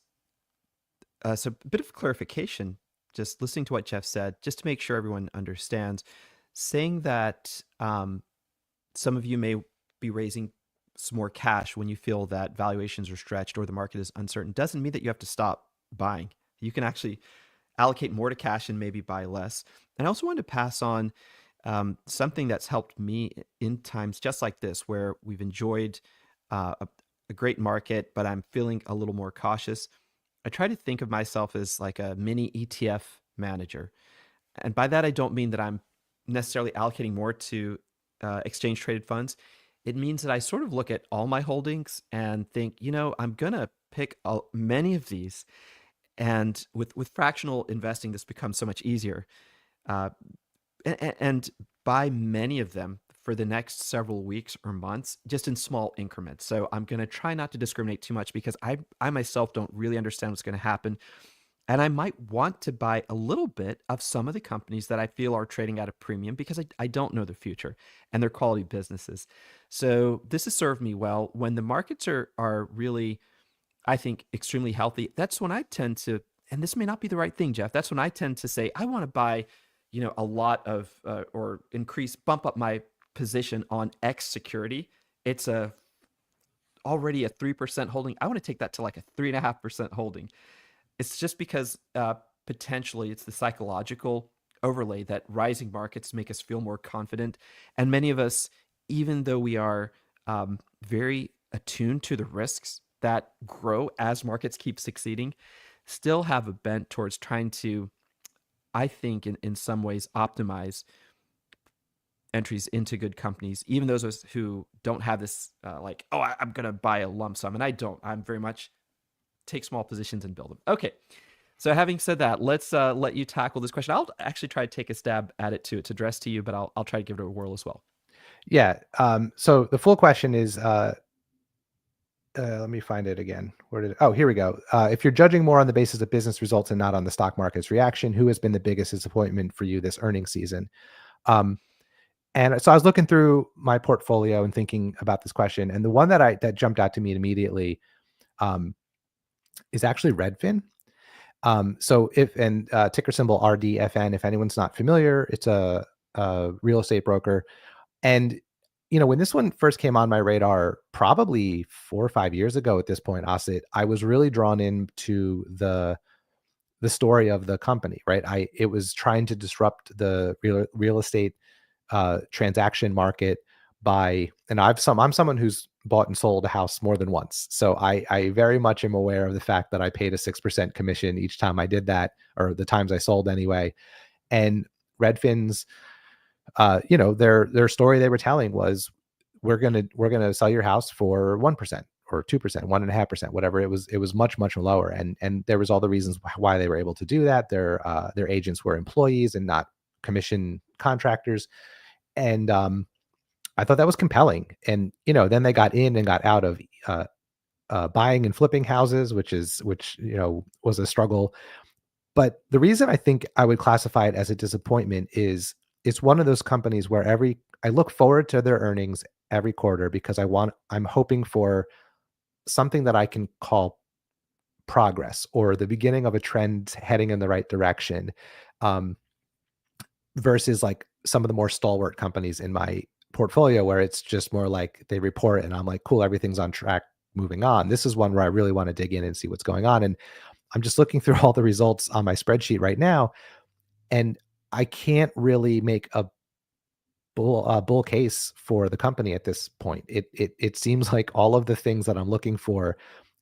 so a bit of clarification, just listening to what Jeff said, just to make sure everyone understands, saying that some of you may be raising some more cash when you feel that valuations are stretched or the market is uncertain doesn't mean that you have to stop buying. You can actually allocate more to cash and maybe buy less. And I also wanted to pass on something that's helped me in times just like this, where we've enjoyed a great market, but I'm feeling a little more cautious. I try to think of myself as like a mini ETF manager. And by that, I don't mean that I'm necessarily allocating more to exchange traded funds. It means that I sort of look at all my holdings and think, I'm going to pick many of these. And with fractional investing, this becomes so much easier. And buy many of them for the next several weeks or months, just in small increments. So I'm going to try not to discriminate too much because I myself don't really understand what's going to happen. And I might want to buy a little bit of some of the companies that I feel are trading at a premium because I don't know the future and they're quality businesses. So this has served me well. When the markets are really, I think, extremely healthy, that's when I tend to, and this may not be the right thing, Jeff, that's when I tend to say, I want to buy, a lot of, or bump up my position on X security. It's already a 3% holding. I want to take that to like a 3.5% holding. It's just because potentially it's the psychological overlay that rising markets make us feel more confident. And many of us, even though we are very attuned to the risks that grow as markets keep succeeding, still have a bent towards trying to, I think, in some ways, optimize entries into good companies, even those of us who don't have this I'm going to buy a lump sum. And I don't. I'm very much take small positions and build them. Okay. So having said that, let's let you tackle this question. I'll actually try to take a stab at it too. It's addressed to you, but I'll try to give it a whirl as well. Yeah. So the full question is, let me find it again. Here we go. If you're judging more on the basis of business results and not on the stock market's reaction, who has been the biggest disappointment for you this earnings season? And so I was looking through my portfolio and thinking about this question, and the one that jumped out to me immediately is actually Redfin. Ticker symbol RDFN. If anyone's not familiar, it's a real estate broker. And when this one first came on my radar, probably 4 or 5 years ago at this point, Asit, I was really drawn into the story of the company, right? It was trying to disrupt the real estate transaction market I'm someone who's bought and sold a house more than once. So I very much am aware of the fact that I paid a 6% commission each time I did that, or the times I sold anyway. And Redfin's, their story they were telling was, we're gonna sell your house for 1% or 2%, 1.5%, whatever. It was much, much lower. And there was all the reasons why they were able to do that. Their agents were employees and not commission contractors. And I thought that was compelling. And then they got in and got out of buying and flipping houses, which was a struggle. But the reason I think I would classify it as a disappointment is it's one of those companies where I look forward to their earnings every quarter because I'm hoping for something that I can call progress or the beginning of a trend heading in the right direction, versus like some of the more stalwart companies in my portfolio where it's just more like they report and I'm like, cool, everything's on track, moving on. This is one where I really want to dig in and see what's going on. And I'm just looking through all the results on my spreadsheet right now, and I can't really make a bull case for the company at this point. It seems like all of the things that I'm looking for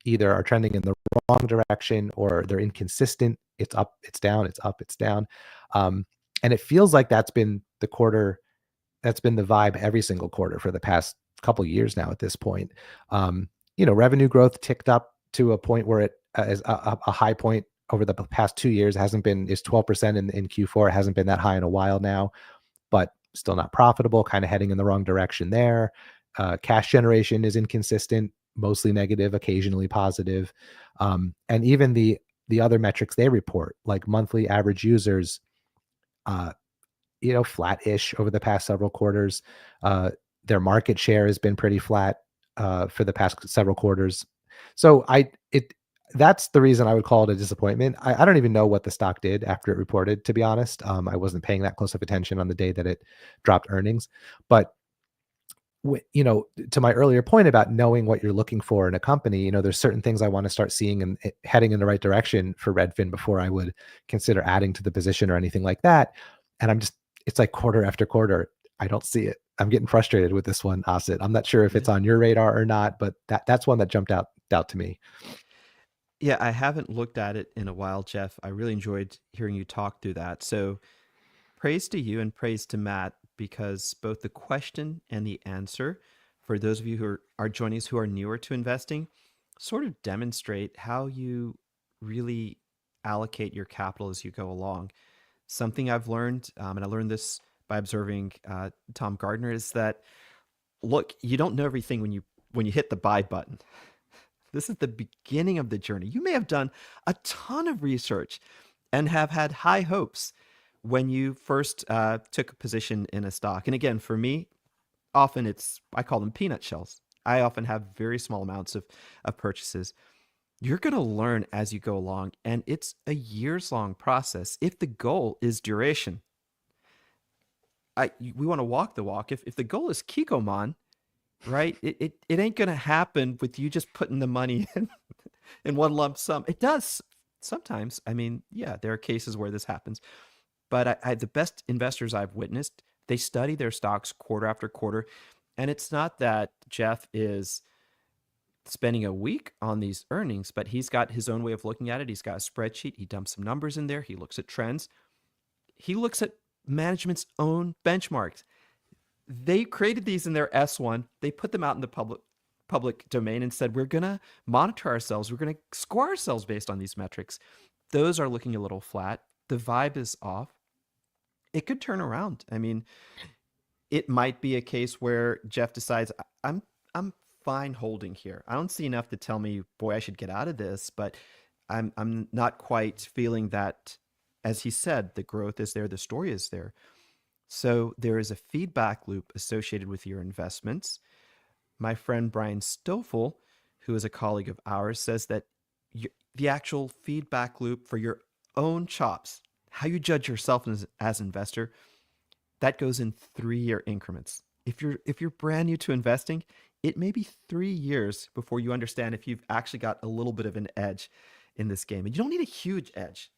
either are trending in the wrong direction or they're inconsistent. It's up, it's down, it's up, it's down. And it feels like that's been the vibe every single quarter for the past couple years now at this point. Revenue growth ticked up to a point where it is a high point over the past 2 years. Is 12% in Q4. It hasn't been that high in a while now, but still not profitable, kind of heading in the wrong direction there. Cash generation is inconsistent, mostly negative, occasionally positive. And even the other metrics they report, like monthly average users, flat-ish over the past several quarters. Their market share has been pretty flat for the past several quarters. So that's the reason I would call it a disappointment. I don't even know what the stock did after it reported, to be honest. I wasn't paying that close of attention on the day that it dropped earnings. But to my earlier point about knowing what you're looking for in a company, there's certain things I want to start seeing and heading in the right direction for Redfin before I would consider adding to the position or anything like that. And it's like quarter after quarter, I don't see it. I'm getting frustrated with this one, Asit. I'm not sure if it's on your radar or not, but that's one that jumped out to me. Yeah, I haven't looked at it in a while, Jeff. I really enjoyed hearing you talk through that. So praise to you and praise to Matt, because both the question and the answer, for those of you who are joining us who are newer to investing, sort of demonstrate how you really allocate your capital as you go along. Something I've learned, and I learned this by observing Tom Gardner is that, look, you don't know everything when you hit the buy button. This is the beginning of the journey. You may have done a ton of research and have had high hopes when you first took a position in a stock. And again, for me, often I call them peanut shells. I often have very small amounts of purchases. You're going to learn as you go along, and it's a years-long process. If the goal is duration, we want to walk the walk. If the goal is Kikoman, right, it ain't going to happen with you just putting the money in one lump sum. It does sometimes. I mean, yeah, there are cases where this happens. But the best investors I've witnessed, they study their stocks quarter after quarter. And it's not that Jeff is spending a week on these earnings, but he's got his own way of looking at it. He's got a spreadsheet. He dumps some numbers in there. He looks at trends. He looks at management's own benchmarks. They created these in their S1. They put them out in the public domain and said, we're going to monitor ourselves. We're going to score ourselves based on these metrics. Those are looking a little flat. The vibe is off. It could turn around. I mean, it might be a case where Jeff decides, I'm fine holding here. I don't see enough to tell me, boy, I should get out of this, but I'm not quite feeling that, as he said, the growth is there, the story is there. So there is a feedback loop associated with your investments. My friend Brian Stoffel, who is a colleague of ours, says that the actual feedback loop for your own chops, how you judge yourself as an investor, that goes in 3-year increments. If you're brand new to investing, it may be 3 years before you understand if you've actually got a little bit of an edge in this game. And you don't need a huge edge.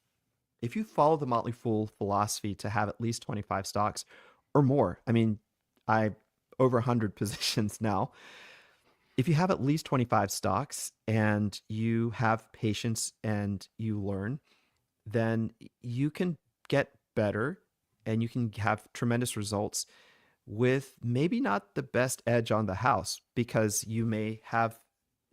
If you follow the Motley Fool philosophy to have at least 25 stocks or more, I mean, I over 100 positions now. If you have at least 25 stocks and you have patience and you learn, then you can get better and you can have tremendous results with maybe not the best edge on the house, because you may have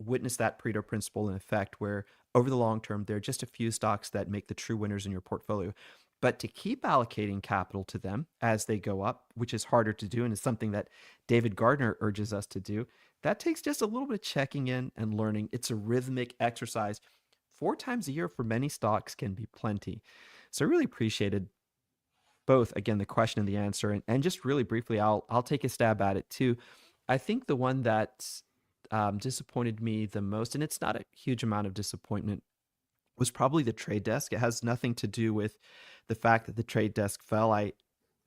witnessed that Pareto principle in effect, where over the long term, there are just a few stocks that make the true winners in your portfolio. But to keep allocating capital to them as they go up, which is harder to do, and is something that David Gardner urges us to do, that takes just a little bit of checking in and learning. It's a rhythmic exercise. 4 times a year for many stocks can be plenty. So I really appreciated both, again, the question and the answer. And just really briefly, I'll take a stab at it too. I think the one that disappointed me the most, and it's not a huge amount of disappointment, was probably the trade desk. It has nothing to do with the fact that the trade desk fell. I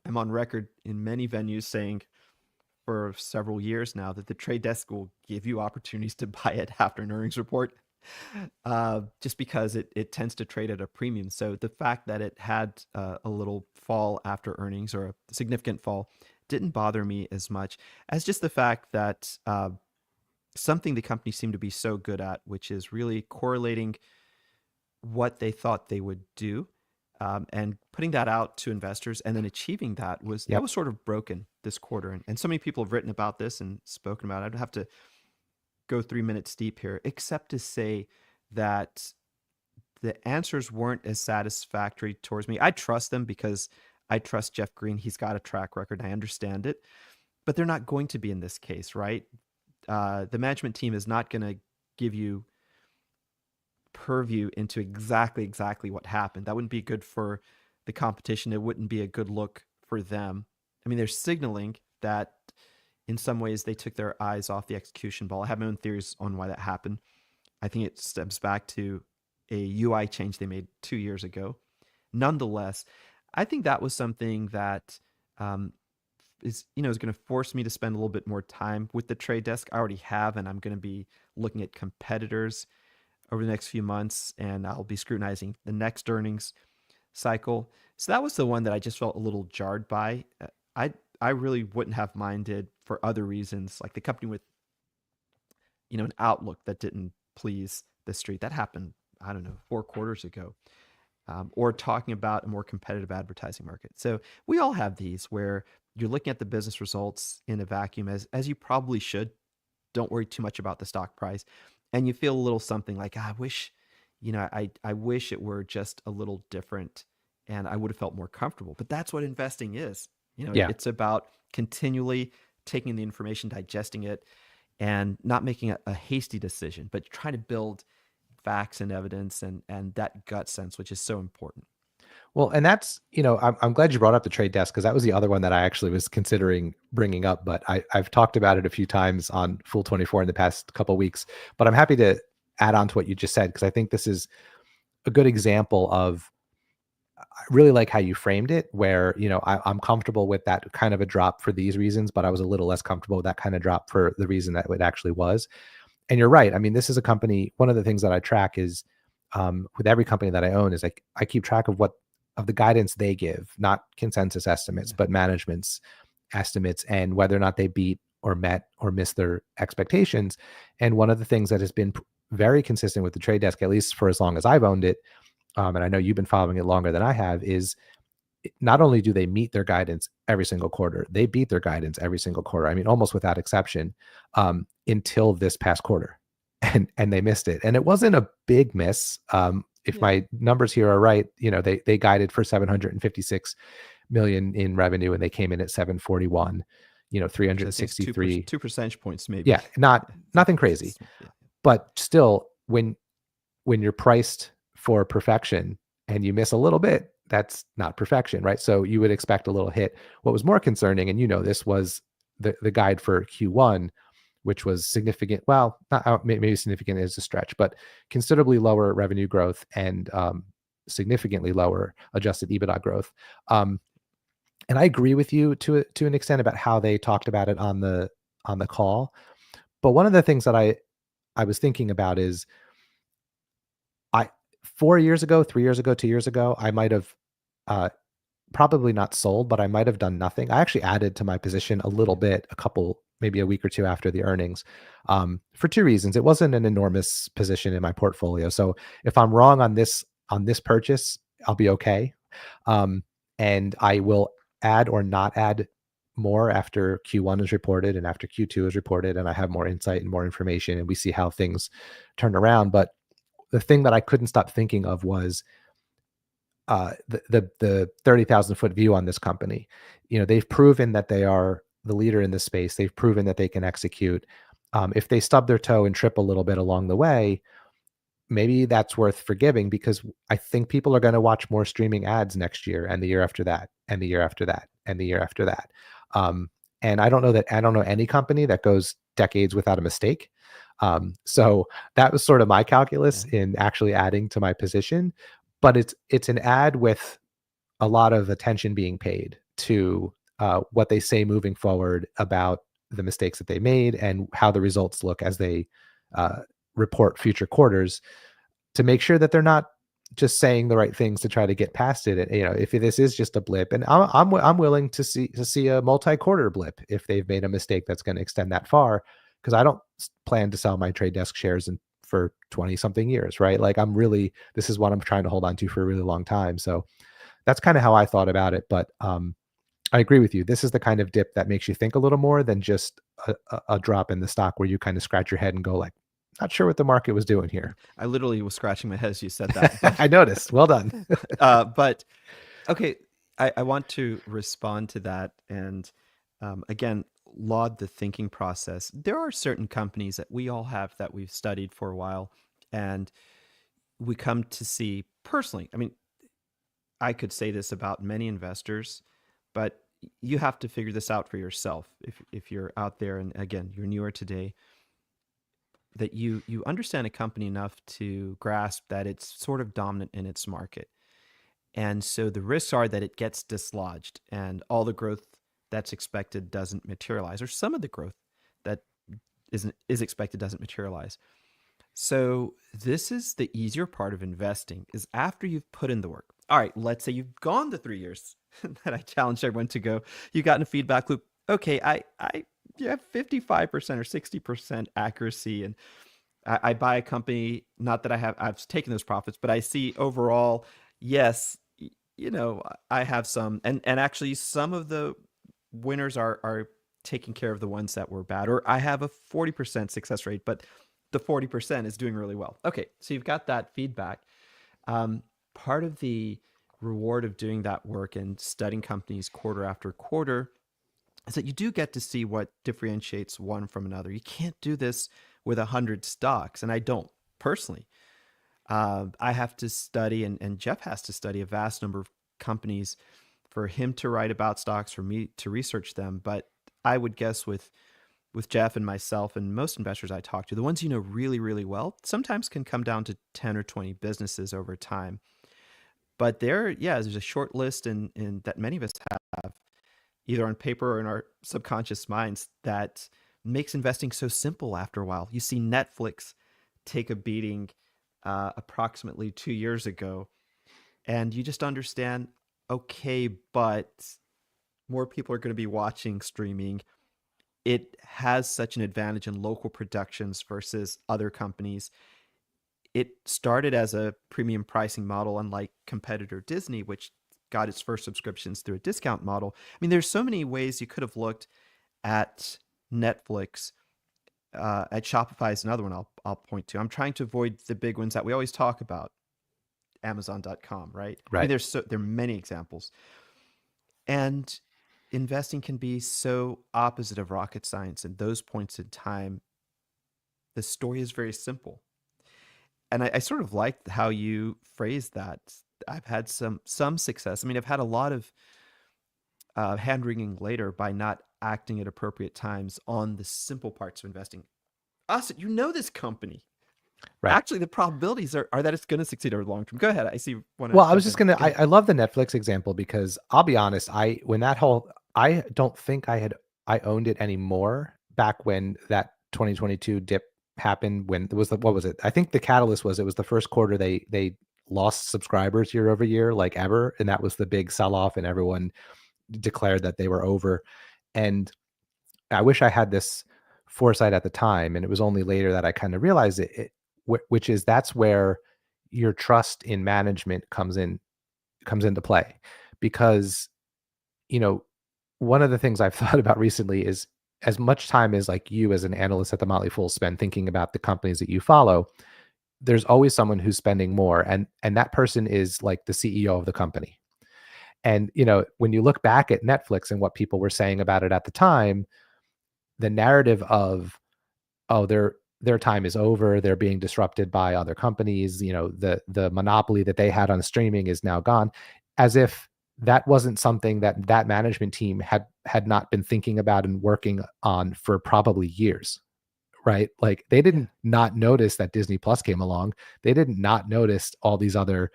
am on record in many venues saying for several years now that the trade desk will give you opportunities to buy it after an earnings report, just because it tends to trade at a premium. So the fact that it had a little fall after earnings, or a significant fall, didn't bother me as much as just the fact that something the company seemed to be so good at, which is really correlating what they thought they would do and putting that out to investors, and then achieving that was that was sort of broken this quarter. And so many people have written about this and spoken about it. I don't have to go 3 minutes deep here, except to say that the answers weren't as satisfactory towards me. I trust them because I trust Jeff Green. He's got a track record. And I understand it, but they're not going to be in this case, right? The management team is not going to give you purview into exactly what happened. That wouldn't be good for the competition. It wouldn't be a good look for them. I mean, they're signaling that in some ways they took their eyes off the execution ball. I have my own theories on why that happened. I think it stems back to a UI change they made 2 years ago. Nonetheless, I think that was something that is going to force me to spend a little bit more time with the trade desk. I already have, and I'm going to be looking at competitors over the next few months, and I'll be scrutinizing the next earnings cycle. So that was the one that I just felt a little jarred by. I really wouldn't have minded for other reasons, like the company with an outlook that didn't please the street. That happened, I don't know, 4 quarters ago. Or talking about a more competitive advertising market. So we all have these where you're looking at the business results in a vacuum, as you probably should. Don't worry too much about the stock price. And you feel a little something like, I wish, I wish it were just a little different and I would have felt more comfortable. But that's what investing is. You know, Yeah. it's about continually taking the information, digesting it, and not making a hasty decision, but trying to build facts and evidence and that gut sense, which is so important. Well, and that's, I'm glad you brought up the trade desk, because that was the other one that I actually was considering bringing up, but I've talked about it a few times on Fool24 in the past couple of weeks, but I'm happy to add on to what you just said, because I think this is a good example of, I really like how you framed it, where, I'm comfortable with that kind of a drop for these reasons, but I was a little less comfortable with that kind of drop for the reason that it actually was. And you're right. I mean, this is a company, one of the things that I track is, with every company that I own, is like, I keep track of the guidance they give, not consensus estimates, but management's estimates, and whether or not they beat or met or missed their expectations. And one of the things that has been very consistent with the trade desk, at least for as long as I've owned it, and I know you've been following it longer than I have, is not only do they meet their guidance every single quarter, they beat their guidance every single quarter. I mean, almost without exception, until this past quarter, and they missed it. And it wasn't a big miss. If my numbers here are right, they guided for 756 million in revenue, and they came in at 741. 363. 2 percentage points, maybe. Yeah, nothing crazy, but still, when you're priced for perfection and you miss a little bit, that's not perfection, right? So you would expect a little hit. What was more concerning, and this was the guide for Q1, which was significant. Well, not maybe significant is a stretch, but considerably lower revenue growth and significantly lower adjusted EBITDA growth. And I agree with you to an extent about how they talked about it on the call. But one of the things that I was thinking about is, 4 years ago, 3 years ago, 2 years ago, I might have probably not sold, but I might have done nothing. I actually added to my position a little bit, maybe a week or two after the earnings, for two reasons. It wasn't an enormous position in my portfolio. So if I'm wrong on this purchase, I'll be okay. And I will add or not add more after Q1 is reported and after Q2 is reported, and I have more insight and more information, and we see how things turn around. But the thing that I couldn't stop thinking of was the 30,000 foot view on this company. They've proven that they are the leader in this space. They've proven that they can execute. If they stub their toe and trip a little bit along the way, maybe that's worth forgiving, because I think people are going to watch more streaming ads next year, and the year after that, and the year after that, and the year after that. And I don't know any company that goes decades without a mistake. So that was sort of my calculus in actually adding to my position. But it's an ad with a lot of attention being paid to what they say moving forward about the mistakes that they made and how the results look as they report future quarters, to make sure that they're not just saying the right things to try to get past it. And, if this is just a blip, and I'm willing to see a multi-quarter blip if they've made a mistake that's going to extend that far, because I don't plan to sell my trade desk shares for 20 something years, right? Like, this is what I'm trying to hold on to for a really long time. So that's kind of how I thought about it. But I agree with you. This is the kind of dip that makes you think a little more than just a drop in the stock where you kind of scratch your head and go like, not sure what the market was doing here. I literally was scratching my head as you said that. But, I noticed. Well done. But okay, I want to respond to that. And again, laud the thinking process. There are certain companies that we all have that we've studied for a while, and we come to see personally. I mean, I could say this about many investors, but you have to figure this out for yourself. If you're out there, and again, you're newer today, that you understand a company enough to grasp that it's sort of dominant in its market. And so the risks are that it gets dislodged and all the growth that's expected doesn't materialize, or some of the growth that is expected doesn't materialize. So this is the easier part of investing, is after you've put in the work. All right, let's say you've gone the 3 years that I challenged everyone to go. You got in a feedback loop. Okay, you have 55% or 60% accuracy, and I buy a company, not that I've taken those profits, but I see overall, yes, I have some, and actually some of the winners are taking care of the ones that were bad, or I have a 40% success rate, but the 40% is doing really well. Okay, so you've got that feedback. Part of the reward of doing that work and studying companies quarter after quarter is that you do get to see what differentiates one from another. You can't do this with 100 stocks, and I don't personally. I have to study, and Jeff has to study a vast number of companies for him to write about stocks, for me to research them. But I would guess with Jeff and myself and most investors I talk to, the ones you know really, really well, sometimes can come down to 10 or 20 businesses over time. But there's a short list in that many of us have, either on paper or in our subconscious minds, that makes investing so simple after a while. You see Netflix take a beating approximately 2 years ago, and you just understand, okay, but more people are going to be watching streaming. It has such an advantage in local productions versus other companies. It started as a premium pricing model, unlike competitor Disney, which got its first subscriptions through a discount model. I mean, there's so many ways you could have looked at Netflix. At Shopify is another one I'll point to. I'm trying to avoid the big ones that we always talk about. Amazon.com, right? I mean, there are many examples. And investing can be so opposite of rocket science. And those points in time, the story is very simple. And I sort of liked how you phrased that. I've had some success. I mean, I've had a lot of hand-wringing later by not acting at appropriate times on the simple parts of investing. Austin, you know this company. Right. Actually, the probabilities are that it's going to succeed over the long term. Go ahead. I see one. Well, I was just gonna. I love the Netflix example because I'll be honest. I don't think I owned it anymore back when that 2022 dip happened. When it was what was it? I think the catalyst was it was the first quarter they lost subscribers year over year like ever, and that was the big sell off, and everyone declared that they were over. And I wish I had this foresight at the time, and it was only later that I kind of realized which is that's where your trust in management comes into play. Because one of the things I've thought about recently is, as much time as like you as an analyst at the Motley Fool spend thinking about the companies that you follow, there's always someone who's spending more, and that person is like the CEO of the company. And when you look back at Netflix and what people were saying about it at the time, the narrative of, oh, their time is over, they're being disrupted by other companies, the monopoly that they had on streaming is now gone, as if that wasn't something that management team had not been thinking about and working on for probably years, right? Like they didn't not notice that Disney Plus came along. They didn't not notice all these other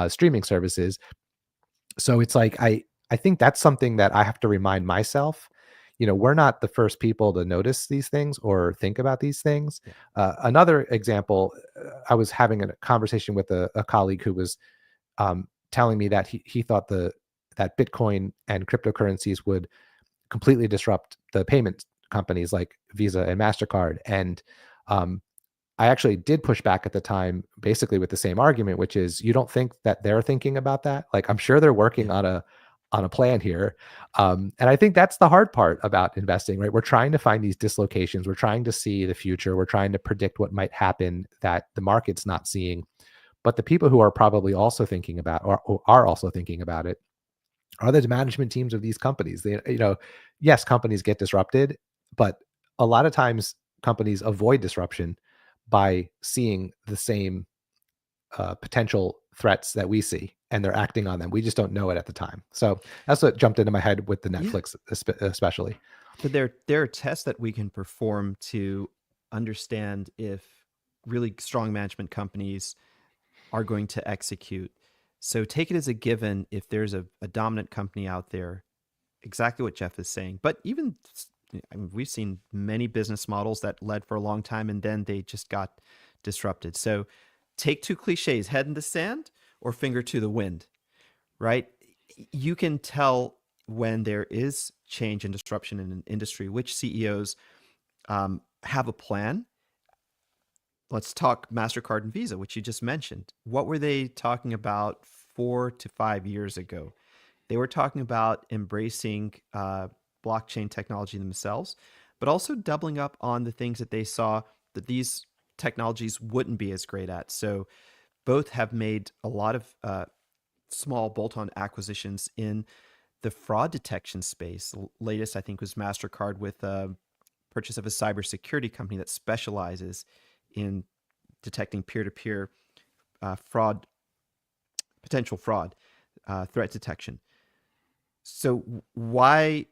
streaming services. So it's like, I think that's something that I have to remind myself. We're not the first people to notice these things or think about these things. Another example, I was having a conversation with a colleague who was telling me that he thought that Bitcoin and cryptocurrencies would completely disrupt the payment companies like Visa and MasterCard. And I actually did push back at the time, basically with the same argument, which is, you don't think that they're thinking about that? Like, I'm sure they're working on a plan here. And I think that's the hard part about investing, right? We're trying to find these dislocations. We're trying to see the future. We're trying to predict what might happen that the market's not seeing. But the people who are probably also thinking about, or are also thinking about it, are the management teams of these companies. Yes, companies get disrupted, but a lot of times companies avoid disruption by seeing the same potential threats that we see, and they're acting on them. We just don't know it at the time. So that's what jumped into my head with the Netflix, especially. But there are tests that we can perform to understand if really strong management companies are going to execute. So take it as a given if there's a dominant company out there, exactly what Jeff is saying. But even, we've seen many business models that led for a long time and then they just got disrupted. So take two cliches, head in the sand or finger to the wind, right? You can tell when there is change and disruption in an industry, which CEOs have a plan. Let's talk MasterCard and Visa, which you just mentioned. What were they talking about 4 to 5 years ago? They were talking about embracing blockchain technology themselves, but also doubling up on the things that they saw that these technologies wouldn't be as great at. So both have made a lot of small bolt-on acquisitions in the fraud detection space. The latest, I think, was MasterCard with a purchase of a cybersecurity company that specializes in detecting peer-to-peer fraud, potential fraud, threat detection. So why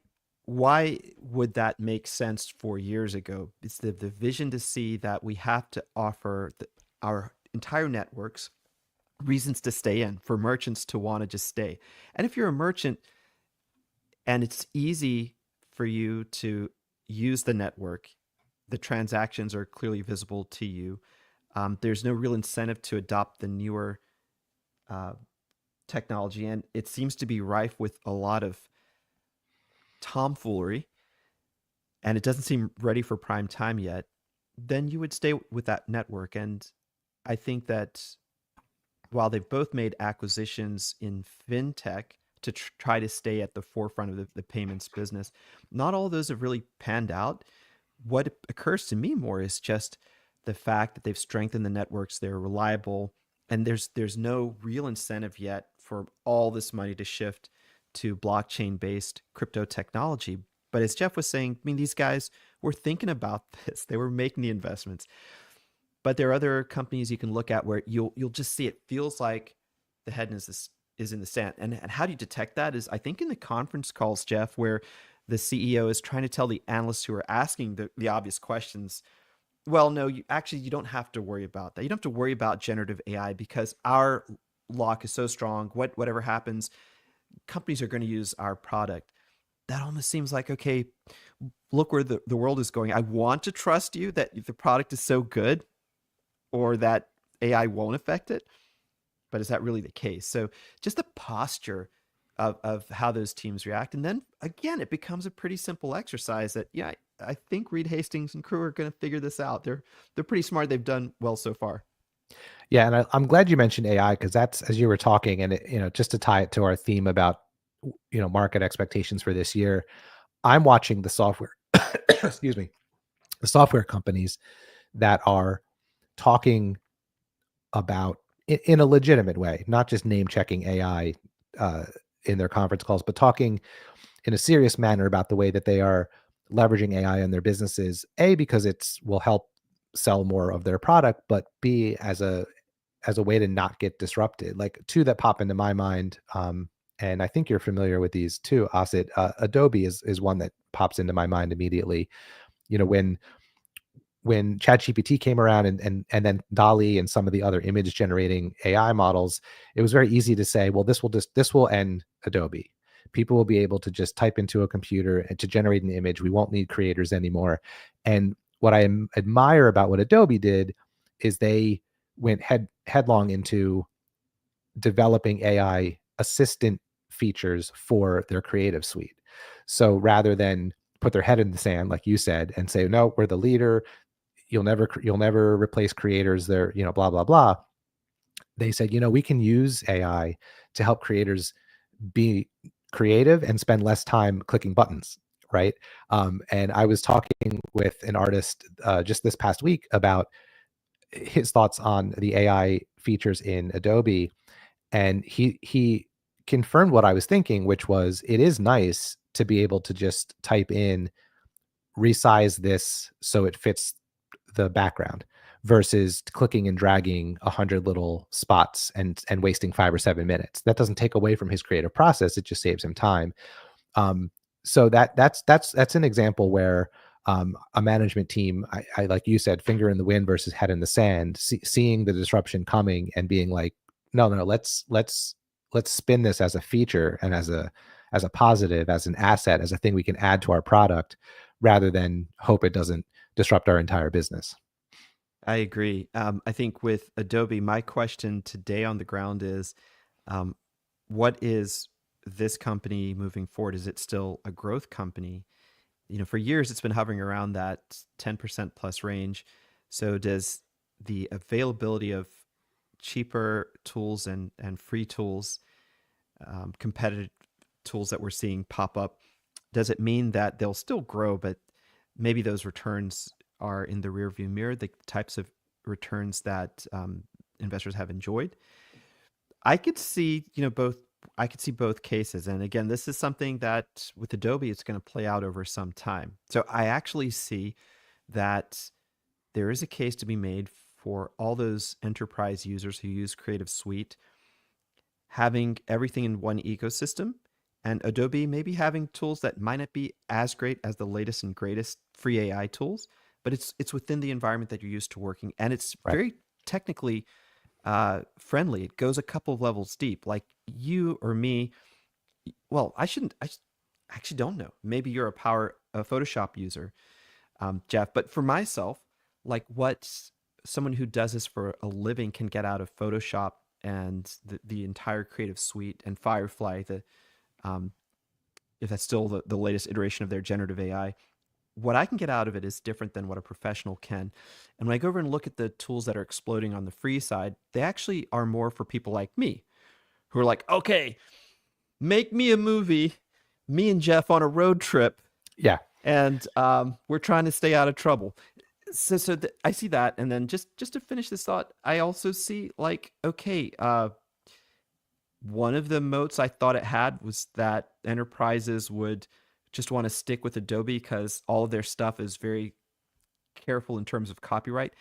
would that make sense 4 years ago? It's the vision to see that we have to offer our entire networks reasons to stay in, for merchants to want to just stay. And if you're a merchant and it's easy for you to use the network, the transactions are clearly visible to you, there's no real incentive to adopt the newer technology, and it seems to be rife with a lot of tomfoolery, and it doesn't seem ready for prime time yet, then you would stay with that network. And I think that while they've both made acquisitions in fintech to try to stay at the forefront of the payments business, not all of those have really panned out. What occurs to me more is just the fact that they've strengthened the networks, they're reliable, and there's no real incentive yet for all this money to shift to blockchain-based crypto technology. But as Jeff was saying, I mean, these guys were thinking about this. They were making the investments. But there are other companies you can look at where you'll just see it feels like the head is in the sand. And how do you detect that is, I think, in the conference calls, Jeff, where the CEO is trying to tell the analysts who are asking the obvious questions, well, no, you don't have to worry about that. You don't have to worry about generative AI because our lock is so strong. Whatever happens, companies are going to use our product. That almost seems like, okay, look where the world is going. I want to trust you that the product is so good or that AI won't affect it. But is that really the case? So just the posture of how those teams react. And then again, it becomes a pretty simple exercise that, yeah, I think Reed Hastings and crew are going to figure this out. They're pretty smart. They've done well so far. Yeah, and I'm glad you mentioned AI because that's, as you were talking, and it, just to tie it to our theme about market expectations for this year, I'm watching the software, excuse me, the software companies that are talking about in a legitimate way, not just name checking AI in their conference calls, but talking in a serious manner about the way that they are leveraging AI in their businesses. A, because will help sell more of their product, but B, as a way to not get disrupted. Like two that pop into my mind, and I think you're familiar with these too, Asit. Adobe is one that pops into my mind immediately. When ChatGPT came around and then DALL-E and some of the other image generating AI models, it was very easy to say, well, this will end Adobe. People will be able to just type into a computer and to generate an image. We won't need creators anymore. And what I admire about what Adobe did is they went headlong into developing AI assistant features for their creative suite. So rather than put their head in the sand, like you said, and say, no, we're the leader, you'll never replace creators, they're, blah, blah, blah. They said, we can use AI to help creators be creative and spend less time clicking buttons. Right. And I was talking with an artist just this past week about his thoughts on the AI features in Adobe. And he confirmed what I was thinking, which was it is nice to be able to just type in, resize this so it fits the background versus clicking and dragging 100 little spots and wasting 5 or 7 minutes. That doesn't take away from his creative process. It just saves him time. So that's an example where a management team, I like you said, finger in the wind versus head in the sand, seeing the disruption coming and being like, no, let's spin this as a feature and as a positive, as an asset, as a thing we can add to our product, rather than hope it doesn't disrupt our entire business. I agree. I think with Adobe, my question today on the ground is, what is this company moving forward? Is it still a growth company? For years, it's been hovering around that 10% plus range. So does the availability of cheaper tools and free tools, competitive tools that we're seeing pop up, does it mean that they'll still grow, but maybe those returns are in the rearview mirror, the types of returns that investors have enjoyed? I could see, both. I could see both cases. And again, this is something that with Adobe, it's going to play out over some time. So I actually see that there is a case to be made for all those enterprise users who use Creative Suite having everything in one ecosystem, and Adobe maybe having tools that might not be as great as the latest and greatest free AI tools, but it's within the environment that you're used to working, and it's Right. very technically friendly. It goes a couple of levels deep. Like you or me, well, I actually don't know. Maybe you're a Photoshop user, Jeff, but for myself, like what someone who does this for a living can get out of Photoshop and the entire Creative Suite and Firefly, if that's still the latest iteration of their generative AI, what I can get out of it is different than what a professional can. And when I go over and look at the tools that are exploding on the free side, they actually are more for people like me who are like, okay, make me a movie, me and Jeff on a road trip, Yeah. and we're trying to stay out of trouble. So I see that, and then just to finish this thought, I also see like, okay, one of the moats I thought it had was that enterprises would just want to stick with Adobe because all of their stuff is very careful in terms of copyright.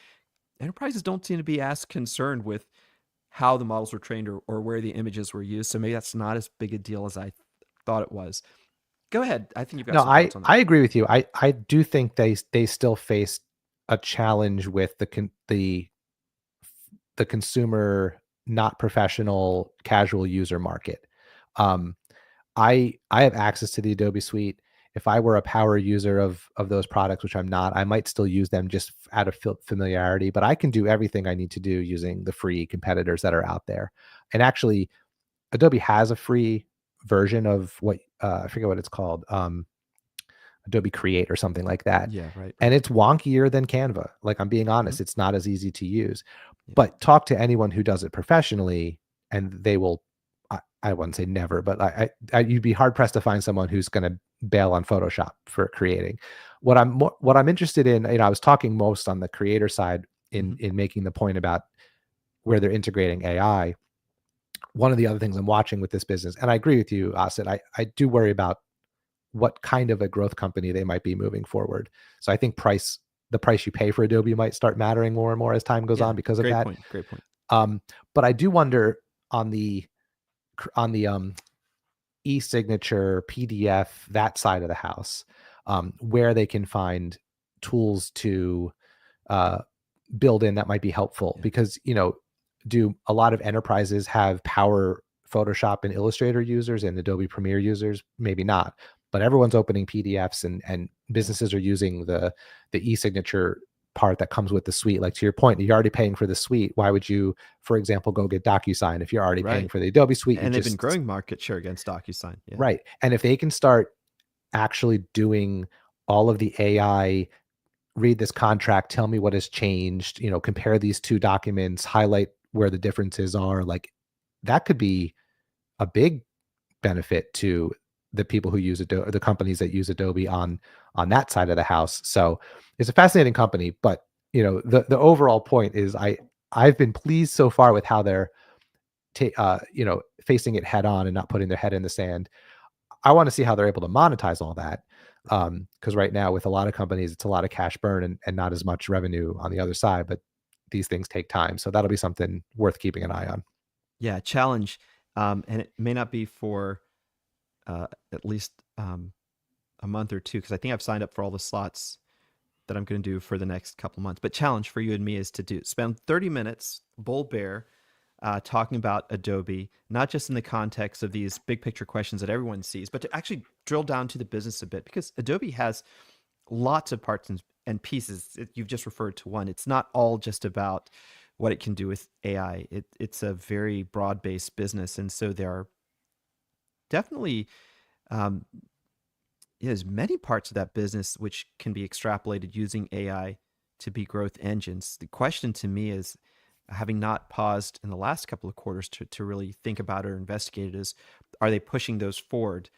Enterprises don't seem to be as concerned with how the models were trained or where the images were used. So maybe that's not as big a deal as I thought it was. Go ahead. I think you've got No, some thoughts on that. I agree with you. I do think they still face a challenge with the consumer, not professional, casual user market. I have access to the Adobe Suite. If I were a power user of those products, which I'm not, I might still use them just out of familiarity. But I can do everything I need to do using the free competitors that are out there. And actually, Adobe has a free version of what I forget what it's called, Adobe Create or something like that. Yeah, right. And it's wonkier than Canva. Like, I'm being honest, it's not as easy to use. Yeah. But talk to anyone who does it professionally, and they will. I wouldn't say never, but you'd be hard pressed to find someone who's going to bail on Photoshop for creating. What I'm interested in, I was talking most on the creator side in making the point about where they're integrating AI. One of the other things I'm watching with this business, and I agree with you, Asit, I do worry about what kind of a growth company they might be moving forward. So I think the price you pay for Adobe might start mattering more and more as time goes on because of that. Great point. But I do wonder on the e-signature, PDF, that side of the house, where they can find tools to build in that might be helpful. Because, do a lot of enterprises have power Photoshop and Illustrator users and Adobe Premiere users? Maybe not, but everyone's opening PDFs and businesses are using the e-signature part that comes with the suite. Like, to your point, you're already paying for the suite. Why would you, for example, go get DocuSign if you're already paying for the Adobe Suite? And they've been growing market share against DocuSign. Yeah. Right. And if they can start actually doing all of the AI, read this contract, tell me what has changed, compare these two documents, highlight where the differences are, like, that could be a big benefit to the people who use Adobe, the companies that use Adobe on that side of the house. So it's a fascinating company, but the overall point is I've been pleased so far with how they're facing it head on and not putting their head in the sand. I want to see how they're able to monetize all that, because right now with a lot of companies, it's a lot of cash burn and not as much revenue on the other side. But these things take time, so that'll be something worth keeping an eye on. Yeah, challenge, and it may not be for at least a month or two, because I think I've signed up for all the slots that I'm going to do for the next couple months. But challenge for you and me is to spend 30 minutes, bull bear, talking about Adobe, not just in the context of these big picture questions that everyone sees, but to actually drill down to the business a bit, because Adobe has lots of parts and pieces. You've just referred to one. It's not all just about what it can do with AI. It's a very broad-based business. And so there are definitely there's many parts of that business which can be extrapolated using AI to be growth engines. The question to me is, having not paused in the last couple of quarters to really think about it or investigate it, is, are they pushing those forward?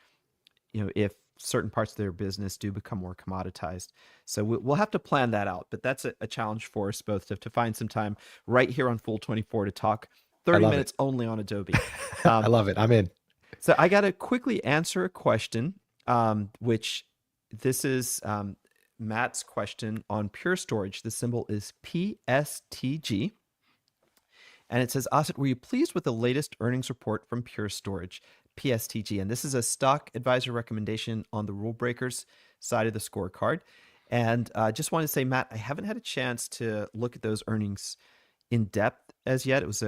If certain parts of their business do become more commoditized. So we'll have to plan that out, but that's a challenge for us both to find some time right here on Fool24 to talk 30 love it. minutes only on Adobe. I love it. I'm in. So I got to quickly answer a question, which this is Matt's question on Pure Storage. The symbol is PSTG. And it says, Asit, were you pleased with the latest earnings report from Pure Storage, PSTG? And this is a stock advisor recommendation on the rule breakers side of the scorecard. And just wanted to say, Matt, I haven't had a chance to look at those earnings in depth as yet. It was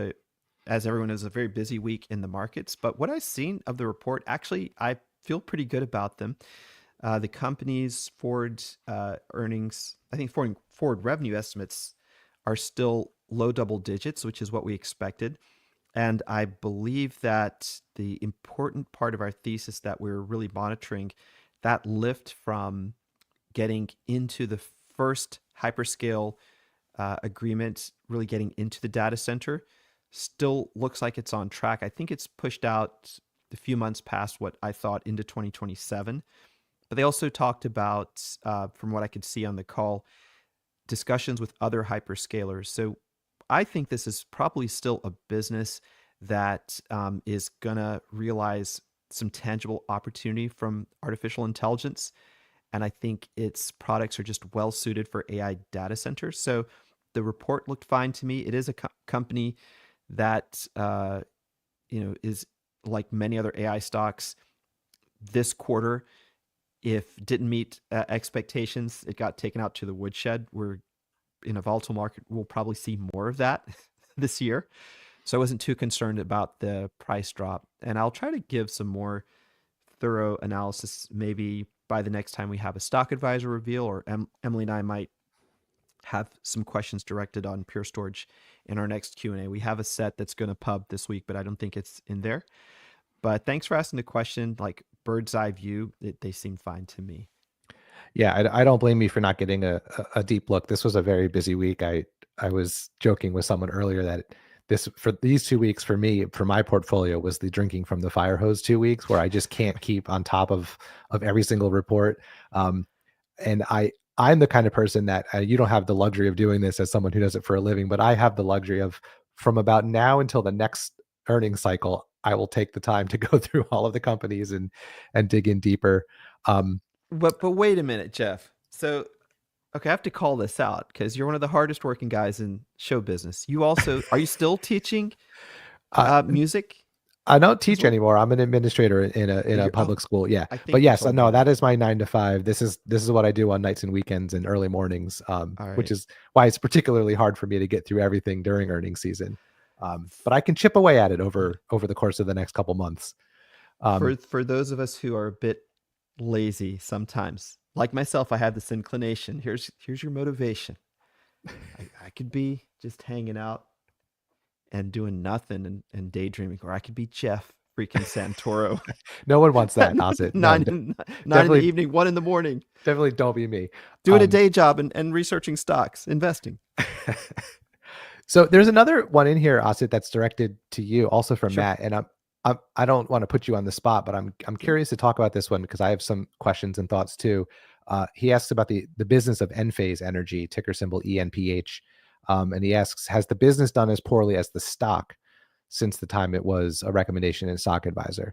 as everyone knows, a very busy week in the markets. But what I've seen of the report, actually, I feel pretty good about them. The company's forward earnings, I think forward revenue estimates are still low double digits, which is what we expected. And I believe that the important part of our thesis that we're really monitoring, that lift from getting into the first hyperscale agreement, really getting into the data center, still looks like it's on track. I think it's pushed out a few months past what I thought into 2027. But they also talked about, from what I could see on the call, discussions with other hyperscalers. So I think this is probably still a business that is going to realize some tangible opportunity from artificial intelligence. And I think its products are just well suited for AI data centers. So the report looked fine to me. It is a company that is like many other AI stocks. This quarter, if didn't meet expectations, it got taken out to the woodshed. We're in a volatile market. We'll probably see more of that this year. So I wasn't too concerned about the price drop. And I'll try to give some more thorough analysis maybe by the next time we have a stock advisor reveal, or Emily and I might have some questions directed on Pure Storage in our next Q&A. We have a set that's going to pub this week, but I don't think it's in there. But thanks for asking the question. Like bird's eye view, they seem fine to me. Yeah, I don't blame you for not getting a deep look. This was a very busy week. I was joking with someone earlier that for these 2 weeks for me, for my portfolio, was the drinking from the fire hose 2 weeks, where I just can't keep on top of every single report. And I'm the kind of person that you don't have the luxury of doing this as someone who does it for a living, but I have the luxury of, from about now until the next earnings cycle, I will take the time to go through all of the companies and dig in deeper. But wait a minute, Jeff. So, okay, I have to call this out because you're one of the hardest working guys in show business. You also, are you still teaching music? I don't teach anymore. I'm an administrator in a public school. Yeah, but yes, no, that is my 9 to 5. This is what I do on nights and weekends and early mornings, which is why it's particularly hard for me to get through everything during earnings season. But I can chip away at it over the course of the next couple months. For those of us who are a bit lazy sometimes, like myself, I have this inclination. Here's your motivation. I could be just hanging out and doing nothing and daydreaming, or I could be Jeff freaking Santoro. No one wants that, Asit. nine in the evening, 1 in the morning. Definitely don't be me. Doing a day job and researching stocks, investing. So there's another one in here, Asit, that's directed to you, also from Sure. Matt. And I don't want to put you on the spot, but I'm curious to talk about this one because I have some questions and thoughts too. He asks about the business of Enphase Energy, ticker symbol ENPH. And he asks, has the business done as poorly as the stock since the time it was a recommendation in Stock Advisor?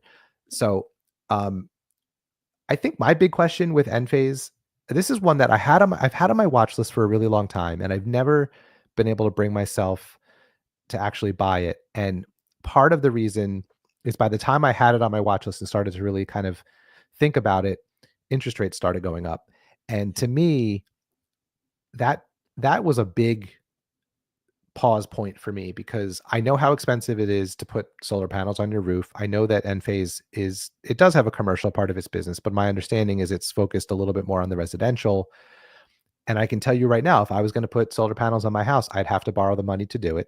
So I think my big question with Enphase, this is one that I've had on my watch list for a really long time, and I've never been able to bring myself to actually buy it. And part of the reason is, by the time I had it on my watch list and started to really kind of think about it, interest rates started going up. And to me, that was a big pause point for me, because I know how expensive it is to put solar panels on your roof. I know that Enphase it does have a commercial part of its business, but my understanding is it's focused a little bit more on the residential. And I can tell you right now, if I was going to put solar panels on my house, I'd have to borrow the money to do it.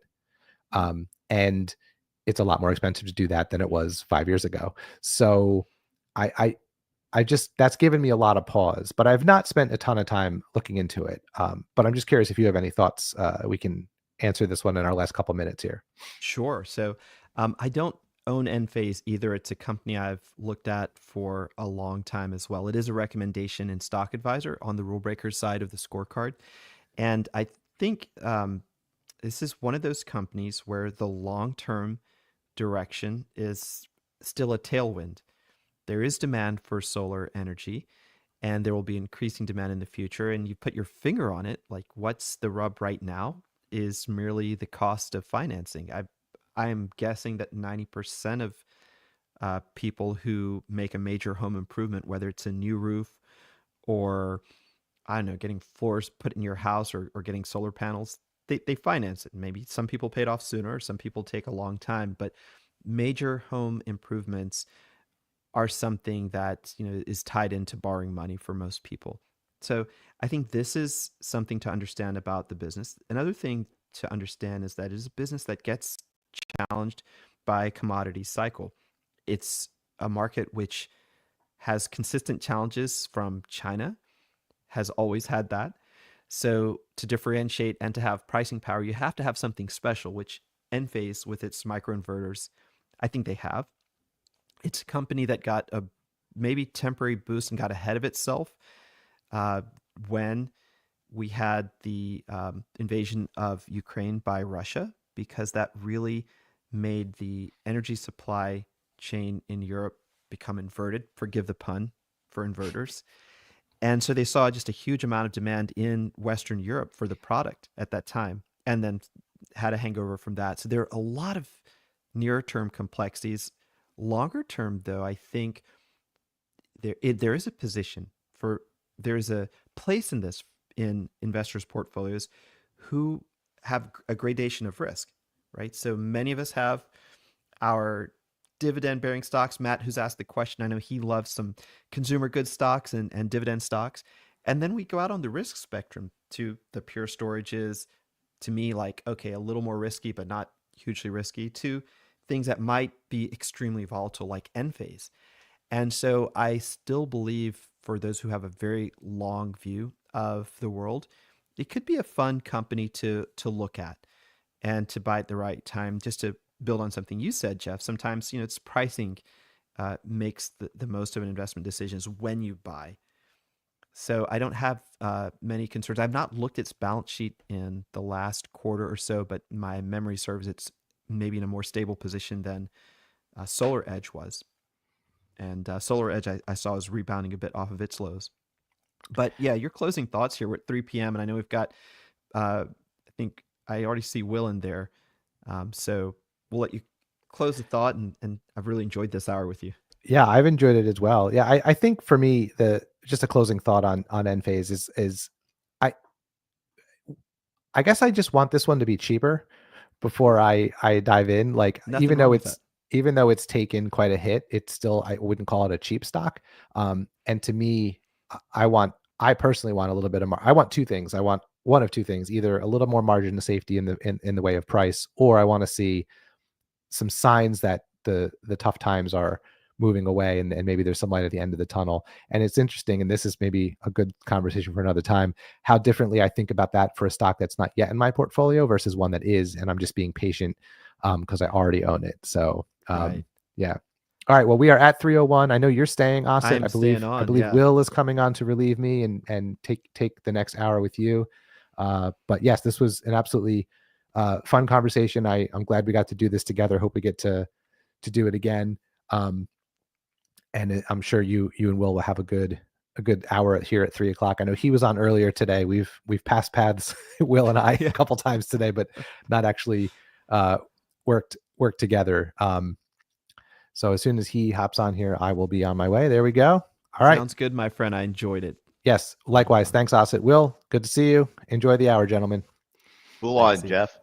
And it's a lot more expensive to do that than it was 5 years ago. So I just, that's given me a lot of pause, but I've not spent a ton of time looking into it. But I'm just curious if you have any thoughts. We can answer this one in our last couple minutes here. Sure. So I don't own Enphase either. It's a company I've looked at for a long time as well. It is a recommendation in Stock Advisor on the rule breakers side of the scorecard. And I think this is one of those companies where the long-term direction is still a tailwind. There is demand for solar energy, and there will be increasing demand in the future. And you put your finger on it, like what's the rub right now is merely the cost of financing. I'm guessing that 90% of people who make a major home improvement, whether it's a new roof or, I don't know, getting floors put in your house or getting solar panels, they finance it. Maybe some people pay it off sooner, some people take a long time, but major home improvements are something that, you know, is tied into borrowing money for most people. So I think this is something to understand about the business. Another thing to understand is that it is a business that gets challenged by a commodity cycle. It's a market which has consistent challenges from China, has always had that. So to differentiate and to have pricing power, you have to have something special, which Enphase with its microinverters, I think they have. It's a company that got a maybe temporary boost and got ahead of itself when we had the invasion of Ukraine by Russia, because that really made the energy supply chain in Europe become inverted, forgive the pun, for inverters. And so they saw just a huge amount of demand in Western Europe for the product at that time, and then had a hangover from that. So there are a lot of near-term complexities. Longer term, though, I think there is a position for, there's a place in this in investors' portfolios who have a gradation of risk, right? So many of us have our dividend-bearing stocks. Matt, who's asked the question, I know he loves some consumer goods stocks and dividend stocks. And then we go out on the risk spectrum to the pure storages, to me, like, okay, a little more risky, but not hugely risky, to things that might be extremely volatile, like Enphase. And so I still believe, for those who have a very long view of the world, it could be a fun company to look at and to buy at the right time. Just to build on something you said, Jeff, sometimes, you know, it's pricing makes the most of an investment decisions when you buy. So I don't have many concerns. I've not looked at its balance sheet in the last quarter or so, but my memory serves it's maybe in a more stable position than Solar Edge was. And Solar Edge, I saw, is rebounding a bit off of its lows. But yeah, your closing thoughts here. We're at 3 p.m. and I know we've got, I think I already see Will in there. So we'll let you close the thought, and I've really enjoyed this hour with you. Yeah, I've enjoyed it as well. Yeah, I think for me, just a closing thought on Enphase is I guess I just want this one to be cheaper before I dive in. Like, Nothing even wrong though with it's that. even though it's taken quite a hit, it's still, I wouldn't call it a cheap stock. And to me, I personally want a little bit of I want two things. I want one of two things: either a little more margin of safety in the way of price, or I want to see some signs that the tough times are moving away, and maybe there's some light at the end of the tunnel. And it's interesting, and this is maybe a good conversation for another time, how differently I think about that for a stock that's not yet in my portfolio versus one that is, and I'm just being patient because I already own it. So Right. yeah. All right. Well, we are at 3:01. I know you're staying, Austin. I'm I believe staying on, I believe yeah. Will is coming on to relieve me and take the next hour with you. But yes, this was an absolutely fun conversation. I'm glad we got to do this together. Hope we get to do it again. And I'm sure you and Will have a good hour here at 3 o'clock. I know he was on earlier today. We've passed paths, Will and I, a couple times today, but not actually worked together. So as soon as he hops on here, I will be on my way. There we go. All right. Sounds good, my friend. I enjoyed it. Yes, likewise. Thanks, Osset. Will, good to see you. Enjoy the hour, gentlemen. Cool Thanks, on, Ian. Jeff.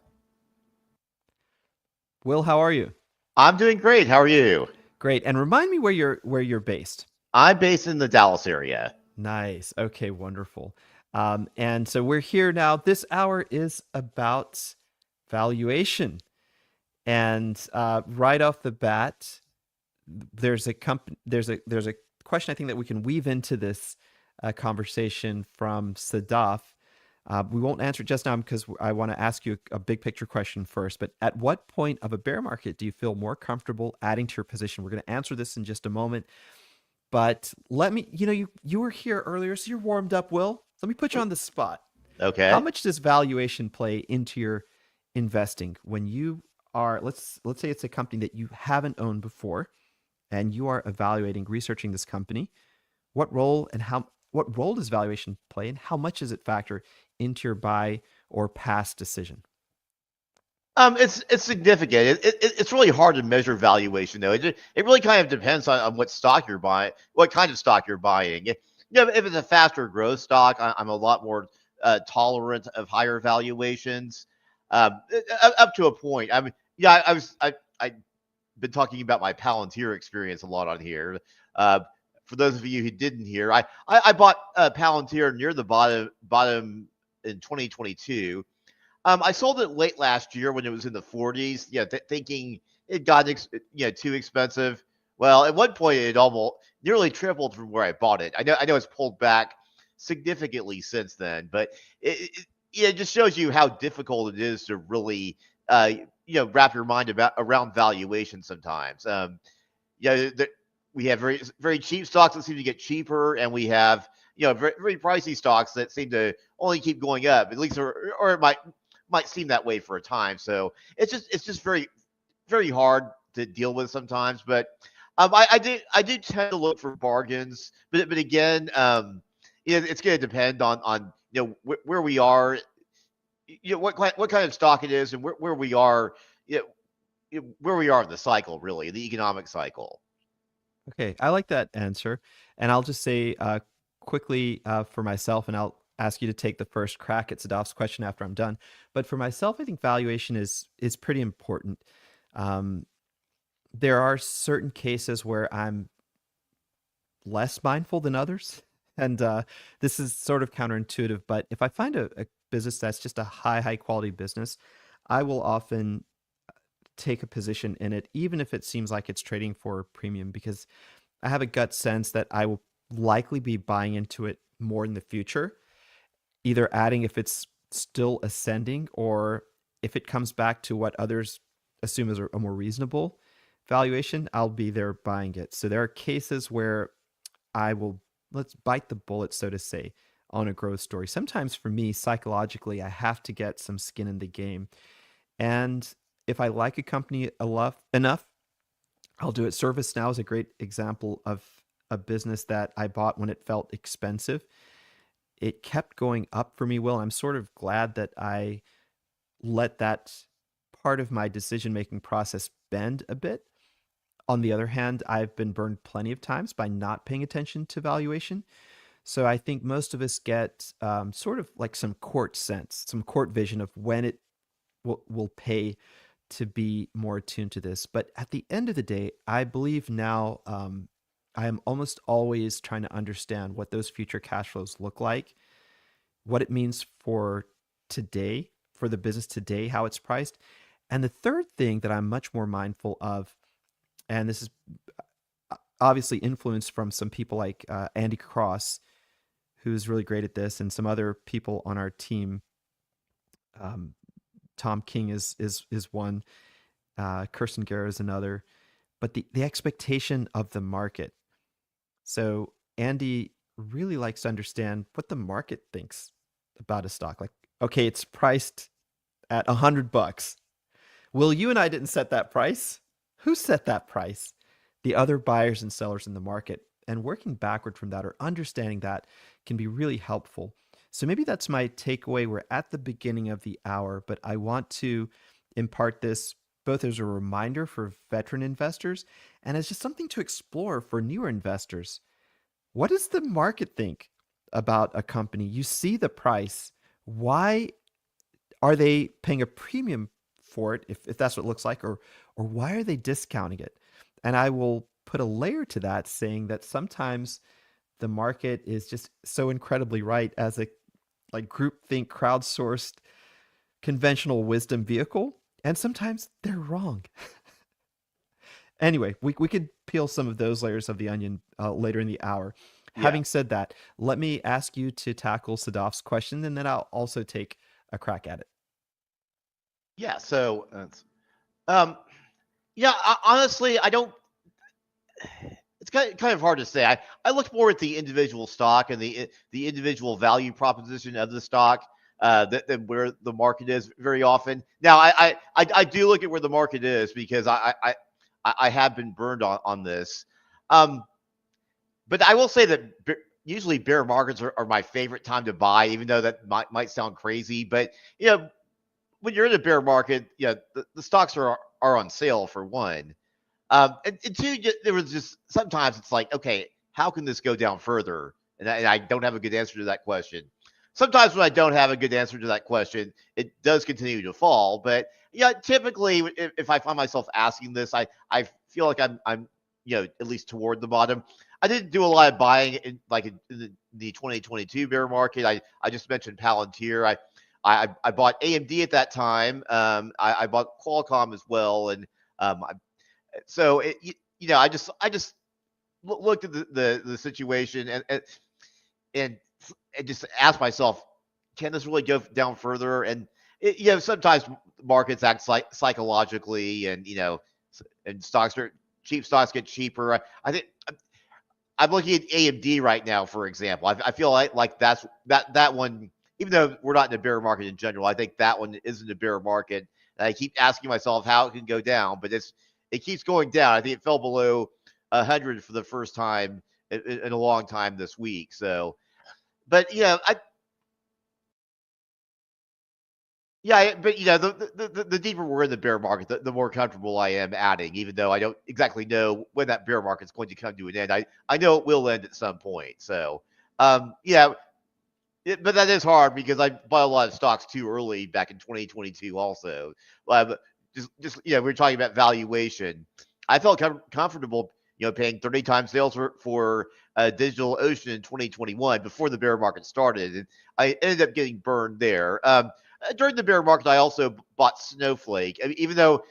Will, how are you? I'm doing great. How are you? Great. And remind me where you're based. I'm based in the Dallas area. Nice. Okay, wonderful. And so we're here now. This hour is about valuation. And right off the bat, there's a question I think that we can weave into this conversation from Sadaf. We won't answer it just now because I want to ask you a big picture question first. But at what point of a bear market do you feel more comfortable adding to your position? We're going to answer this in just a moment. But let me, you were here earlier, so you're warmed up, Will. Let me put you on the spot. Okay. How much does valuation play into investing, when you are, let's say it's a company that you haven't owned before, and you are researching this company, what role does valuation play, and how much does it factor into your buy or pass decision? It's significant. It's really hard to measure valuation though. It really kind of depends on what stock you're buying, what kind of stock you're buying. You know, if it's a faster growth stock, I'm a lot more tolerant of higher valuations, up to a point. I mean, yeah, I've been talking about my Palantir experience a lot on here. For those of you who didn't hear, I bought Palantir near the bottom in 2022. I sold it late last year when it was in the 40s. Yeah, thinking it got too expensive. Well, at one point it almost nearly tripled from where I bought it. I know it's pulled back significantly since then, but it just shows you how difficult it is to really wrap your mind around valuation sometimes. We have very very cheap stocks that seem to get cheaper, and we have very, very pricey stocks that seem to only keep going up. At least, or it might seem that way for a time. So it's just very, very hard to deal with sometimes. But I do tend to look for bargains. But again, it's going to depend on where we are, what kind of stock it is, and where we are, where we are in the cycle, really, the economic cycle. Okay, I like that answer, and I'll just say quickly for myself, and I'll ask you to take the first crack at Sadaf's question after I'm done. But for myself, I think valuation is pretty important. There are certain cases where I'm less mindful than others, and this is sort of counterintuitive. But if I find a business that's just a high quality business, I will often take a position in it, even if it seems like it's trading for a premium, because I have a gut sense that I will likely be buying into it more in the future, either adding if it's still ascending, or if it comes back to what others assume is a more reasonable valuation, I'll be there buying it. So there are cases where I will, let's bite the bullet, so to say, on a growth story. Sometimes for me, psychologically, I have to get some skin in the game. And if I like a company enough, I'll do it. ServiceNow is a great example of a business that I bought when it felt expensive. It kept going up for me, Will. I'm sort of glad that I let that part of my decision-making process bend a bit. On the other hand, I've been burned plenty of times by not paying attention to valuation. So I think most of us get sort of like some court sense, some court vision of when it will pay to be more attuned to this. But at the end of the day, I believe now I am almost always trying to understand what those future cash flows look like, what it means for today, for the business today, how it's priced. And the third thing that I'm much more mindful of, and this is obviously influenced from some people like Andy Cross, who's really great at this, and some other people on our team. Tom King is one, Kirsten Guerra is another, but the expectation of the market. So Andy really likes to understand what the market thinks about a stock. Like, okay, it's priced at $100. Will, you and I didn't set that price. Who set that price? The other buyers and sellers in the market. And working backward from that, or understanding that, can be really helpful. So maybe that's my takeaway. We're at the beginning of the hour, but I want to impart this both as a reminder for veteran investors and as just something to explore for newer investors. What does the market think about a company? You see the price. Why are they paying a premium for it, if that's what it looks like, or why are they discounting it? And I will put a layer to that, saying that sometimes the market is just so incredibly right as a like groupthink, crowdsourced, conventional wisdom vehicle, and sometimes they're wrong. Anyway, we could peel some of those layers of the onion later in the hour. Yeah. Having said that, let me ask you to tackle Sadaf's question, and then I'll also take a crack at it. Yeah. So, honestly, I don't. It's kind of hard to say. I look more at the individual stock and the individual value proposition of the stock. than where the market is very often. Now, I do look at where the market is because I have been burned on this. But I will say that usually bear markets are my favorite time to buy, even though that might sound crazy. But when you're in a bear market, the stocks are on sale for one. And two, there was just sometimes it's like, okay, how can this go down further? And I don't have a good answer to that question. Sometimes when I don't have a good answer to that question, it does continue to fall. But typically, if I find myself asking this, I feel like I'm at least toward the bottom. I didn't do a lot of buying in the 2022 bear market. I just mentioned Palantir. I bought AMD at that time. I bought Qualcomm as well, and so I just looked at the situation and just asked myself, can this really go down further? And sometimes markets act psychologically, and and cheap stocks get cheaper. I think I'm looking at AMD right now, for example. I feel like that one, even though we're not in a bear market in general, I think that one isn't a bear market. And I keep asking myself how it can go down, but it keeps going down. I think it fell below 100 for the first time in a long time this week. So, but but the deeper we're in the bear market, the more comfortable I am adding, even though I don't exactly know when that bear market's going to come to an end. I know it will end at some point. So, but that is hard because I bought a lot of stocks too early back in 2022 also. Just we're talking about valuation. I felt comfortable, paying 30 times sales for DigitalOcean in 2021 before the bear market started, and I ended up getting burned there. During the bear market, I also bought Snowflake. I mean, even though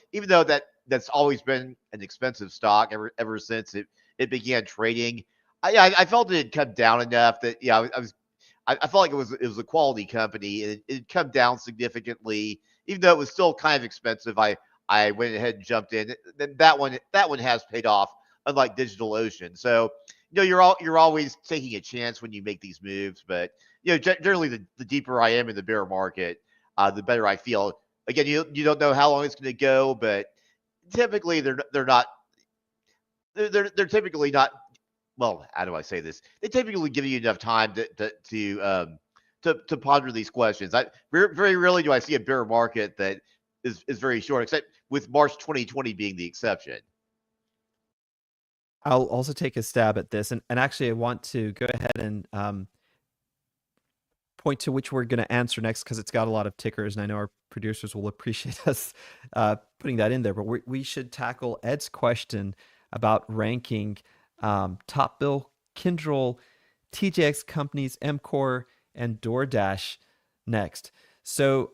that's always been an expensive stock ever since it began trading. I felt it had come down enough that I felt like it was a quality company, and it had come down significantly, even though it was still kind of expensive. I went ahead and jumped in. Then that one has paid off, unlike DigitalOcean. So you're always taking a chance when you make these moves. But generally the deeper I am in the bear market, the better I feel. Again, you don't know how long it's going to go, but typically they're typically not. Well, how do I say this? They typically give you enough time to ponder these questions. Very rarely do I see a bear market that is very short, except with March 2020 being the exception. I'll also take a stab at this, and actually I want to go ahead and point to which we're going to answer next because it's got a lot of tickers, and I know our producers will appreciate us putting that in there. But we should tackle Ed's question about ranking Top Bill, Kyndryl, TJX companies, MCore, and DoorDash next. So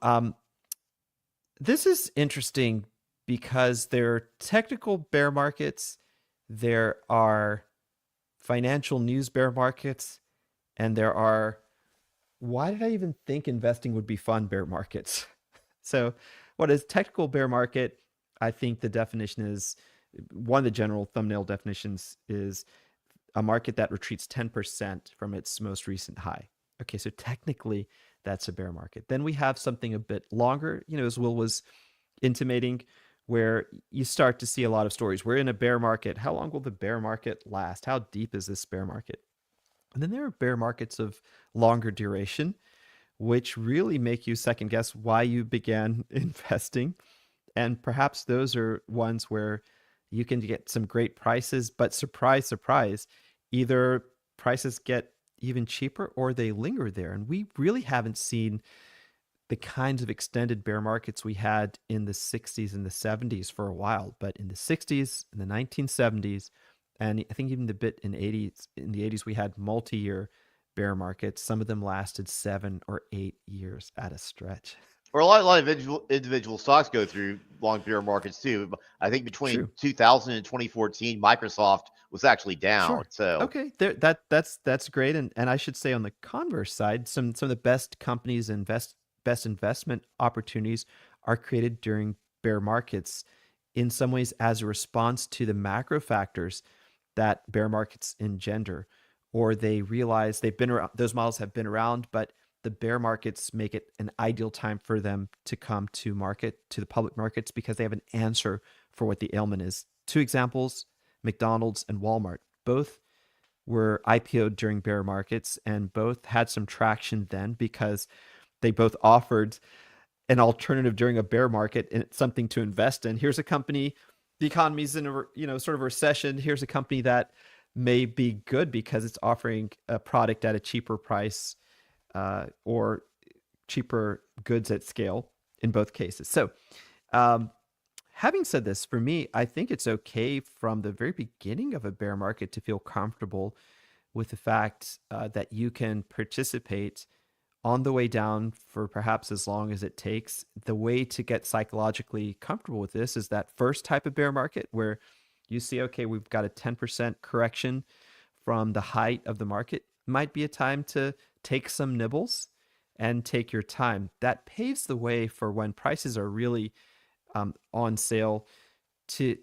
this is interesting because there are technical bear markets, there are financial news bear markets, and there are, why did I even think investing would be fun, bear markets? So what is technical bear market? I think the definition is, one of the general thumbnail definitions is a market that retreats 10% from its most recent high. Okay, so technically that's a bear market. Then we have something a bit longer, as Will was intimating, where you start to see a lot of stories. We're in a bear market. How long will the bear market last? How deep is this bear market? And then there are bear markets of longer duration, which really make you second guess why you began investing. And perhaps those are ones where you can get some great prices, but surprise, surprise, either prices get even cheaper or they linger there. And we really haven't seen the kinds of extended bear markets we had in the 60s and the 70s for a while. But in the 60s, in the 1970s, and I think even the bit in the 80s, we had multi-year bear markets. Some of them lasted 7 or 8 years at a stretch. Or a lot of individual stocks go through long bear markets too. I think between 2000 and 2014, Microsoft was actually down. Sure. So okay, that's great. And I should say on the converse side, some of the best companies and best investment opportunities are created during bear markets, in some ways as a response to the macro factors that bear markets engender, or they realize they've been around, those models have been around, but the bear markets make it an ideal time for them to come to market, to the public markets, because they have an answer for what the ailment is. 2 examples, McDonald's and Walmart. Both were IPO'd during bear markets, and both had some traction then because they both offered an alternative during a bear market and it's something to invest in. Here's a company, the economy's in a sort of a recession. Here's a company that may be good because it's offering a product at a cheaper price, or cheaper goods at scale in both cases. So having said this, for me, I think it's okay from the very beginning of a bear market to feel comfortable with the fact that you can participate on the way down for perhaps as long as it takes. The way to get psychologically comfortable with this is that first type of bear market where you see, okay, we've got a 10% correction from the height of the market. Might be a time to take some nibbles and take your time. That paves the way for when prices are really on sale to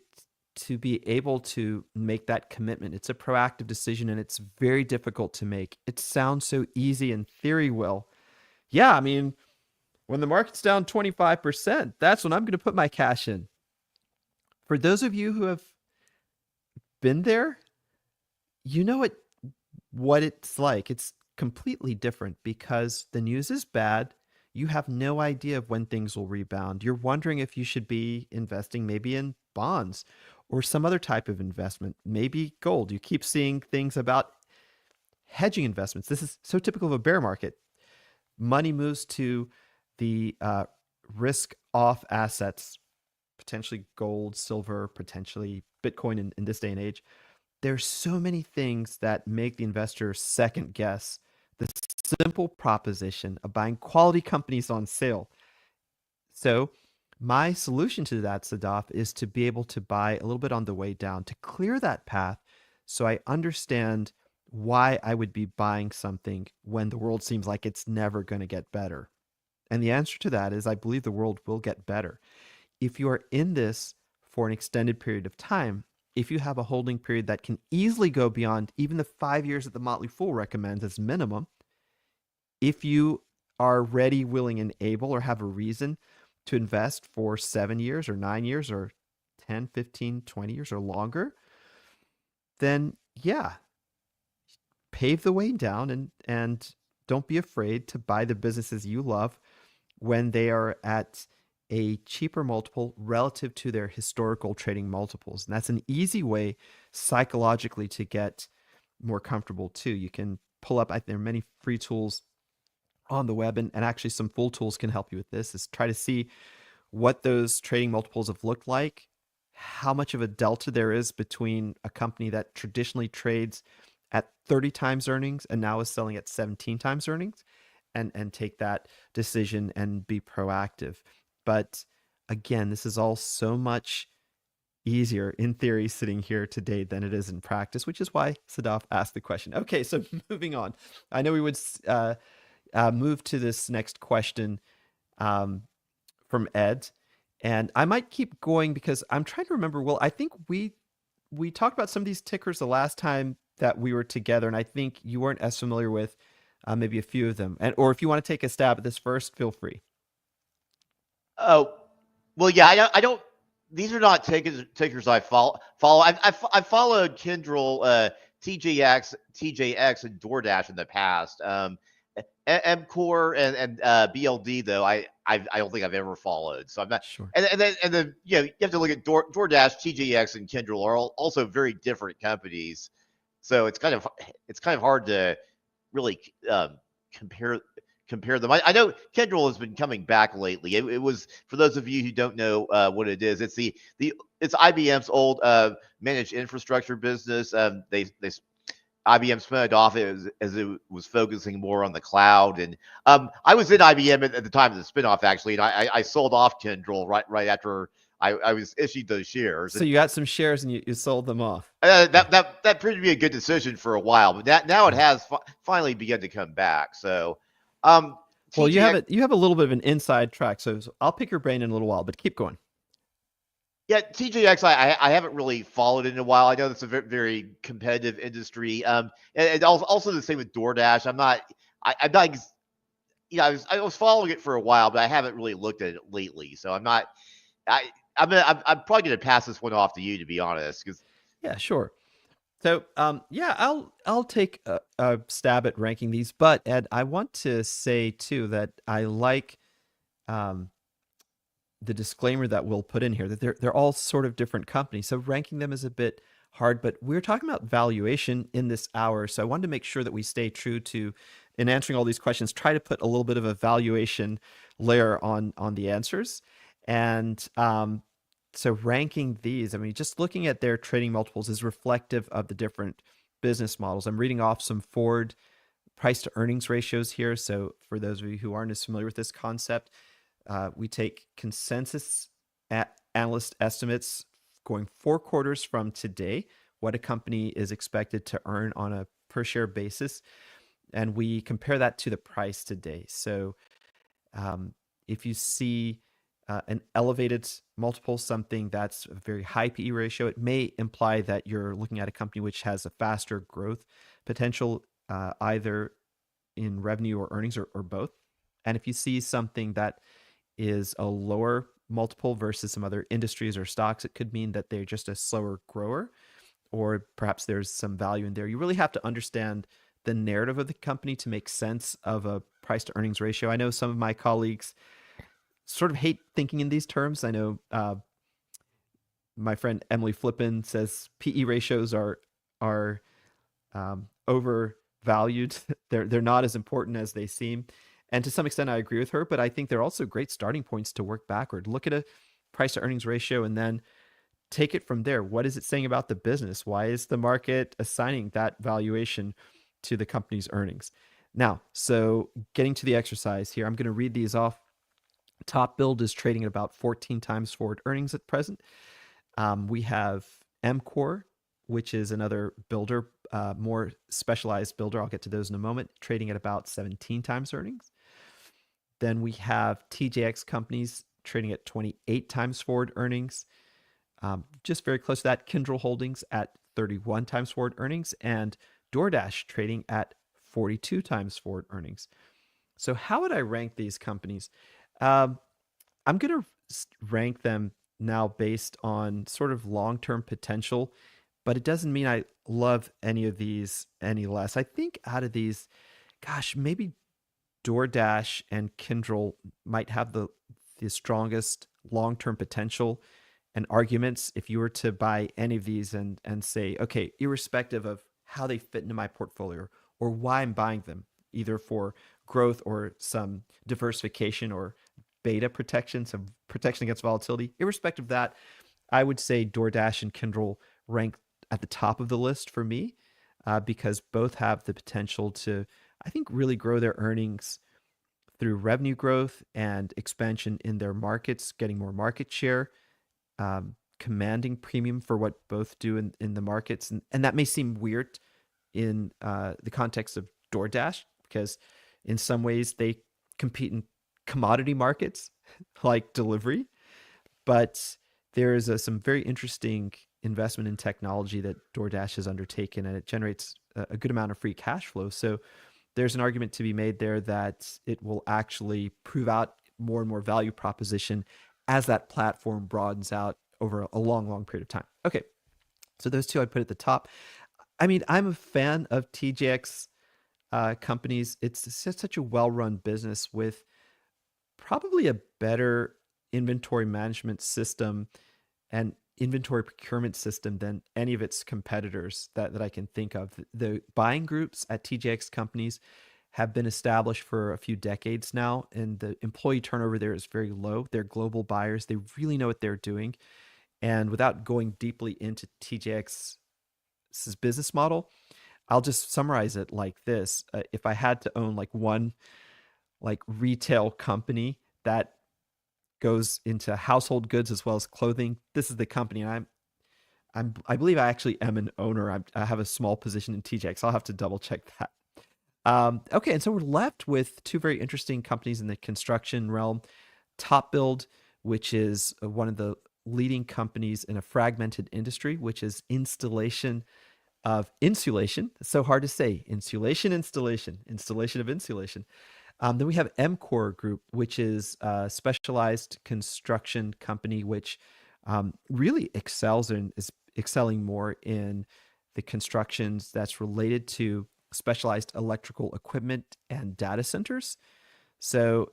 be able to make that commitment. It's a proactive decision and it's very difficult to make. It sounds so easy in theory, Will. Yeah, I mean, when the market's down 25%, that's when I'm going to put my cash in. For those of you who have been there, you know what it's like. It's completely different because the news is bad. You have no idea of when things will rebound. You're wondering if you should be investing maybe in bonds or some other type of investment, maybe gold. You keep seeing things about hedging investments. This is so typical of a bear market. Money moves to the risk off assets, potentially gold, silver, potentially Bitcoin in this day and age. There's so many things that make the investor second guess the simple proposition of buying quality companies on sale. So my solution to that, Sadaf, is to be able to buy a little bit on the way down, to clear that path so I understand why I would be buying something when the world seems like it's never going to get better. And the answer to that is I believe the world will get better. If you are in this for an extended period of time, if you have a holding period that can easily go beyond even the 5 years that the Motley Fool recommends as minimum, if you are ready, willing, and able, or have a reason to invest for 7 years or 9 years or 10, 15, 20 years or longer, then yeah, pave the way down and don't be afraid to buy the businesses you love when they are at a cheaper multiple relative to their historical trading multiples. And that's an easy way psychologically to get more comfortable too. You can pull up, there are many free tools on the web, and actually some Fool tools can help you with this, is try to see what those trading multiples have looked like, how much of a delta there is between a company that traditionally trades at 30 times earnings and now is selling at 17 times earnings, and take that decision and be proactive. But again, this is all so much easier in theory sitting here today than it is in practice, which is why Sadaf asked the question. Okay, so moving on. I know we would move to this next question from Ed. And I might keep going because I'm trying to remember, Will, I think we talked about some of these tickers the last time that we were together, and I think you weren't as familiar with maybe a few of them. Or if you want to take a stab at this first, feel free. Oh, well, yeah, I don't. These are not tickers I follow. I followed Kyndryl, TJX, and DoorDash in the past. MCore and BLD though I don't think I've ever followed. So I'm not sure. And then you have to look at DoorDash, TJX, and Kyndryl are also very different companies. So it's kind of hard to really compare them. I know Kyndryl has been coming back lately. It was, for those of you who don't know what it is, it's it's IBM's old managed infrastructure business. IBM spun it off as it was focusing more on the cloud. And I was in IBM at the time of the spinoff, actually, and I sold off Kyndryl right after I was issued those shares. So you got some shares and you sold them off. That proved to be a good decision for a while, but now it has finally begun to come back. So, well, you have a little bit of an inside track, so I'll pick your brain in a little while, but keep going. Yeah, TJX, I haven't really followed it in a while. I know it's a very, very competitive industry. And also the same with DoorDash. I'm not I was following it for a while, but I haven't really looked at it lately. So I'm not. I'm probably gonna pass this one off to you, to be honest, because Yeah, sure. So, yeah, I'll take a stab at ranking these, but Ed, I want to say too that I like um, the disclaimer that we'll put in here that they're all sort of different companies. So ranking them is a bit hard, but we're talking about valuation in this hour. So I wanted to make sure that we stay true to, in answering all these questions, try to put a little bit of a valuation layer on the answers. And so ranking these, I mean, just looking at their trading multiples is reflective of the different business models. I'm reading off some forward price to earnings ratios here. So for those of you who aren't as familiar with this concept, we take consensus analyst estimates going 4 quarters from today, what a company is expected to earn on a per share basis, and we compare that to the price today. So if you see an elevated multiple, something that's a very high PE ratio, it may imply that you're looking at a company which has a faster growth potential, either in revenue or earnings or both. And if you see something that is a lower multiple versus some other industries or stocks, it could mean that they're just a slower grower, or perhaps there's some value in there. You really have to understand the narrative of the company to make sense of a price to earnings ratio. I know some of my colleagues sort of hate thinking in these terms. I know my friend Emily Flippin says PE ratios are overvalued. They're not as important as they seem. And to some extent, I agree with her, but I think they're also great starting points to work backward. Look at a price to earnings ratio and then take it from there. What is it saying about the business? Why is the market assigning that valuation to the company's earnings? Now, so getting to the exercise here, I'm going to read these off. Top Build is trading at about 14 times forward earnings at present. We have MCore, which is another builder, more specialized builder. I'll get to those in a moment, trading at about 17 times earnings. Then we have TJX companies trading at 28 times forward earnings. Just very close to that, Kyndryl Holdings at 31 times forward earnings, and DoorDash trading at 42 times forward earnings. So how would I rank these companies? I'm going to rank them now based on sort of long-term potential, but it doesn't mean I love any of these any less. I think out of these, gosh, maybe DoorDash and Kyndryl might have the strongest long-term potential and arguments if you were to buy any of these and say, okay, irrespective of how they fit into my portfolio or why I'm buying them, either for growth or some diversification or beta protection, some protection against volatility, irrespective of that, I would say DoorDash and Kyndryl rank at the top of the list for me, because both have the potential to, I think, really grow their earnings through revenue growth and expansion in their markets, getting more market share, commanding premium for what both do in the markets. And that may seem weird in the context of DoorDash, because in some ways they compete in commodity markets like delivery, but there is some very interesting investment in technology that DoorDash has undertaken, and it generates a good amount of free cash flow. So there's an argument to be made there that it will actually prove out more and more value proposition as that platform broadens out over a long, long period of time. Okay, so those two I'd put at the top. I mean, I'm a fan of TJX companies. It's just such a well-run business with probably a better inventory management system and inventory procurement system than any of its competitors that I can think of. The buying groups at TJX companies have been established for a few decades now, and the employee turnover there is very low. They're global buyers. They really know what they're doing. And without going deeply into TJX's business model, I'll just summarize it like this. If I had to own like one like retail company that goes into household goods as well as clothing, this is the company. And I believe I actually am an owner. I have a small position in TJX. I'll have to double check that. Okay, and so we're left with two very interesting companies in the construction realm. Top Build, which is one of the leading companies in a fragmented industry, which is installation of insulation. It's so hard to say. Installation of insulation. Then we have MCore Group, which is a specialized construction company, which really excels and is excelling more in the constructions that's related to specialized electrical equipment and data centers. So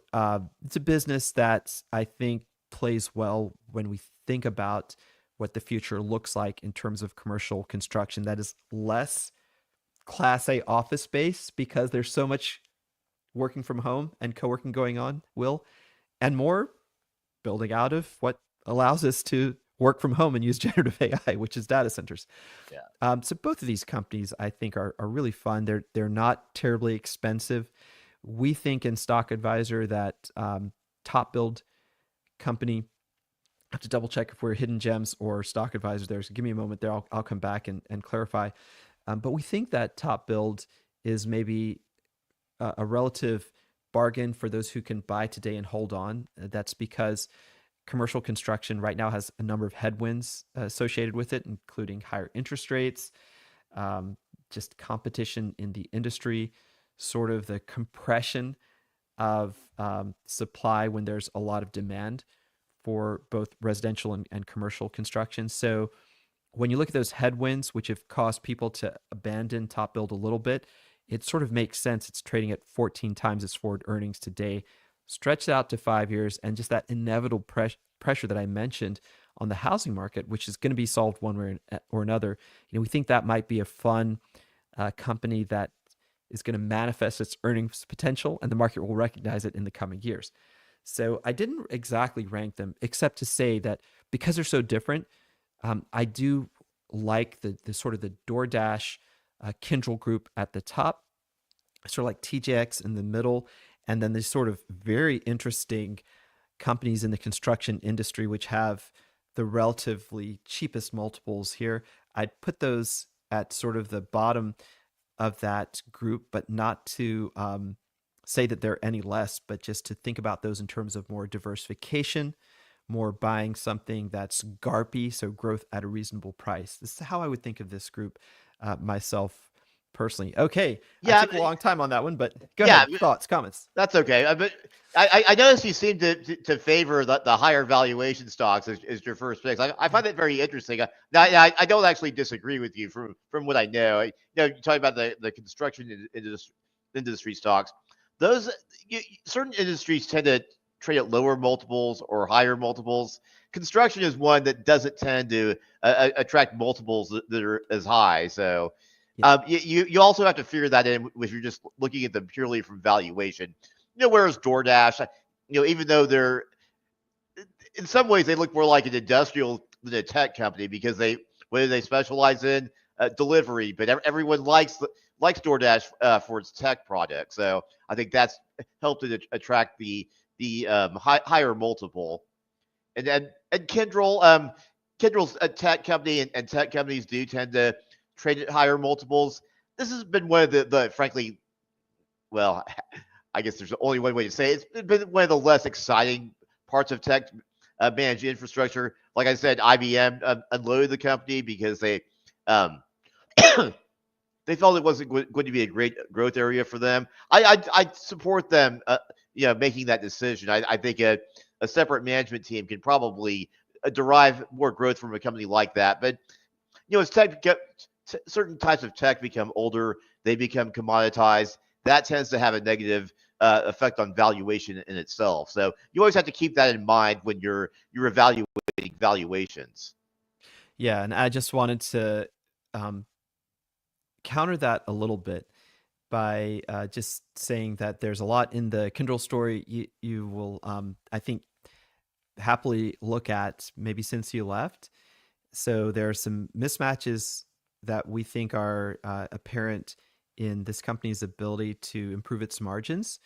it's a business that I think plays well when we think about what the future looks like in terms of commercial construction that is less Class A office space because there's so much working from home and co-working going on, and more building out of what allows us to work from home and use generative AI, which is data centers. Yeah. So both of these companies, I think, are really fun. They're not terribly expensive. We think in Stock Advisor that Top Build company, I have to double check if we're Hidden Gems or Stock Advisor there. So give me a moment there. I'll come back and clarify. But we think that Top Build is maybe a relative bargain for those who can buy today and hold on. That's because commercial construction right now has a number of headwinds associated with it, including higher interest rates, just competition in the industry, sort of the compression of supply when there's a lot of demand for both residential and commercial construction. So when you look at those headwinds, which have caused people to abandon Top Build a little bit, it sort of makes sense. It's trading at 14 times its forward earnings today, stretched out to 5 years, and just that inevitable pressure that I mentioned on the housing market, which is going to be solved one way or another. We think that might be a fun company that is going to manifest its earnings potential, and the market will recognize it in the coming years. So I didn't exactly rank them, except to say that because they're so different, I do like the sort of the DoorDash Kyndryl group at the top, sort of like TJX in the middle, and then these sort of very interesting companies in the construction industry which have the relatively cheapest multiples here. I'd put those at sort of the bottom of that group, but not to say that they're any less, but just to think about those in terms of more diversification, more buying something that's GARPy, so growth at a reasonable price. This is how I would think of this group myself personally. Okay, Yeah, I took a long time on that one, but go yeah, ahead. Thoughts, comments? That's okay. But I noticed you seem to favor the higher valuation stocks as your first picks. I find that very interesting. I don't actually disagree with you from what I know. You talk about the construction industry stocks. Those certain industries tend to trade at lower multiples or higher multiples. Construction is one that doesn't tend to attract multiples that are as high. So you also have to figure that in if you're just looking at them purely from valuation. Whereas DoorDash, even though they're in some ways they look more like an industrial than a tech company because whether they specialize in delivery, but everyone likes DoorDash for its tech product. So I think that's helped it attract the higher multiple. And Kyndryl's a tech company, and tech companies do tend to trade at higher multiples. This has been one of the frankly, well, I guess there's only one way to say it. It's been one of the less exciting parts of tech managed infrastructure. Like I said, IBM unloaded the company because they they felt it wasn't going to be a great growth area for them. I support them, making that decision. I think a separate management team can probably derive more growth from a company like that. But as certain types of tech become older, they become commoditized. That tends to have a negative effect on valuation in itself. So you always have to keep that in mind when you're evaluating valuations. Yeah, and I just wanted to counter that a little bit by just saying that there's a lot in the Kyndryl story you will, I think, happily look at maybe since you left. So there are some mismatches that we think are apparent in this company's ability to improve its margins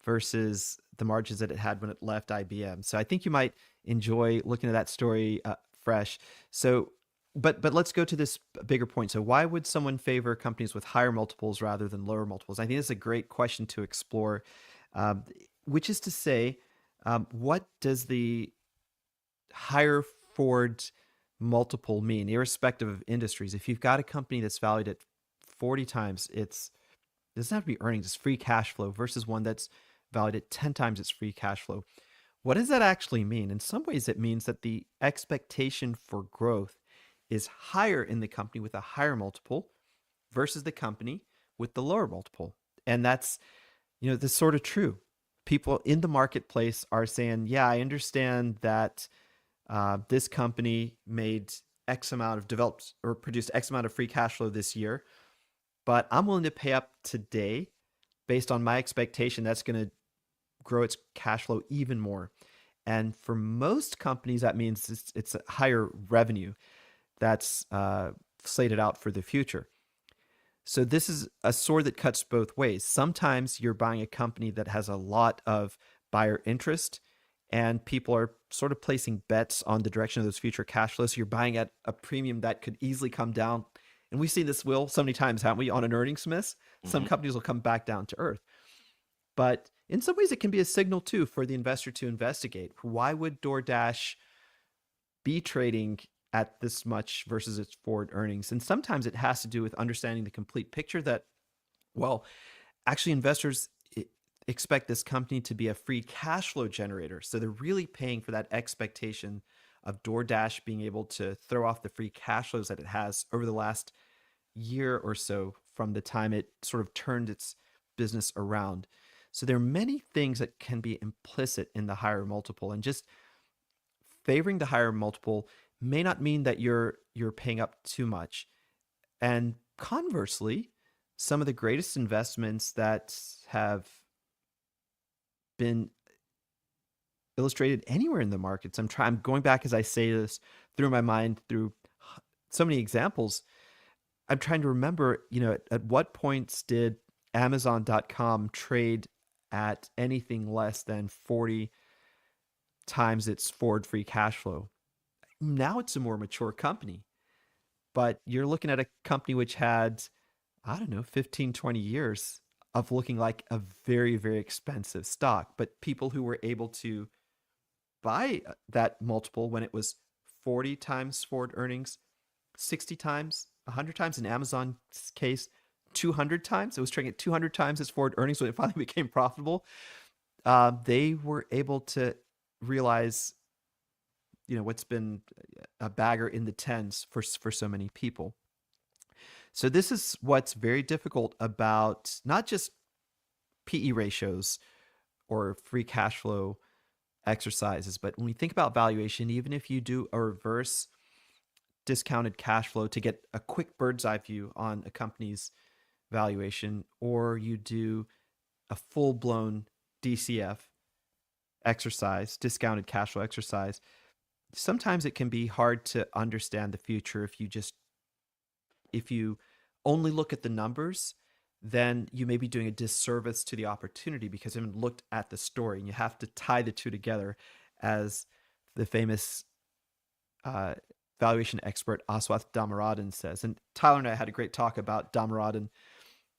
versus the margins that it had when it left IBM. So I think you might enjoy looking at that story fresh. So, but let's go to this bigger point. So why would someone favor companies with higher multiples rather than lower multiples? I think it's a great question to explore, which is to say, what does the higher forward multiple mean, irrespective of industries? If you've got a company that's valued at 40 times, it doesn't have to be earnings, it's free cash flow versus one that's valued at 10 times its free cash flow. What does that actually mean? In some ways, it means that the expectation for growth is higher in the company with a higher multiple versus the company with the lower multiple. And that's, that's sort of true. People in the marketplace are saying, yeah, I understand that this company made X amount of developed or produced X amount of free cash flow this year, but I'm willing to pay up today based on my expectation that's going to grow its cash flow even more. And for most companies, that means it's a higher revenue that's slated out for the future. So this is a sword that cuts both ways. Sometimes you're buying a company that has a lot of buyer interest and people are sort of placing bets on the direction of those future cash flows. So you're buying at a premium that could easily come down. And we've seen this, Will, so many times, haven't we, on an earnings miss? Some companies will come back down to earth. But in some ways, it can be a signal, too, for the investor to investigate. Why would DoorDash be trading at this much versus its forward earnings? And sometimes it has to do with understanding the complete picture that, well, actually investors expect this company to be a free cash flow generator. So they're really paying for that expectation of DoorDash being able to throw off the free cash flows that it has over the last year or so from the time it sort of turned its business around. So there are many things that can be implicit in the higher multiple, and just favoring the higher multiple may not mean that you're paying up too much. And conversely, some of the greatest investments that have been illustrated anywhere in the markets, I'm going back as I say this through my mind through so many examples. I'm trying to remember, at what points did Amazon.com trade at anything less than 40 times its forward free cash flow? Now it's a more mature company, but you're looking at a company which had, 15, 20 years of looking like a very, very expensive stock. But people who were able to buy that multiple when it was 40 times forward earnings, 60 times, 100 times, in Amazon's case, 200 times. It was trading at 200 times its forward earnings when it finally became profitable. They were able to realize, what's been a bagger in the tens for so many people. So this is what's very difficult about not just PE ratios or free cash flow exercises, but when we think about valuation, even if you do a reverse discounted cash flow to get a quick bird's eye view on a company's valuation, or you do a full-blown DCF exercise, discounted cash flow exercise, sometimes it can be hard to understand the future if you only look at the numbers. Then you may be doing a disservice to the opportunity because you haven't looked at the story, and you have to tie the two together, as the famous valuation expert Aswath Damodaran says. And Tyler and I had a great talk about Damodaran,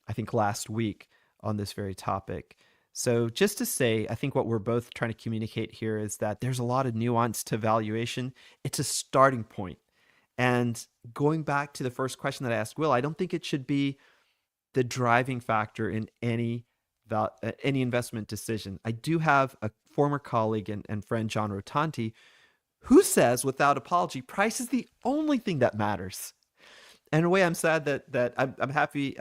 I think last week, on this very topic. So just to say, I think what we're both trying to communicate here is that there's a lot of nuance to valuation. It's a starting point. And going back to the first question that I asked Will, I don't think it should be the driving factor in any investment decision. I do have a former colleague and friend, John Rotanti, who says, without apology, price is the only thing that matters. And in a way, I'm sad that I'm happy.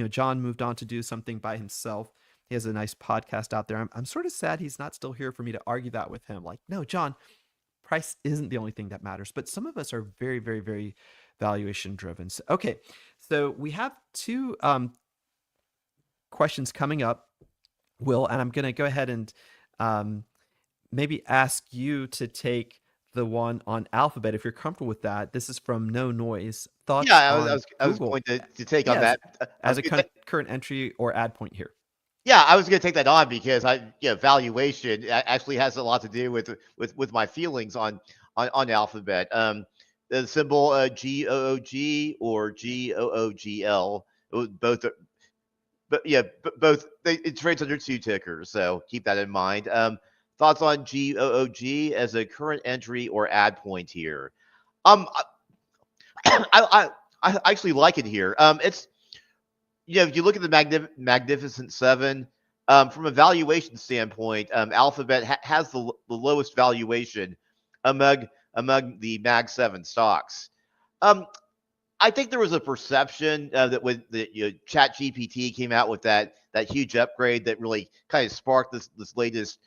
John moved on to do something by himself. He has a nice podcast out there. I'm sort of sad he's not still here for me to argue that with him. Like, no, John, price isn't the only thing that matters. But some of us are very, very, very valuation driven. So, okay, so we have two questions coming up, Will, and I'm going to go ahead and maybe ask you to take the one on Alphabet if you're comfortable with that. This is from No Noise. Thoughts? Yeah, on I was Google going to take on that as a current entry or add point here. Yeah, I was going to take that on because valuation actually has a lot to do with my feelings on Alphabet. The symbol GOOG or GOOGL, both it trades under two tickers, so keep that in mind. Thoughts on GOOG as a current entry or add point here? I actually like it here. It's if you look at the Magnificent Seven, From a valuation standpoint, Alphabet has the lowest valuation among the Mag 7 stocks. I think there was a perception that when the ChatGPT came out with that huge upgrade that really kind of sparked this latest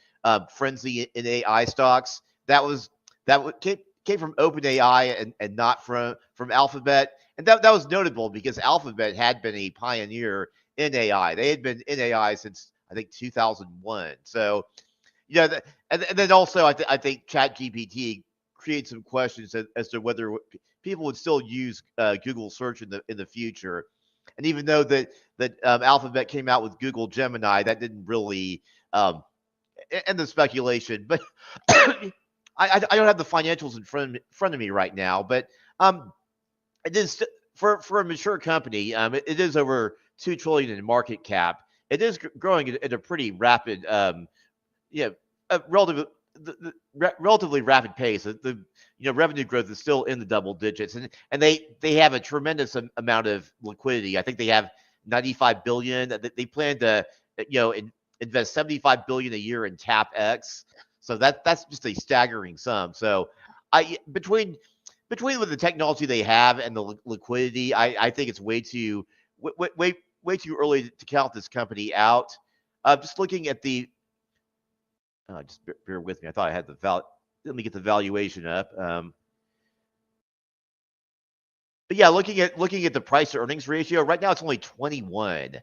frenzy in AI stocks. Came from OpenAI and not from Alphabet, and that was notable because Alphabet had been a pioneer in AI. They had been in AI since I think 2001. So and then also I think ChatGPT creates some questions as to whether people would still use Google search in the future. And even though that Alphabet came out with Google Gemini, that didn't really end the speculation. But I don't have the financials in front of me right now. But it is for a mature company. It is over $2 trillion in market cap. It is growing at a pretty rapid, relatively rapid pace. The revenue growth is still in the double digits, and they have a tremendous amount of liquidity. I think they have 95 billion. They plan to invest 75 billion a year in CapEx. So that's just a staggering sum. So between with the technology they have and the liquidity, I think it's way too early to count this company out. Just looking at the just bear with me. I thought I had let me get the valuation up. But yeah, looking at the price to earnings ratio right now, it's only 21.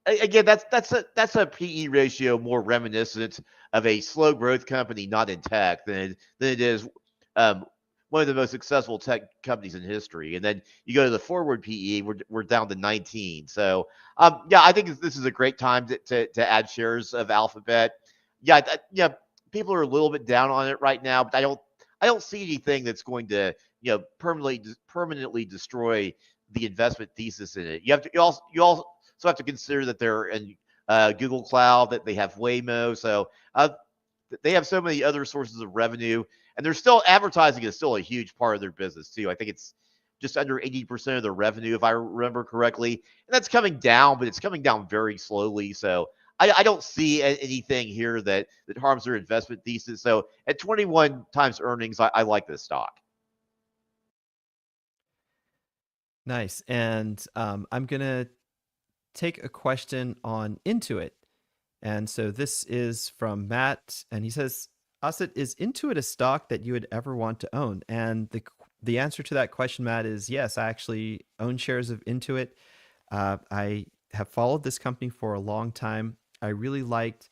Again, that's a PE ratio more reminiscent of a slow growth company not in tech than it is one of the most successful tech companies in history. And then you go to the forward PE, we're down to 19. So yeah, I think this is a great time to add shares of Alphabet. Yeah, people are a little bit down on it right now, but I don't see anything that's going to permanently destroy the investment thesis in it. You also have to consider that they're in Google Cloud, that they have Waymo, so they have so many other sources of revenue, and they're still advertising is still a huge part of their business too. I think it's just under 80% of their revenue, if I remember correctly, and that's coming down, but it's coming down very slowly. So I don't see anything here that harms their investment thesis. So at 21 times earnings, I like this stock. Nice. And I'm going to take a question on Intuit. And so this is from Matt, and he says, Asit, is Intuit a stock that you would ever want to own? And the answer to that question, Matt, is yes. I actually own shares of Intuit. I have followed this company for a long time. I really liked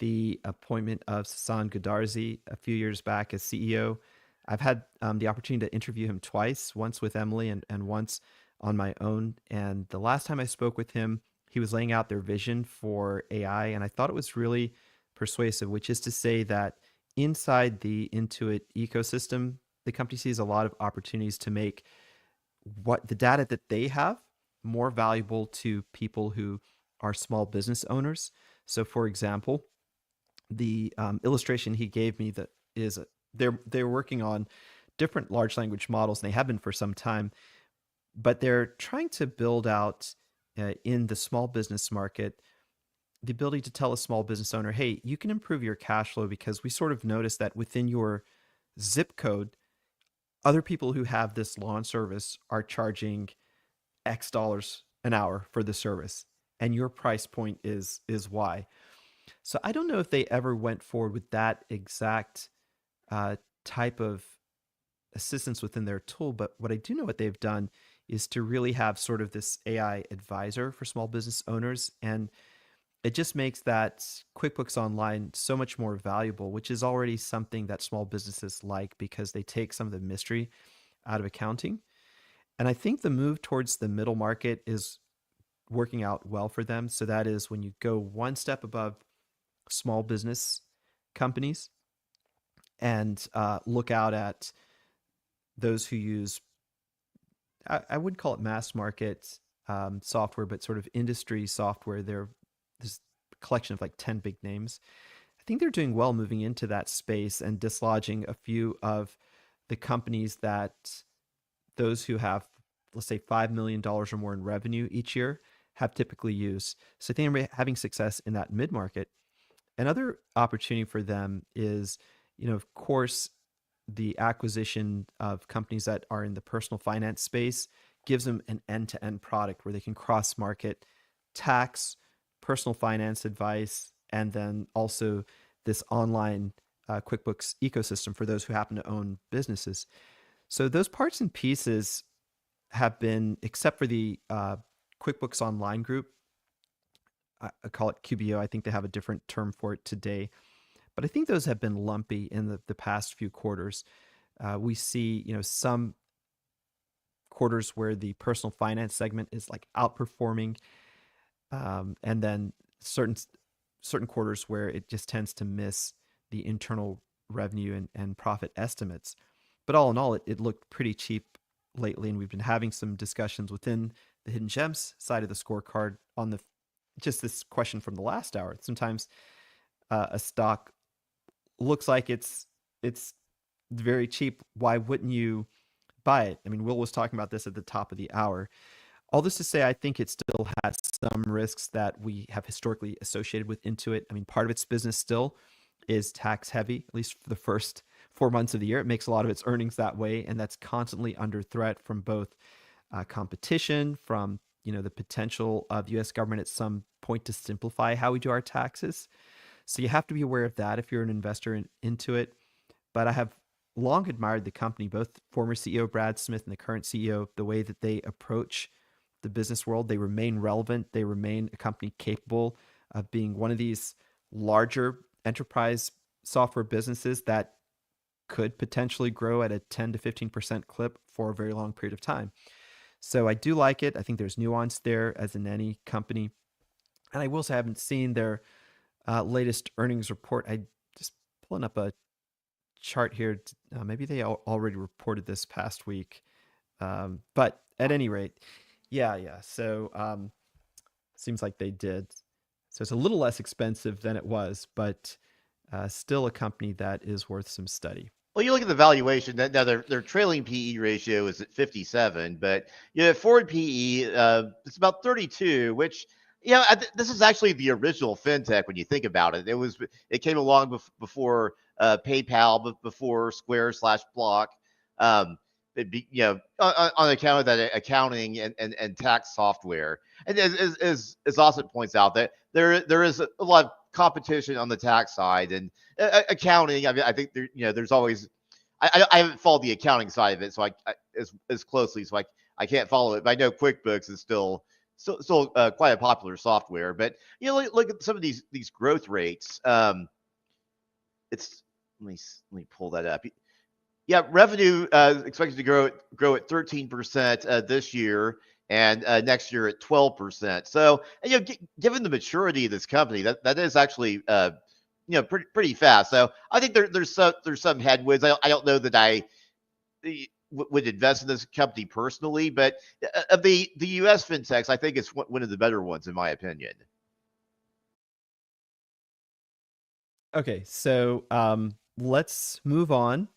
the appointment of Sasan Goodarzi a few years back as CEO. I've had the opportunity to interview him twice, once with Emily and once on my own. And the last time I spoke with him, he was laying out their vision for AI, and I thought it was really persuasive, which is to say that inside the Intuit ecosystem, the company sees a lot of opportunities to make what the data that they have more valuable to people who are small business owners. So, for example, the illustration he gave me that is they're working on different large language models, and they have been for some time, but they're trying to build out in the small business market the ability to tell a small business owner, hey, you can improve your cash flow because we sort of noticed that within your zip code, other people who have this lawn service are charging X dollars an hour for the service, and your price point is Y. So I don't know if they ever went forward with that exact type of assistance within their tool, but what I do know what they've done is to really have sort of this AI advisor for small business owners, and it just makes that QuickBooks Online so much more valuable, which is already something that small businesses like because they take some of the mystery out of accounting. And I think the move towards the middle market is working out well for them. So that is when you go one step above small business companies and look out at those who use, I would call it mass market software, but sort of industry software. There's a collection of like 10 big names. I think they're doing well moving into that space and dislodging a few of the companies that those who have, let's say, $5 million or more in revenue each year have typically used. So I think they're having success in that mid-market. Another opportunity for them is, of course, the acquisition of companies that are in the personal finance space gives them an end-to-end product where they can cross-market tax, personal finance advice, and then also this online QuickBooks ecosystem for those who happen to own businesses. So those parts and pieces have been, except for the QuickBooks Online group, I call it QBO. I think they have a different term for it today. But I think those have been lumpy in the past few quarters. We see, some quarters where the personal finance segment is like outperforming, and then certain quarters where it just tends to miss the internal revenue and profit estimates. But all in all, it looked pretty cheap lately, and we've been having some discussions within the hidden gems side of the scorecard on just this question from the last hour. Sometimes a stock looks like it's very cheap. Why wouldn't you buy it? I mean, Will was talking about this at the top of the hour. All this to say, I think it still has some risks that we have historically associated with Intuit. I mean, part of its business still is tax heavy, at least for the first 4 months of the year. It makes a lot of its earnings that way, and that's constantly under threat from both competition, from the potential of the U.S. government at some point to simplify how we do our taxes. So you have to be aware of that if you're an investor into it. But I have long admired the company, both former CEO Brad Smith and the current CEO, the way that they approach the business world. They remain relevant. They remain a company capable of being one of these larger enterprise software businesses that could potentially grow at a 10 to 15% clip for a very long period of time. So I do like it. I think there's nuance there, as in any company. And I will say I haven't seen their latest earnings report. I just pulling up a chart here. Maybe they already reported this past week. But at any rate, yeah. So seems like they did. So it's a little less expensive than it was, but still a company that is worth some study. Well, you look at the valuation. Now their trailing PE ratio is at 57, but forward PE it's about 32, which this is actually the original fintech when you think about it. It came along before PayPal, before Square/Block. On account of that accounting and tax software. And as Austin points out, that there is a lot of competition on the tax side and accounting. I mean, I think there's always. I haven't followed the accounting side of it, so as closely, so I can't follow it. But I know QuickBooks is still quite a popular software. But look at some of these growth rates. Let me pull that up. Yeah, revenue expected to grow at 13% this year, and next year at 12%. So given the maturity of this company, that is actually pretty fast. So I think there's some headwinds. I don't know that I would invest in this company personally, but of the U.S. fintechs, I think it's one of the better ones in my opinion. Okay, so let's move on.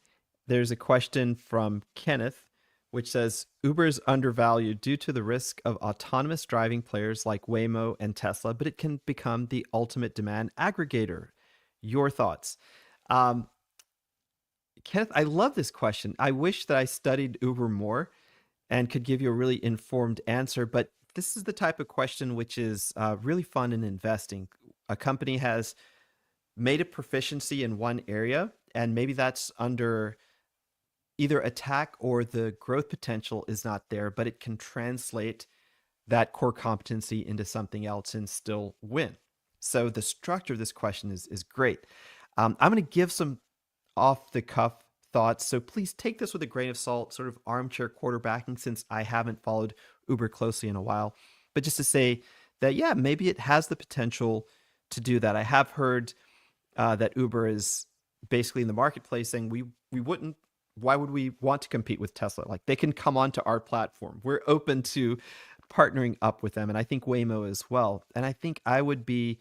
There's a question from Kenneth, which says Uber is undervalued due to the risk of autonomous driving players like Waymo and Tesla, but it can become the ultimate demand aggregator. Your thoughts? Kenneth, I love this question. I wish that I studied Uber more and could give you a really informed answer, but this is the type of question which is really fun in investing. A company has made a proficiency in one area, and maybe that's under either attack or the growth potential is not there, but it can translate that core competency into something else and still win. So the structure of this question is great. I'm going to give some off-the-cuff thoughts, so please take this with a grain of salt, sort of armchair quarterbacking, since I haven't followed Uber closely in a while. But just to say that, yeah, maybe it has the potential to do that. I have heard that Uber is basically in the marketplace saying we wouldn't. Why would we want to compete with Tesla? Like, they can come onto our platform. We're open to partnering up with them, and I think Waymo as well. And I think I would be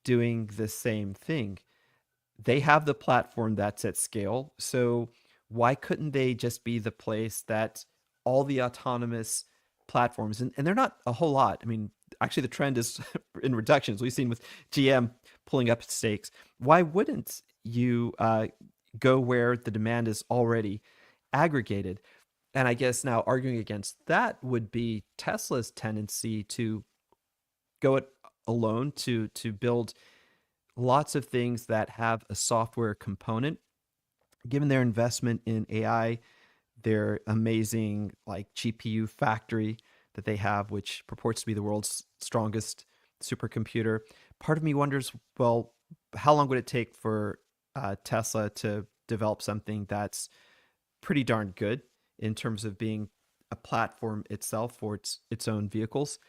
doing the same thing. They have the platform that's at scale, so why couldn't they just be the place that all the autonomous platforms, and they're not a whole lot. I mean, actually the trend is in reductions. We've seen with GM pulling up stakes. Why wouldn't you go where the demand is already aggregated? And I guess now arguing against that would be Tesla's tendency to go it alone, to build lots of things that have a software component. Given their investment in AI, their amazing like GPU factory that they have, which purports to be the world's strongest supercomputer, part of me wonders, well, how long would it take for Tesla to develop something that's pretty darn good in terms of being a platform itself for its own vehicles?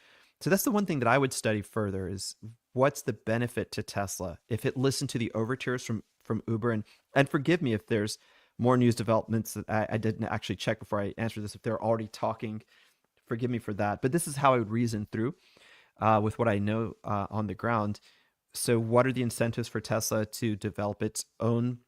So that's the one thing that I would study further, is what's the benefit to Tesla if it listened to the overtures from Uber. And forgive me if there's more news developments that I didn't actually check before I answer this. If they're already talking, forgive me for that. But this is how I would reason through with what I know on the ground. So what are the incentives for Tesla to develop its own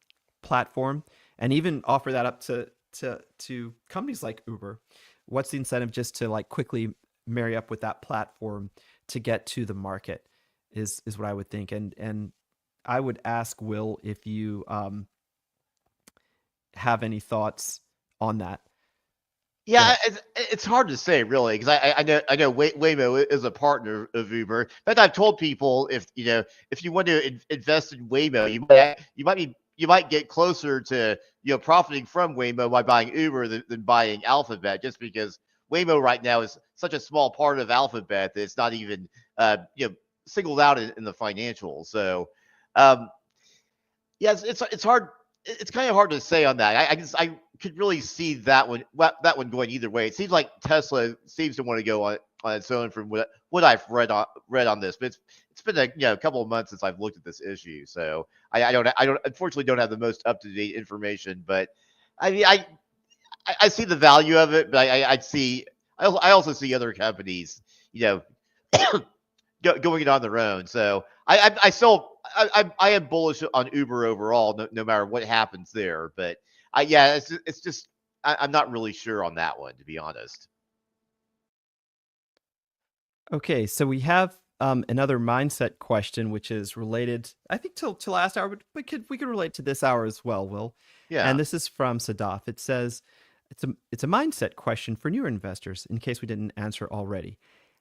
platform and even offer that up to companies like Uber? What's the incentive just to like quickly marry up with that platform to get to the market is what I would think. And I would ask Will if you have any thoughts on that. Yeah, it's hard to say really, because I know Waymo is a partner of Uber. In fact, I've told people if you want to invest in Waymo, you might get closer to profiting from Waymo by buying Uber than buying Alphabet, just because Waymo right now is such a small part of Alphabet that it's not even singled out in the financials. So yes, it's hard. It's kind of hard to say on that. I could really see that one going either way. It seems like Tesla seems to want to go on its own from what I've read on this, but it's been a couple of months since I've looked at this issue, so I don't unfortunately don't have the most up to date information. But I mean I see the value of it, but I also see other companies going it on their own. So I am bullish on Uber overall, no matter what happens there. But it's just I'm not really sure on that one, to be honest. Okay, so we have another mindset question, which is related, I think, to last hour, but we could relate to this hour as well, Will. Yeah. And this is from Sadaf. It says, it's a mindset question for newer investors, in case we didn't answer already.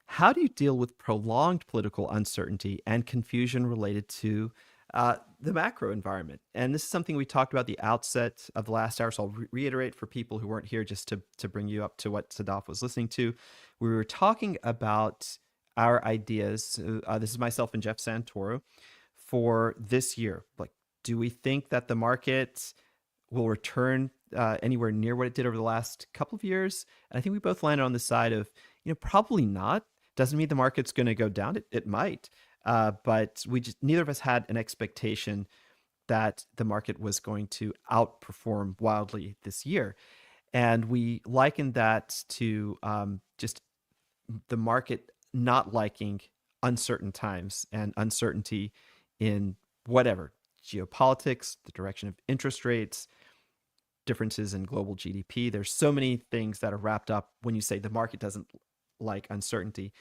How do you deal with prolonged political uncertainty and confusion related to the macro environment? And this is something we talked about at the outset of the last hour, so I'll reiterate for people who weren't here, just to bring you up to what Sadaf was listening to. We were talking about our ideas, this is myself and Jeff Santoro, for this year. Like, do we think that the market will return anywhere near what it did over the last couple of years? And I think we both landed on the side of, probably not. Doesn't mean the market's going to go down. It might, but neither of us had an expectation that the market was going to outperform wildly this year. And we likened that to just the market not liking uncertain times and uncertainty in whatever, geopolitics, the direction of interest rates, differences in global GDP. There's so many things that are wrapped up when you say the market doesn't like uncertainty.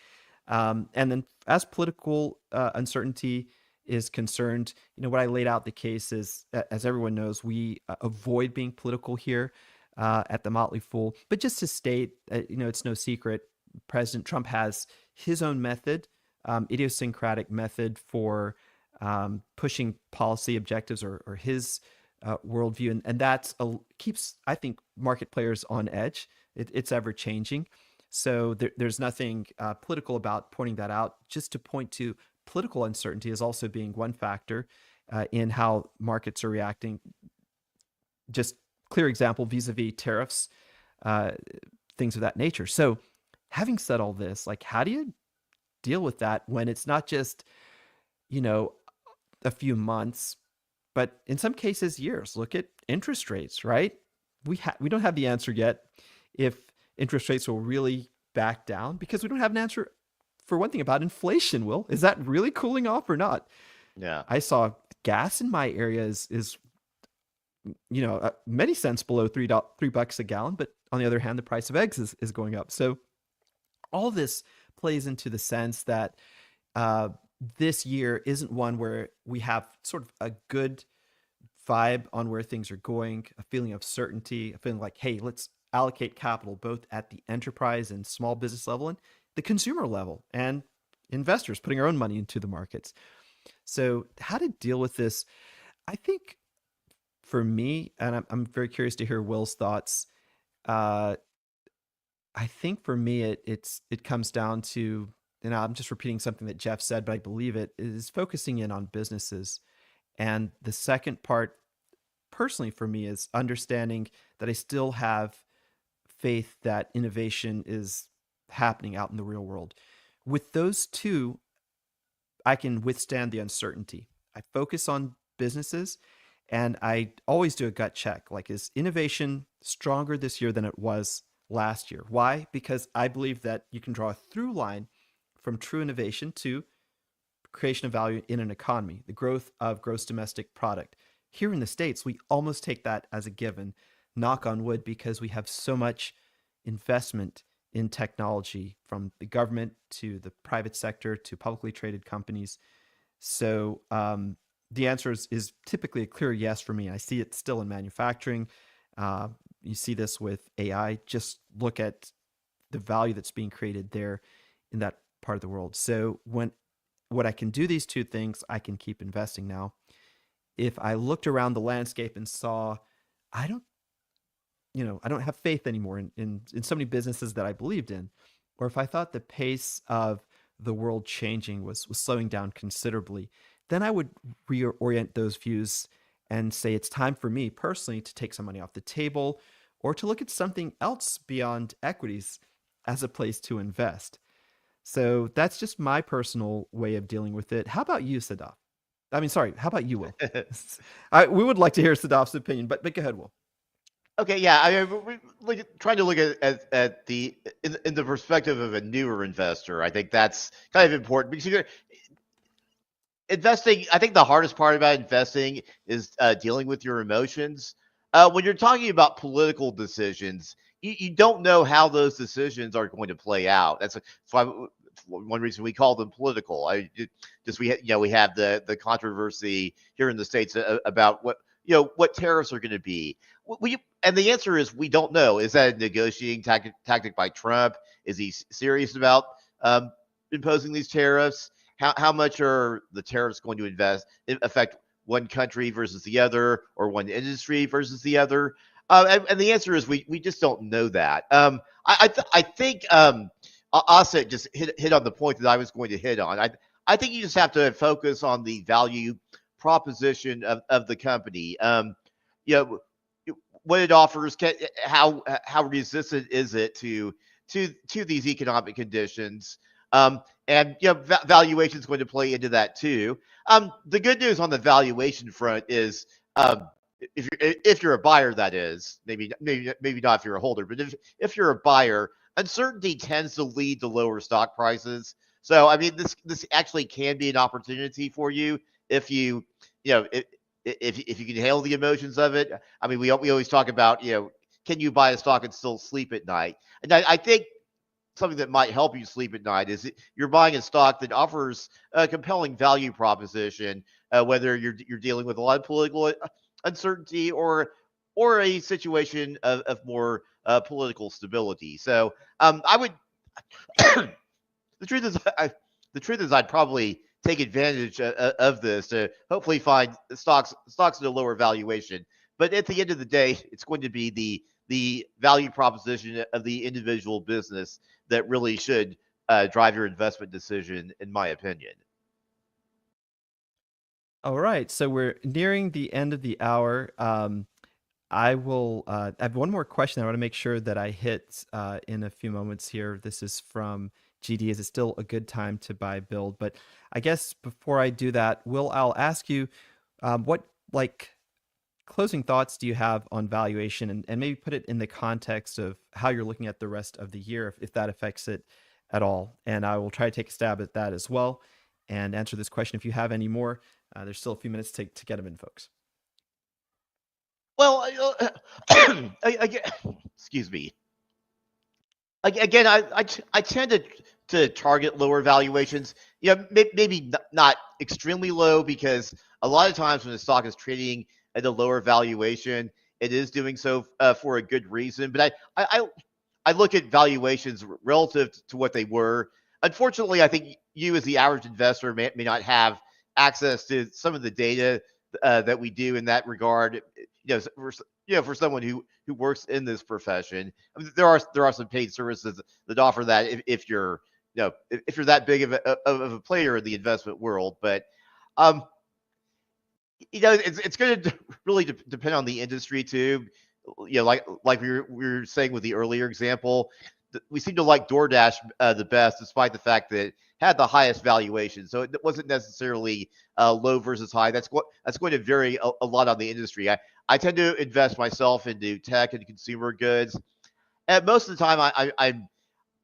And then as political uncertainty is concerned, what I laid out the case is, as everyone knows, we avoid being political here at the Motley Fool. But just to state, it's no secret, President Trump has his own method, idiosyncratic method for pushing policy objectives or his worldview. And that keeps, I think, market players on edge. It's ever changing. So there's nothing political about pointing that out. Just to point to political uncertainty as also being one factor in how markets are reacting. Just clear example, vis-a-vis tariffs, things of that nature. So having said all this, like, how do you deal with that when it's not just, a few months, but in some cases years? Look at interest rates, right? We don't have the answer yet if interest rates will really back down, because we don't have an answer for one thing about inflation. Will, is that really cooling off or not? Yeah. I saw gas in my area is many cents below $3 a gallon, but on the other hand, the price of eggs is going up. So all this plays into the sense that this year isn't one where we have sort of a good vibe on where things are going, a feeling of certainty, a feeling like, hey, let's allocate capital both at the enterprise and small business level and the consumer level, and investors putting our own money into the markets. So how to deal with this? I think for me, and I'm very curious to hear Will's thoughts. I think for me, it comes down to, and I'm just repeating something that Jeff said, but I believe it is focusing in on businesses. And the second part, personally for me, is understanding that I still have faith that innovation is happening out in the real world. With those two, I can withstand the uncertainty. I focus on businesses, and I always do a gut check. Like, is innovation stronger this year than it was last year? Why? Because I believe that you can draw a through line from true innovation to creation of value in an economy, the growth of gross domestic product. Here in the States, we almost take that as a given, knock on wood, because we have so much investment in technology from the government to the private sector to publicly traded companies. So the answer is typically a clear yes for me. I see it still in manufacturing. You see this with AI. Just look at the value that's being created there in that part of the world. So when I can do these two things, I can keep investing now. If I looked around the landscape and saw, I don't have faith anymore in so many businesses that I believed in, or if I thought the pace of the world changing was slowing down considerably, then I would reorient those views and say it's time for me personally to take some money off the table or to look at something else beyond equities as a place to invest. So that's just my personal way of dealing with it. How about you, Sadaf? I mean, sorry, how about you, Will? We would like to hear Sadaf's opinion, but go ahead, Will. Okay, yeah. I mean, trying to look at the in the perspective of a newer investor. I think that's kind of important because you're investing. I think the hardest part about investing is dealing with your emotions. When you're talking about political decisions, you don't know how those decisions are going to play out. That's why one reason we call them political. We have the controversy here in the States about what tariffs are going to be. And the answer is we don't know. Is that a negotiating tactic by Trump? Is he serious about imposing these tariffs? How much are the tariffs going to affect one country versus the other, or one industry versus the other? And the answer is we just don't know that. I think Asset just hit on the point that I was going to hit on. I think you just have to focus on the value proposition of the company. What it offers, how resistant is it to these economic conditions, and valuation is going to play into that too. The good news on the valuation front is, if you're a buyer, that is, maybe not if you're a holder, but if you're a buyer, uncertainty tends to lead to lower stock prices. So I mean, this actually can be an opportunity for you if you if you can handle the emotions of it. I mean, we always talk about, can you buy a stock and still sleep at night? And I think something that might help you sleep at night is you're buying a stock that offers a compelling value proposition, whether you're dealing with a lot of political uncertainty or a situation of more political stability. So I would. The truth is I'd probably take advantage of this to hopefully find stocks at a lower valuation. But at the end of the day, it's going to be the value proposition of the individual business that really should drive your investment decision, in my opinion. All right, so we're nearing the end of the hour. I have one more question I want to make sure that I hit in a few moments here. This is from GD. Is it still a good time to buy build? But I guess before I do that, Will, I'll ask you, what closing thoughts do you have on valuation, and maybe put it in the context of how you're looking at the rest of the year, if that affects it at all. And I will try to take a stab at that as well and answer this question if you have any more. There's still a few minutes to get them in, folks. Well, excuse me. Again, I tend to to target lower valuations. Maybe not extremely low, because a lot of times when the stock is trading at a lower valuation, it is doing so for a good reason. But I look at valuations relative to what they were. Unfortunately, I think you as the average investor may not have access to some of the data that we do in that regard. For someone who works in this profession, I mean, there are some paid services that offer that if you're if you're that big of a player in the investment world. But it's going to really depend on the industry too. Like we were saying with the earlier example, we seem to like DoorDash the best, despite the fact that it had the highest valuation. So it wasn't necessarily low versus high. That's going to vary a lot on the industry. I tend to invest myself into tech and consumer goods, and most of the time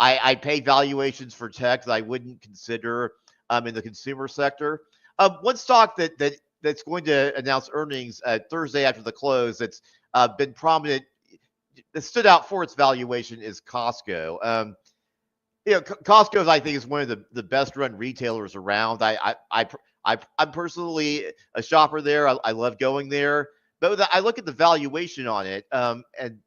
I pay valuations for tech that I wouldn't consider in the consumer sector. One stock that's going to announce earnings Thursday after the close, that's been prominent, that stood out for its valuation, is Costco. Costco, I think, is one of the best run retailers around. I'm personally a shopper there. I love going there, but I look at the valuation on it, and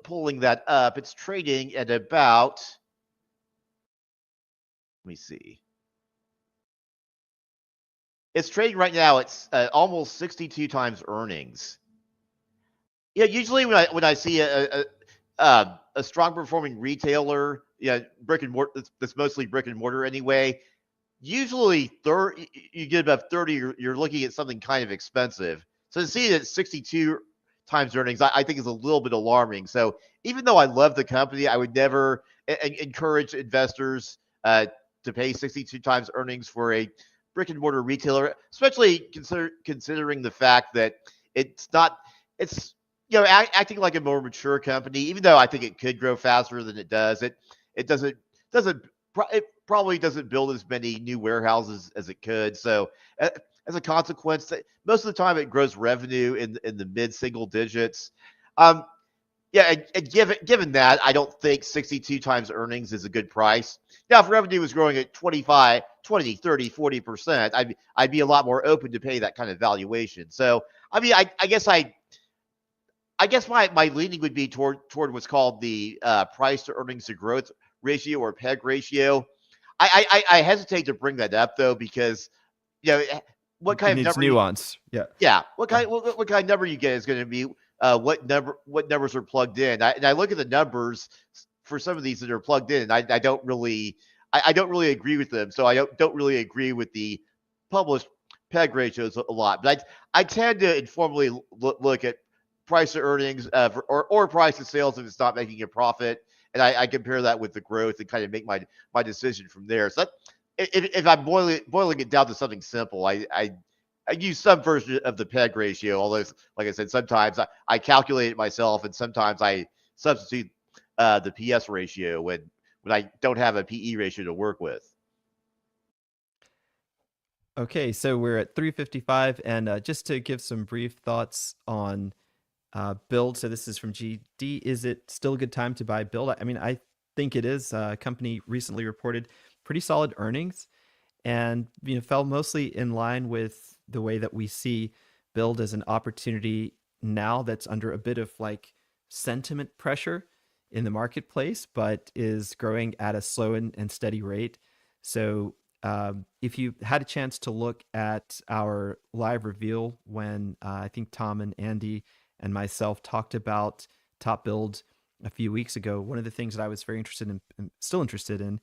pulling that up, it's trading at about, let me see. It's trading right now, it's almost 62 times earnings. Usually when I see a strong performing retailer, brick and mortar, that's mostly brick and mortar anyway, usually you get above 30, you're looking at something kind of expensive. So to see it at 62 times earnings, I think is a little bit alarming. So even though I love the company, I would never encourage investors to pay 62 times earnings for a brick and mortar retailer, especially considering the fact that it's acting like a more mature company. Even though I think it could grow faster than it does, it probably doesn't build as many new warehouses as it could. So as a consequence, most of the time it grows revenue in the mid single digits. And given that, I don't think 62 times earnings is a good price. Now, if revenue was growing at 25, 20, 30, 40%, I'd be a lot more open to pay that kind of valuation. So, I mean, I guess my leaning would be toward what's called the price to earnings to growth ratio, or PEG ratio. I hesitate to bring that up though, because what kind of number nuance. what kind of number you get is going to be what numbers are plugged in. And I look at the numbers for some of these that are plugged in, and I don't really agree with them. So I don't really agree with the published PEG ratios a lot. But I tend to informally look at price to earnings or price to sales if it's not making a profit, and I compare that with the growth and kind of make my decision from there. So if I'm boiling it down to something simple, I use some version of the PEG ratio, although, like I said, sometimes I calculate it myself, and sometimes I substitute the PS ratio when I don't have a PE ratio to work with. Okay, so we're at 3:55, and just to give some brief thoughts on Build. So this is from GD. Is it still a good time to buy Build? I mean, I think it is. Company recently reported pretty solid earnings, and fell mostly in line with the way that we see Build as an opportunity now that's under a bit of like sentiment pressure in the marketplace, but is growing at a slow and steady rate. So if you had a chance to look at our live reveal when I think Tom and Andy and myself talked about Top Build a few weeks ago, one of the things that I was very interested in, and still interested in,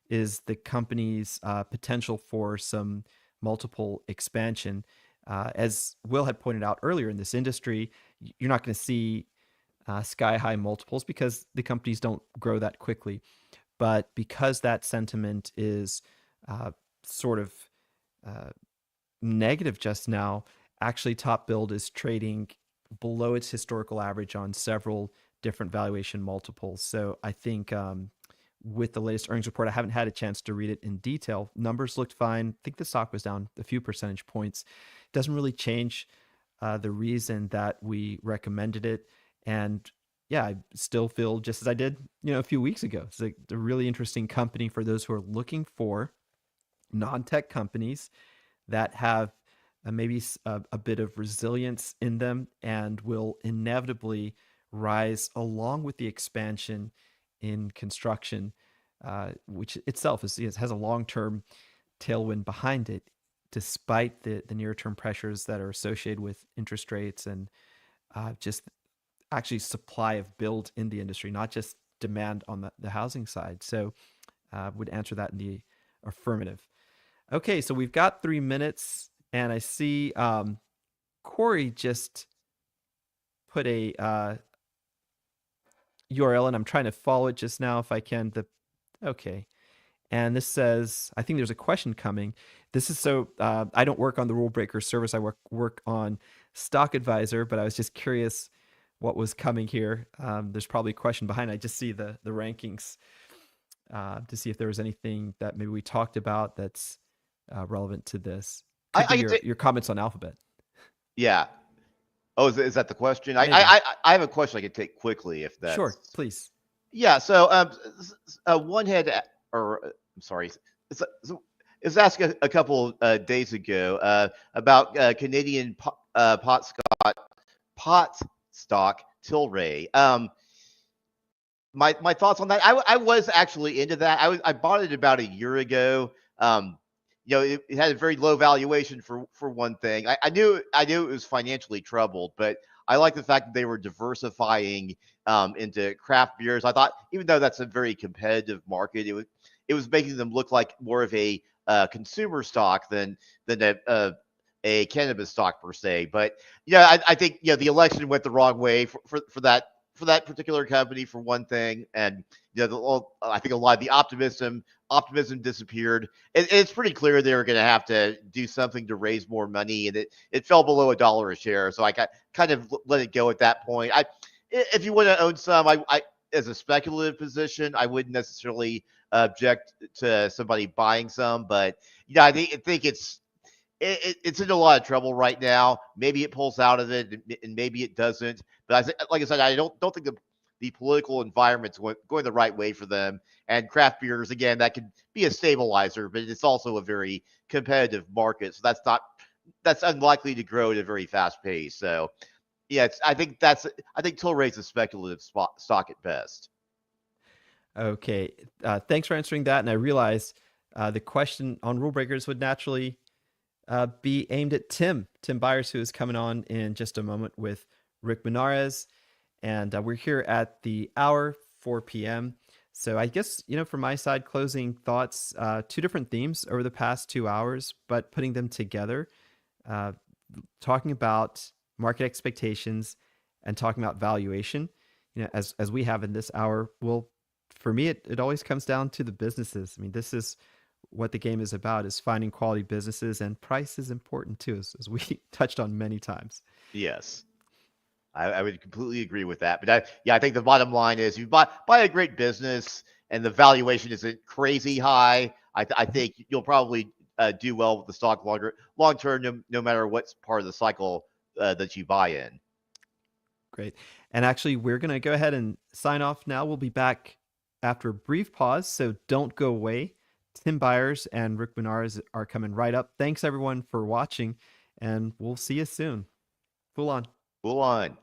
is the company's potential for some multiple expansion. As Will had pointed out earlier, in this industry, you're not going to see sky high multiples because the companies don't grow that quickly. But because that sentiment is sort of negative just now, actually Top Build is trading below its historical average on several different valuation multiples. So I think with the latest earnings report, I haven't had a chance to read it in detail. Numbers looked fine. I think the stock was down a few percentage points. Doesn't really change the reason that we recommended it. And yeah, I still feel just as I did, a few weeks ago. It's a really interesting company for those who are looking for non-tech companies that have maybe a bit of resilience in them and will inevitably rise along with the expansion in construction, which itself has a long-term tailwind behind it, despite the near-term pressures that are associated with interest rates and just actually supply of build in the industry, not just demand on the housing side. So would answer that in the affirmative. Okay, so we've got 3 minutes, and I see Corey just put a URL, and I'm trying to follow it just now if I can. Okay. And this says, I think there's a question coming. This is I don't work on the Rule Breaker service. I work on Stock Advisor, but I was just curious what was coming here. There's probably a question behind. I just see the rankings to see if there was anything that maybe we talked about that's relevant to this. Could be your comments on Alphabet. Yeah. Oh, is that the question? Maybe. I have a question I could take quickly if that's... Sure, please. Yeah. So one had, or I'm sorry, it's asked a couple days ago about Canadian pot stock Tilray. My thoughts on that. I was actually into that. I bought it about a year ago. It had a very low valuation for one thing. I knew it was financially troubled, but I like the fact that they were diversifying into craft beers. I thought, even though that's a very competitive market, it was making them look like more of a consumer stock than a cannabis stock per se. But I think the election went the wrong way for that particular company, for one thing, and I think a lot of the optimism disappeared. It's pretty clear they were going to have to do something to raise more money, and it fell below $1 a share. So I kind of let it go at that point. If you want to own some, I as a speculative position, I wouldn't necessarily object to somebody buying some, but I think it's in a lot of trouble right now. Maybe it pulls out of it, and maybe it doesn't. But like I said, I don't think the political environment's going the right way for them. And craft beers, again, that could be a stabilizer, but it's also a very competitive market. So that's unlikely to grow at a very fast pace. So yeah, I think Tilray's a speculative stock at best. Okay, thanks for answering that. And I realize the question on Rule Breakers would naturally be aimed at Tim Byers, who is coming on in just a moment with Rick Benares. And we're here at the hour, 4 p.m. So I guess, from my side, closing thoughts, 2 different themes over the past 2 hours, but putting them together, talking about market expectations and talking about valuation, as we have in this hour. Well, for me, it always comes down to the businesses. I mean, this is what the game is about, is finding quality businesses, and price is important too, as we touched on many times. Yes. I would completely agree with that. But I think the bottom line is, you buy a great business and the valuation isn't crazy high, I think you'll probably do well with the stock long term, no matter what part of the cycle that you buy in. Great. And actually, we're going to go ahead and sign off now. We'll be back after a brief pause, so don't go away. Tim Byers and Rick Benares are coming right up. Thanks, everyone, for watching, and we'll see you soon. Fool on. Fool on.